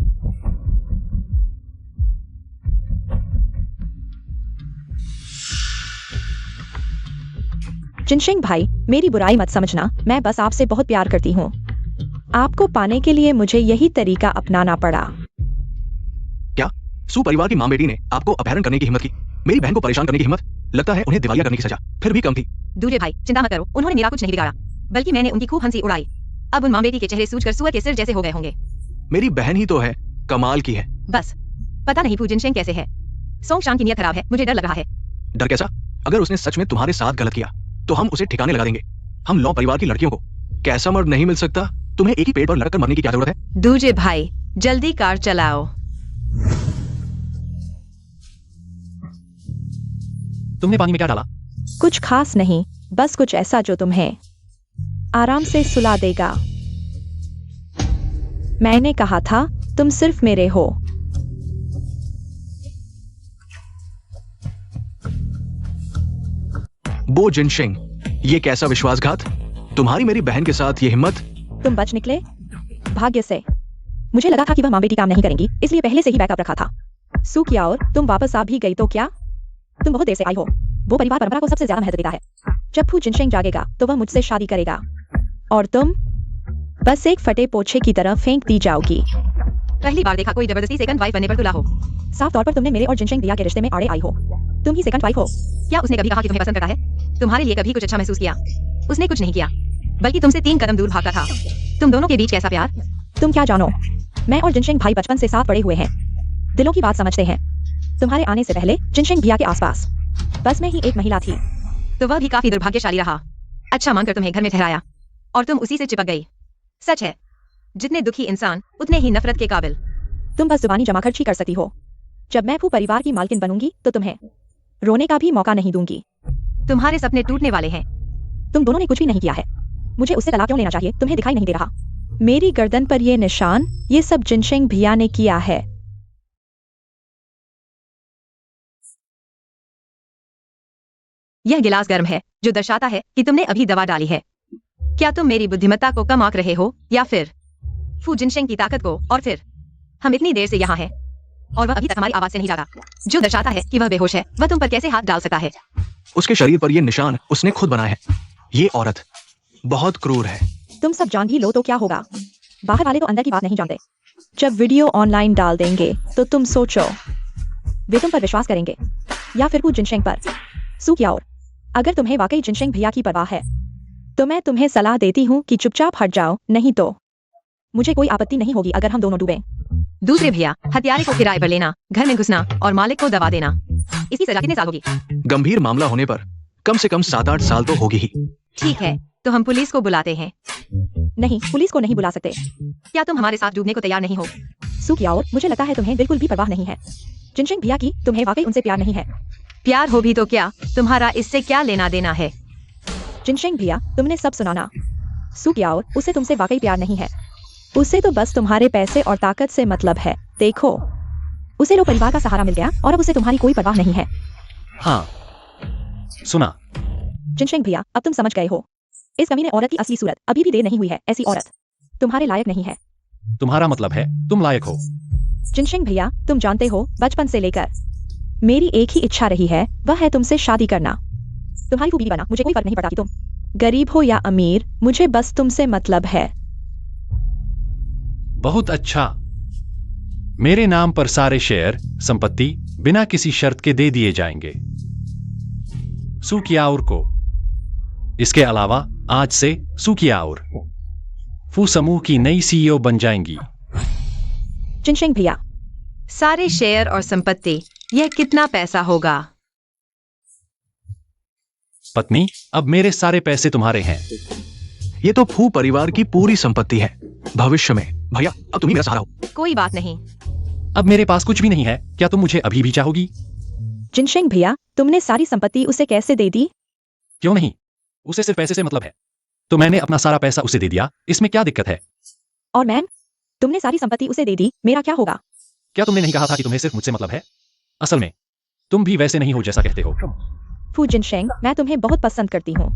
जिनशेंग भाई, मेरी बुराई मत समझना, मैं बस आपसे बहुत प्यार करती हूँ। आपको पाने के लिए मुझे यही तरीका अपनाना पड़ा। क्या सू परिवार की मां बेटी ने आपको अपहरण करने की हिम्मत की? मेरी बहन को परेशान करने की हिम्मत? लगता है उन्हें दिवालिया करने की सजा फिर भी कम थी। दूल्हे भाई, चिंता मत करो, उन्होंने मेरा कुछ नहीं बिगाड़ा, बल्कि मैंने उनकी खूब हंसी उड़ाई। अब उन मां बेटी के चेहरे सूजकर सुअर के सिर जैसे हो गए होंगे। मेरी बहन ही तो है, कमाल की है। बस पता नहीं फू जिनशेंग कैसे है। सोंग शान की नीयत खराब है, मुझे डर लग रहा है। डर कैसा? अगर उसने सच में तुम्हारे साथ गलत किया तो हम उसे ठिकाने लगा देंगे। हम लॉ परिवार की लड़कियों को कैसा मर्द नहीं मिल सकता? तुम्हें एक ही पेड़ पर लटक कर मरने की क्या जरूरत है? दूल्हे भाई, जल्दी कार चलाओ। तुमने पानी में क्या डाला? कुछ खास नहीं, बस कुछ ऐसा जो तुम्हें आराम से सुला देगा। मैंने कहा था तुम सिर्फ मेरे हो। बो जिनशेंग, ये कैसा विश्वासघात? तुम्हारी मेरी बहन के साथ ये हिम्मत? तुम बच निकले, भाग्य से। मुझे लगा था कि वह मां बेटी काम नहीं करेंगी, इसलिए पहले से ही बैकअप रखा था। सू किया और तुम वापस आ भी गई तो क्या? तुम बहुत देर से आई हो। वो परिवार परंपरा को सबसे ज्यादा महत्व देता है। जब फू जिनशेंग जागेगा तो वह मुझसे शादी करेगा, और तुम बस एक फटे पोछे की तरह फेंक दी जाओगी। पहली बार देखा कोई जबरदस्ती सेकंड वाइफ बनने पर तुला हो। साफ तौर पर तुमने मेरे और जिनशेंग भैया के रिश्ते में आड़े आई हो। तुम ही सेकंड वाइफ हो। क्या उसने कभी कहा कि तुम्हें पसंद करता है? तुम्हारे लिए कभी कुछ अच्छा महसूस किया? उसने कुछ नहीं किया, बल्कि तुमसे 3 कदम दूर भागता था। तुम दोनों के बीच कैसा प्यार? तुम क्या जानो, मैं और जिनशेंग भाई बचपन से साथ पड़े हुए हैं, दिलों की बात समझते हैं। तुम्हारे आने से पहले जिनशेंग भैया के आसपास बस मैं ही एक महिला थी। तो वह भी काफी दुर्भाग्यशाली रहा। अच्छा मानकर तुम्हें घर में ठहराया और तुम उसी से चिपक गई। सच है, जितने दुखी इंसान उतने ही नफरत के काबिल। तुम बस जुबानी जमा खर्ची कर सकती हो। जब मैं फू परिवार की मालकिन बनूंगी तो तुम्हें रोने का भी मौका नहीं दूंगी। तुम्हारे सपने टूटने वाले हैं। तुम दोनों ने कुछ भी नहीं किया है। मुझे उससे तलाक क्यों लेना चाहिए? तुम्हें दिखाई नहीं दे रहा? मेरी गर्दन पर ये निशान, ये सब जिनशेंग भैया ने किया है। यह गिलास गर्म है, जो दर्शाता है कि तुमने अभी दवा डाली है। क्या तुम मेरी बुद्धिमत्ता को कम आंक रहे हो, या फिर फू जिनशेंग की ताकत को? और फिर हम इतनी देर से यहाँ हैं और वह अभी तक हमारी आवाज से नहीं जागा, जो दर्शाता है कि वह बेहोश है। वह तुम पर कैसे हाथ डाल सकता है? उसके शरीर पर ये निशान उसने खुद बनाए हैं। ये औरत बहुत क्रूर है। तुम सब जान ही लो तो क्या होगा? बाहर वाले तो अंदर की बात नहीं जानते। जब वीडियो ऑनलाइन डाल देंगे तो तुम सोचो, वे तुम पर विश्वास करेंगे या फिर फू जिनशेंग पर? सू किया और अगर तुम्हें वाकई जिनशेंग भैया की परवाह है तो मैं तुम्हें सलाह देती हूँ कि चुपचाप हट जाओ, नहीं तो मुझे कोई आपत्ति नहीं होगी अगर हम दोनों डूबें। दूसरे भैया, हत्यारे को किराए पर लेना, घर में घुसना और मालिक को दबा देना, इसकी सजा कितने साल होगी? गंभीर मामला होने पर कम से कम 7-8 साल तो होगी ही। ठीक है, तो हम पुलिस को बुलाते हैं। नहीं, पुलिस को नहीं बुला सकते। क्या तुम हमारे साथ डूबने को तैयार नहीं हो? सू किया और मुझे लगता है तुम्हें बिल्कुल भी परवाह नहीं है जिनशेंग भैया की। तुम्हें वाकई उनसे प्यार नहीं है। प्यार हो भी तो क्या, तुम्हारा इससे क्या लेना देना है? जिनशेंग भैया, तुमने सब सुना ना? सू किया और उसे तुमसे वाकई प्यार नहीं है। उसे तो बस तुम्हारे पैसे और ताकत से मतलब है। देखो, उसे लो परिवार का सहारा मिल गया और अब उसे तुम्हारी कोई परवाह नहीं है। हाँ, सुना। जिनशेंग भैया, अब तुम समझ गए हो। इस कमीने औरत की असली सूरत अभी भी देर नहीं हुई है। ऐसी औरत तुम्हारे लायक नहीं है। तुम्हारा मतलब है तुम लायक हो। जिनशेंग भैया, तुम जानते हो, बचपन से लेकर मेरी एक ही इच्छा रही है, वह है तुमसे शादी करना। तुम्हारी खूबी बना, मुझे कोई फर्क नहीं पड़ता कि तुम गरीब हो या अमीर, मुझे बस तुमसे मतलब है। बहुत अच्छा। मेरे नाम पर सारे शेयर, संपत्ति बिना किसी शर्त के दे दिए जाएंगे सू कियाओर को। इसके अलावा आज से सू कियाओर फू समूह की नई सीईओ बन जाएंगी। जिनशेंग भैया, सारे शेयर और संपत्ति, यह कितना पैसा होगा? पत्नी, अब मेरे सारे पैसे तुम्हारे हैं। ये तो फू परिवार की पूरी संपत्ति है। भविष्य में भैया, अब तुम ही मेरा सहारा हो। कोई बात नहीं। अब मेरे पास कुछ भी नहीं है, क्या तुम मुझे अभी भी चाहोगी? जिनशेंग भैया, तुमने सारी संपत्ति उसे कैसे दे दी? क्यों नहीं, उसे सिर्फ पैसे से मतलब है, तो मैंने अपना सारा पैसा उसे दे दिया, इसमें क्या दिक्कत है? और मैम, तुमने सारी संपत्ति उसे दे दी, मेरा क्या होगा? क्या तुमने नहीं कहा था कि तुम्हें सिर्फ मुझसे मतलब है? असल में तुम भी वैसे नहीं हो जैसा कहते हो। फू जिनशेंग, मैं तुम्हें बहुत पसंद करती हूँ,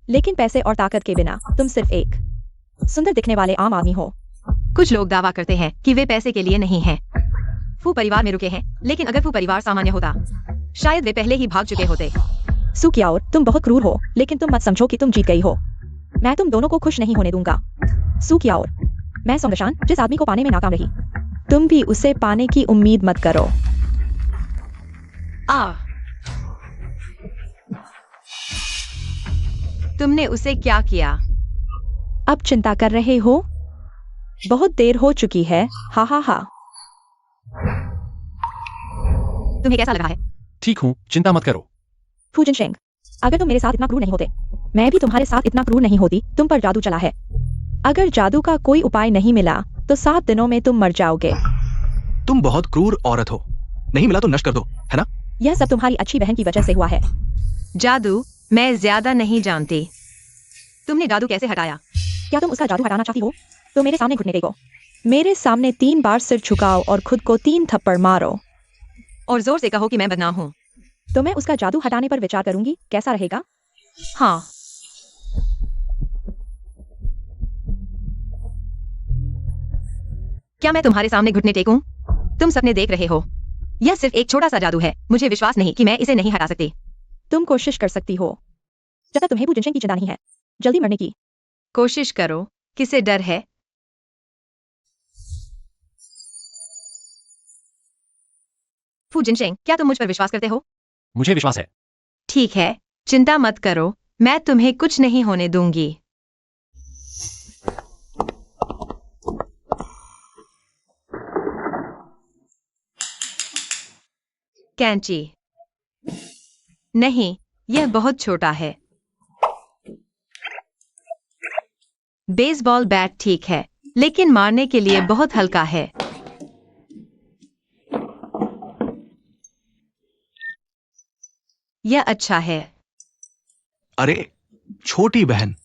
लेकिन पैसे और ताकत के बिना तुम सिर्फ एक सुंदर दिखने वाले आम आदमी हो। कुछ लोग दावा करते हैं कि वे पैसे के लिए नहीं हैं। फू परिवार में रुके हैं, लेकिन अगर फू परिवार सामान्य होता, शायद वे पहले ही भाग चुके होते। सुकियाओर, तुम बहुत क्रूर हो, लेकिन तुम मत समझो कि तुम जीत गई हो। मैं तुम दोनों को खुश नहीं होने दूंगा। सुकियाओर, मैं सोंगशान जिस आदमी को पाने में नाकाम रही, तुम भी उसे पाने की उम्मीद मत करो। तुमने उसे क्या किया? अब चिंता कर रहे हो? बहुत देर हो चुकी है। हा हा हा। तुम्हें कैसा लगा है? ठीक हूँ, चिंता मत करो। फू जिनशेंग, अगर तुम मेरे साथ इतना क्रूर नहीं होते, मैं भी तुम्हारे साथ इतना क्रूर नहीं होती। तुम पर जादू चला है। अगर जादू का कोई उपाय नहीं मिला तो 7 दिनों में तुम मर जाओगे। तुम बहुत क्रूर औरत हो। नहीं मिला तो नष्ट कर दो, है ना? यह सब तुम्हारी अच्छी बहन की वजह से हुआ है। जादू मैं ज्यादा नहीं जानती। तुमने जादू कैसे हटाया? क्या तुम उसका जादू हटाना चाहती हो? तो मेरे सामने घुटने टेको। मेरे सामने 3 बार सिर झुकाओ और खुद को 3 थप्पड़ मारो। और जोर से कहो कि मैं बदनाम हूँ। तो मैं उसका जादू हटाने पर विचार करूंगी। कैसा रहेगा? हाँ। क्या मैं तुम्हारे सामने घुटने टेकूं? तुम सपने देख रहे हो। यह सिर्फ एक छोटा सा जादू है। मुझे विश्वास नहीं कि मैं इसे नहीं हटा सकती। तुम कोशिश कर सकती हो, जब तक तुम्हें फू जिनशेंग की चिंता नहीं है जल्दी मरने की। कोशिश करो। किसे डर है? फू जिनशेंग, क्या तुम मुझ पर विश्वास करते हो? मुझे विश्वास है। ठीक है, चिंता मत करो, मैं तुम्हें कुछ नहीं होने दूंगी। कैंची। नहीं, यह बहुत छोटा है। बेसबॉल बैट ठीक है, लेकिन मारने के लिए बहुत हल्का है। यह अच्छा है। अरे छोटी बहन,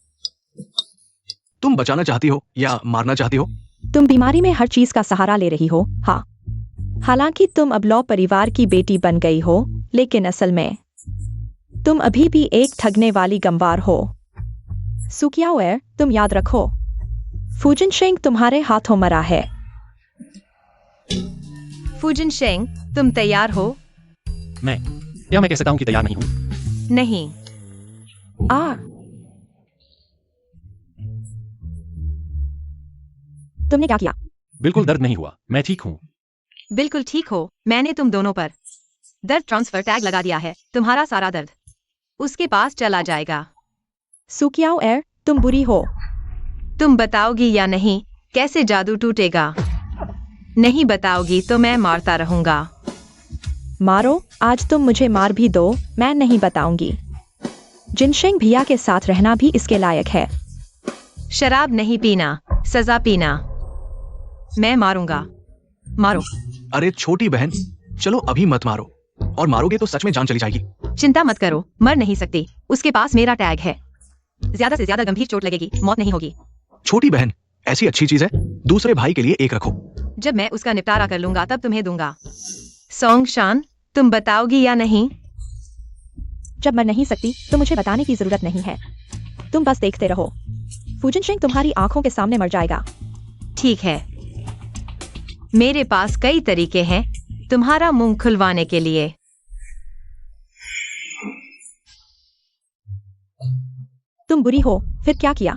तुम बचाना चाहती हो या मारना चाहती हो? तुम बीमारी में हर चीज का सहारा ले रही हो। हाँ, हालांकि तुम अब लॉ परिवार की बेटी बन गई हो, लेकिन असल में तुम अभी भी एक ठगने वाली गंवार हो। सुकियाओर, तुम याद रखो, फू जिनशेंग तुम्हारे हाथों मरा है। फू जिनशेंग, तुम तैयार हो? क्या मैं कह सकता हूँ कि तैयार नहीं हूँ? नहीं। तुमने क्या किया? बिल्कुल दर्द नहीं हुआ, मैं ठीक हूँ। बिल्कुल ठीक हो। मैंने तुम दोनों पर दर्द ट्रांसफर टैग लगा दिया है। तुम्हारा सारा दर्द उसके पास चला जाएगा। सुकियाओर, तुम बुरी हो। तुम बताओगी या नहीं कैसे जादू टूटेगा? नहीं बताओगी तो मैं मारता रहूंगा। मारो, आज तुम मुझे मार भी दो, मैं नहीं बताऊंगी। जिनशेंग भैया के साथ रहना भी इसके लायक है। शराब नहीं पीना, सजा पीना। मैं मारूंगा। मारो। अरे छोटी बहन, चलो अभी मत मारो, और मारोगे तो सच में जान चली जाएगी। चिंता मत करो, मर नहीं सकती। उसके पास मेरा टैग है। ज्यादा से ज्यादा गंभीर चोट लगेगी, मौत नहीं होगी। छोटी बहन, ऐसी अच्छी चीज है, दूसरे भाई के लिए एक रखो। जब मैं उसका निपटारा कर लूंगा तब तुम्हें दूंगा। सोंगशान, तुम बताओगी या नहीं? जब मर नहीं सकती तो मुझे बताने की जरूरत नहीं है। तुम बस देखते रहो। फू जिनशेंग तुम्हारी आंखों के सामने मर जाएगा। ठीक है, मेरे पास कई तरीके हैं तुम्हारा मुंह खुलवाने के लिए। तुम बुरी हो, फिर क्या किया?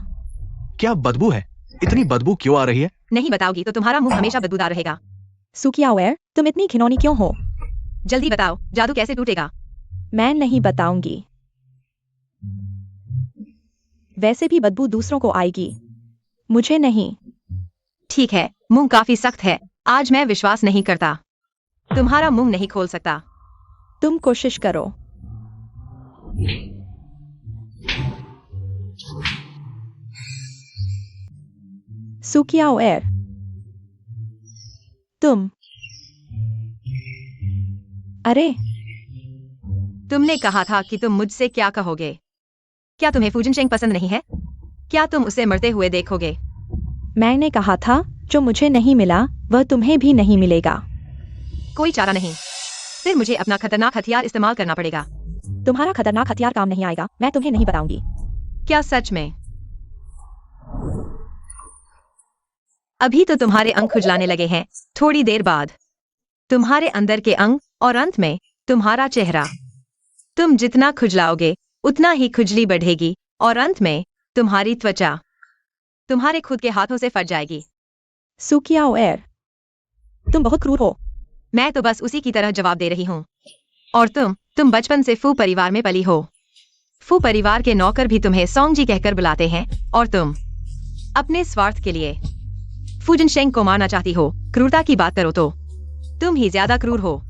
क्या बदबू है? इतनी बदबू क्यों आ रही है? नहीं बताओगी तो तुम्हारा मुंह हमेशा बदबूदार रहेगा। सुकियाओर, तुम इतनी घिनौनी क्यों हो? जल्दी बताओ, जादू कैसे टूटेगा? मैं नहीं बताऊंगी। वैसे भी बदबू दूसरों को आएगी। मुझे नहीं। ठीक है, मुंह काफी सख्त है। आज मैं विश्वास नहीं करता। तुम्हारा मुंह नहीं खोल सकता। तुम कोशिश करो। सुकियाओ एर। तुम। अरे, तुमने कहा था कि तुम मुझसे क्या कहोगे। क्या तुम्हें फूजिनशेंग पसंद नहीं है? क्या तुम उसे मरते हुए देखोगे? मैंने कहा था जो मुझे नहीं मिला वह तुम्हें भी नहीं मिलेगा। कोई चारा नहीं। फिर मुझे अपना खतरनाक हथियार इस्तेमाल करना पड़ेगा। तुम्हारा खतरनाक हथियार काम नहीं आएगा, मैं तुम्हें नहीं बताऊंगी। क्या सच में? अभी तो तुम्हारे अंग खुजलाने लगे हैं। थोड़ी देर बाद तुम्हारे अंदर के अंग और अंत में तुम्हारा चेहरा। तुम जितना खुजलाओगे उतना ही खुजली बढ़ेगी और अंत में तुम्हारी त्वचा तुम्हारे खुद के हाथों से फट जाएगी। सुकियाओ एर। तुम बहुत क्रूर हो। मैं तो बस उसी की तरह जवाब दे रही हूँ। और तुम बचपन से फू परिवार में पली हो। फू परिवार के नौकर भी तुम्हें सोंगजी कहकर बुलाते हैं और तुम अपने स्वार्थ के लिए फूजिनशेंग को मारना चाहती हो। क्रूरता की बात करो तो तुम ही ज्यादा क्रूर हो।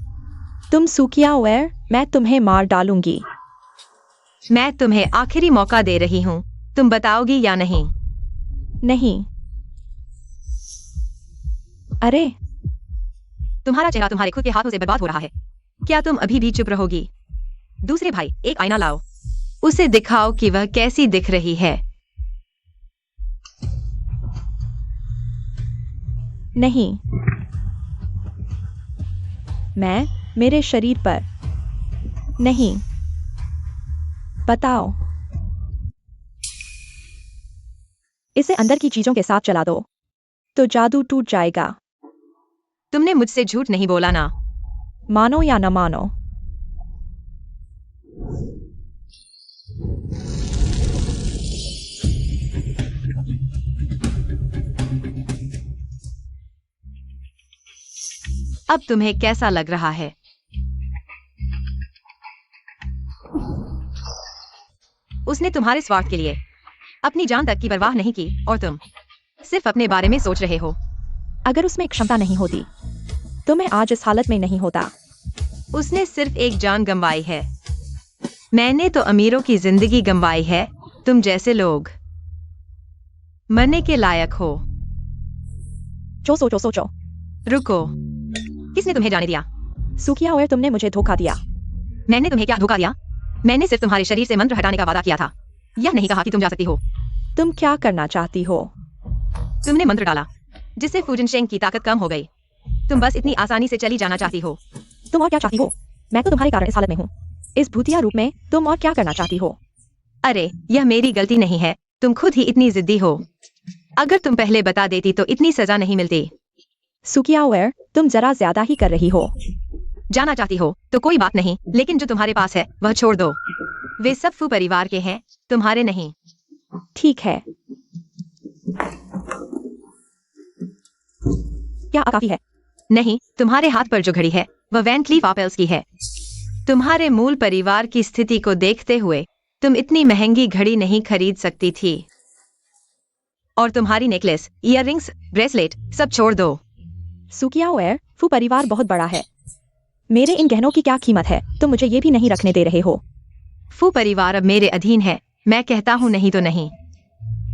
तुम सुकियाओ एर, मैं तुम्हें मार डालूंगी। मैं तुम्हें आखिरी मौका दे रही हूँ। तुम बताओगी या नहीं? नहीं। अरे, तुम्हारा चेहरा तुम्हारे खुद के हाथों से बर्बाद हो रहा है। क्या तुम अभी भी चुप रहोगी? दूसरे भाई, एक आईना लाओ। उसे दिखाओ कि वह कैसी दिख रही है। नहीं। मैं मेरे शरीर पर नहीं। बताओ। इसे अंदर की चीजों के साथ चला दो तो जादू टूट जाएगा। तुमने मुझसे झूठ नहीं बोला ना? मानो या न मानो। अब तुम्हें कैसा लग रहा है? उसने तुम्हारे स्वार्थ के लिए अपनी जान तक की परवाह नहीं की और तुम सिर्फ अपने बारे में सोच रहे हो। अगर उसमें क्षमता नहीं होती तो मैं आज इस हालत में नहीं होता। उसने सिर्फ एक जान गंवाई है। मैंने तो अमीरों की जिंदगी गंवाई है। तुम जैसे लोग मरने के लायक हो। जो सोचो सोचो। रुको, किसने तुम्हें जाने दिया? सुकियाओ एर, तुमने मुझे धोखा दिया। मैंने तुम्हें क्या धोखा दिया? मैंने सिर्फ तुम्हारे शरीर से मंत्र हटाने का वादा किया था। यह नहीं कहा कि तुम जा सकती हो। तुम क्या करना चाहती हो? तुमने मंत्र डाला जिससे फूजिनशेंग की ताकत कम हो गई। तुम बस इतनी आसानी से चली जाना चाहती हो। तुम और क्या चाहती हो? मैं तो तुम्हारे कारण इस हालत में हूँ। इस भूतिया रूप में तुम और क्या करना चाहती हो? अरे, यह मेरी गलती नहीं है। तुम खुद ही इतनी जिद्दी हो। अगर तुम पहले बता देती तो इतनी सजा नहीं मिलती। सुकियाओ एर, तुम जरा ज्यादा ही कर रही हो। जाना चाहती हो तो कोई बात नहीं, लेकिन जो तुम्हारे पास है वह छोड़ दो। वे सब फू परिवार के हैं, तुम्हारे नहीं। ठीक है। क्या काफी है? नहीं, तुम्हारे हाथ पर जो घड़ी है वह वैन क्लीफ आपेल्स की है। तुम्हारे मूल परिवार की स्थिति को देखते हुए तुम इतनी महंगी घड़ी नहीं खरीद सकती थी। और तुम्हारी नेकलेस, ईयररिंग्स, ब्रेसलेट सब छोड़ दो। सुकियाओ एर, फू परिवार बहुत बड़ा है। मेरे इन गहनों की क्या कीमत है? तुम मुझे ये भी नहीं रखने दे रहे हो। फू परिवार अब मेरे अधीन है। मैं कहता हूँ नहीं तो नहीं।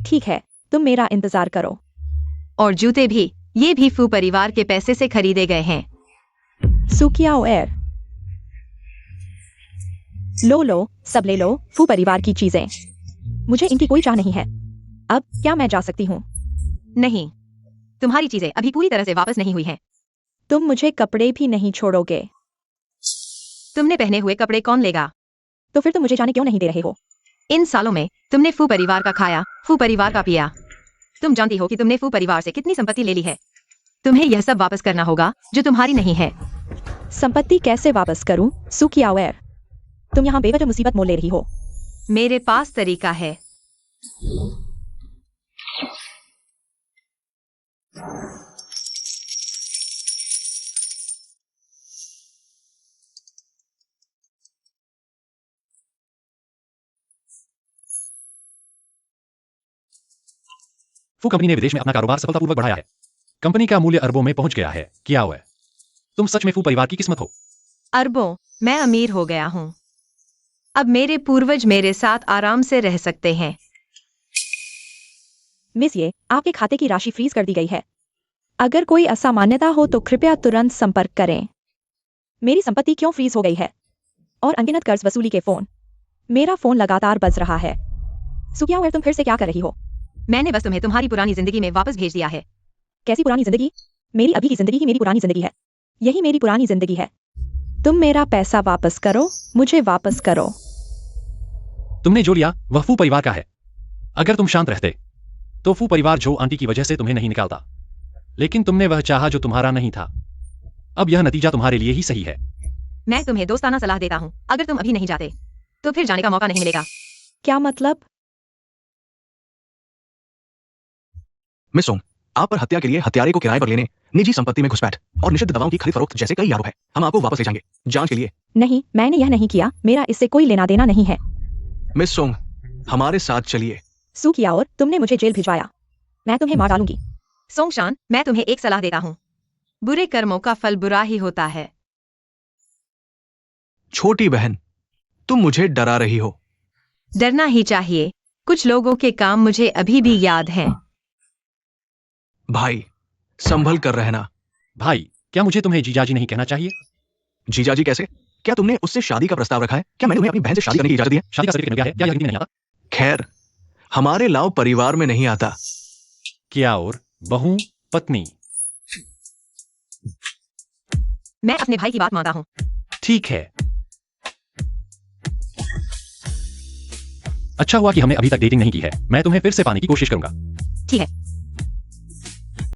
ठीक है, तुम मेरा इंतजार करो। और जूते भी, ये भी फू परिवार के पैसे से खरीदे गए हैं। सुकियाओ एर। लो, सब ले लो फू परिवार की चीजें। मुझे इनकी कोई चाह नहीं है। अब क्या मैं जा सकती हूँ? नहीं, तुम्हारी चीजें अभी पूरी तरह से वापस नहीं हुई हैं। तुम मुझे कपड़े भी नहीं छोड़ोगे। तुमने पहने हुए कपड़े कौन लेगा? तो फिर तुम मुझे जाने क्यों नहीं दे रहे हो? इन सालों में तुमने फू परिवार का खाया, फू परिवार का पिया। तुम जानती हो कि तुमने फू परिवार से कितनी संपत्ति ले ली है। तुम्हें यह सब वापस करना होगा जो तुम्हारी नहीं है। संपत्ति कैसे वापस करूं? सुकियाओ एर, तुम यहाँ बेवजह मुसीबत मोल ले रही हो। मेरे पास तरीका है। फू कंपनी ने विदेश में अपना कारोबार सफलतापूर्वक बढ़ाया है। कंपनी का मूल्य अरबों में पहुंच गया है। क्या हुआ? तुम सच में फू परिवार की किस्मत हो। अरबों, मैं अमीर हो गया हूँ। अब मेरे पूर्वज मेरे साथ आराम से रह सकते हैं। मिस ये, आपके खाते की राशि फ्रीज कर दी गई है। अगर कोई असामान्यता हो तो कृपया तुरंत संपर्क करें। मेरी संपत्ति क्यों फ्रीज हो गई है? और अनगिनत कर्ज वसूली के फोन। मेरा फोन लगातार बज रहा है। सुकिया, तुम फिर से क्या कर रही हो? मैंने बस तुम्हें तुम्हारी पुरानी जिंदगी में वापस भेज दिया है। कैसी पुरानी जिंदगी? मेरी अभी की जिंदगी ही मेरी पुरानी जिंदगी है। यही मेरी पुरानी जिंदगी है। तुम मेरा पैसा वापस करो, मुझे वापस करो। तुमने जो लिया वह फू परिवार का है। अगर तुम शांत रहते तो फू परिवार जो आंटी की वजह से तुम्हें नहीं निकालता, लेकिन तुमने वह चाहा जो तुम्हारा नहीं था। अब यह नतीजा तुम्हारे लिए ही सही है। मैं तुम्हें दोस्ताना सलाह देता हूँ, अगर तुम अभी नहीं जाते तो फिर जाने का मौका नहीं मिलेगा। क्या मतलब? मिस सोंग, आप पर हत्या के लिए हत्यारे को किराए पर लेने, निजी संपत्ति में घुसपैठ और निषिद्ध दवाओं की खरीद फरोख्त जैसे कई आरोप है। हम आपको वापस ले जाएंगे जांच के लिए। नहीं, मैंने यह नहीं किया। मेरा इससे कोई लेना देना नहीं है। मिस सोंग, हमारे साथ चलिए। सुकिया, और तुमने मुझे जेल भिजवाया। मैं तुम्हें मार डालूंगी। सोंगशान, मैं तुम्हें एक सलाह देता हूँ, बुरे कर्मों का फल बुरा ही होता है। छोटी बहन, तुम मुझे डरा रही हो। डरना ही चाहिए। कुछ लोगों के काम मुझे अभी भी याद हैं। भाई, संभल कर रहना। भाई, क्या मुझे तुम्हें जीजाजी नहीं कहना चाहिए? जीजाजी कैसे? क्या तुमने उससे शादी का प्रस्ताव रखा है? क्या मैंने तुम्हें अपनी बहन से शादी करने की इजाजत दी है? शादी का सर्टिफिकेट मिल गया है? क्या यह गिनती में नहीं आता? खैर, हमारे लाव परिवार में नहीं आता। क्या और बहू पत्नी? मैं अपने भाई की बात मानता हूँ। ठीक है। अच्छा हुआ कि हमने अभी तक डेटिंग नहीं की है। मैं तुम्हें फिर से पाने की कोशिश करूंगा। ठीक है।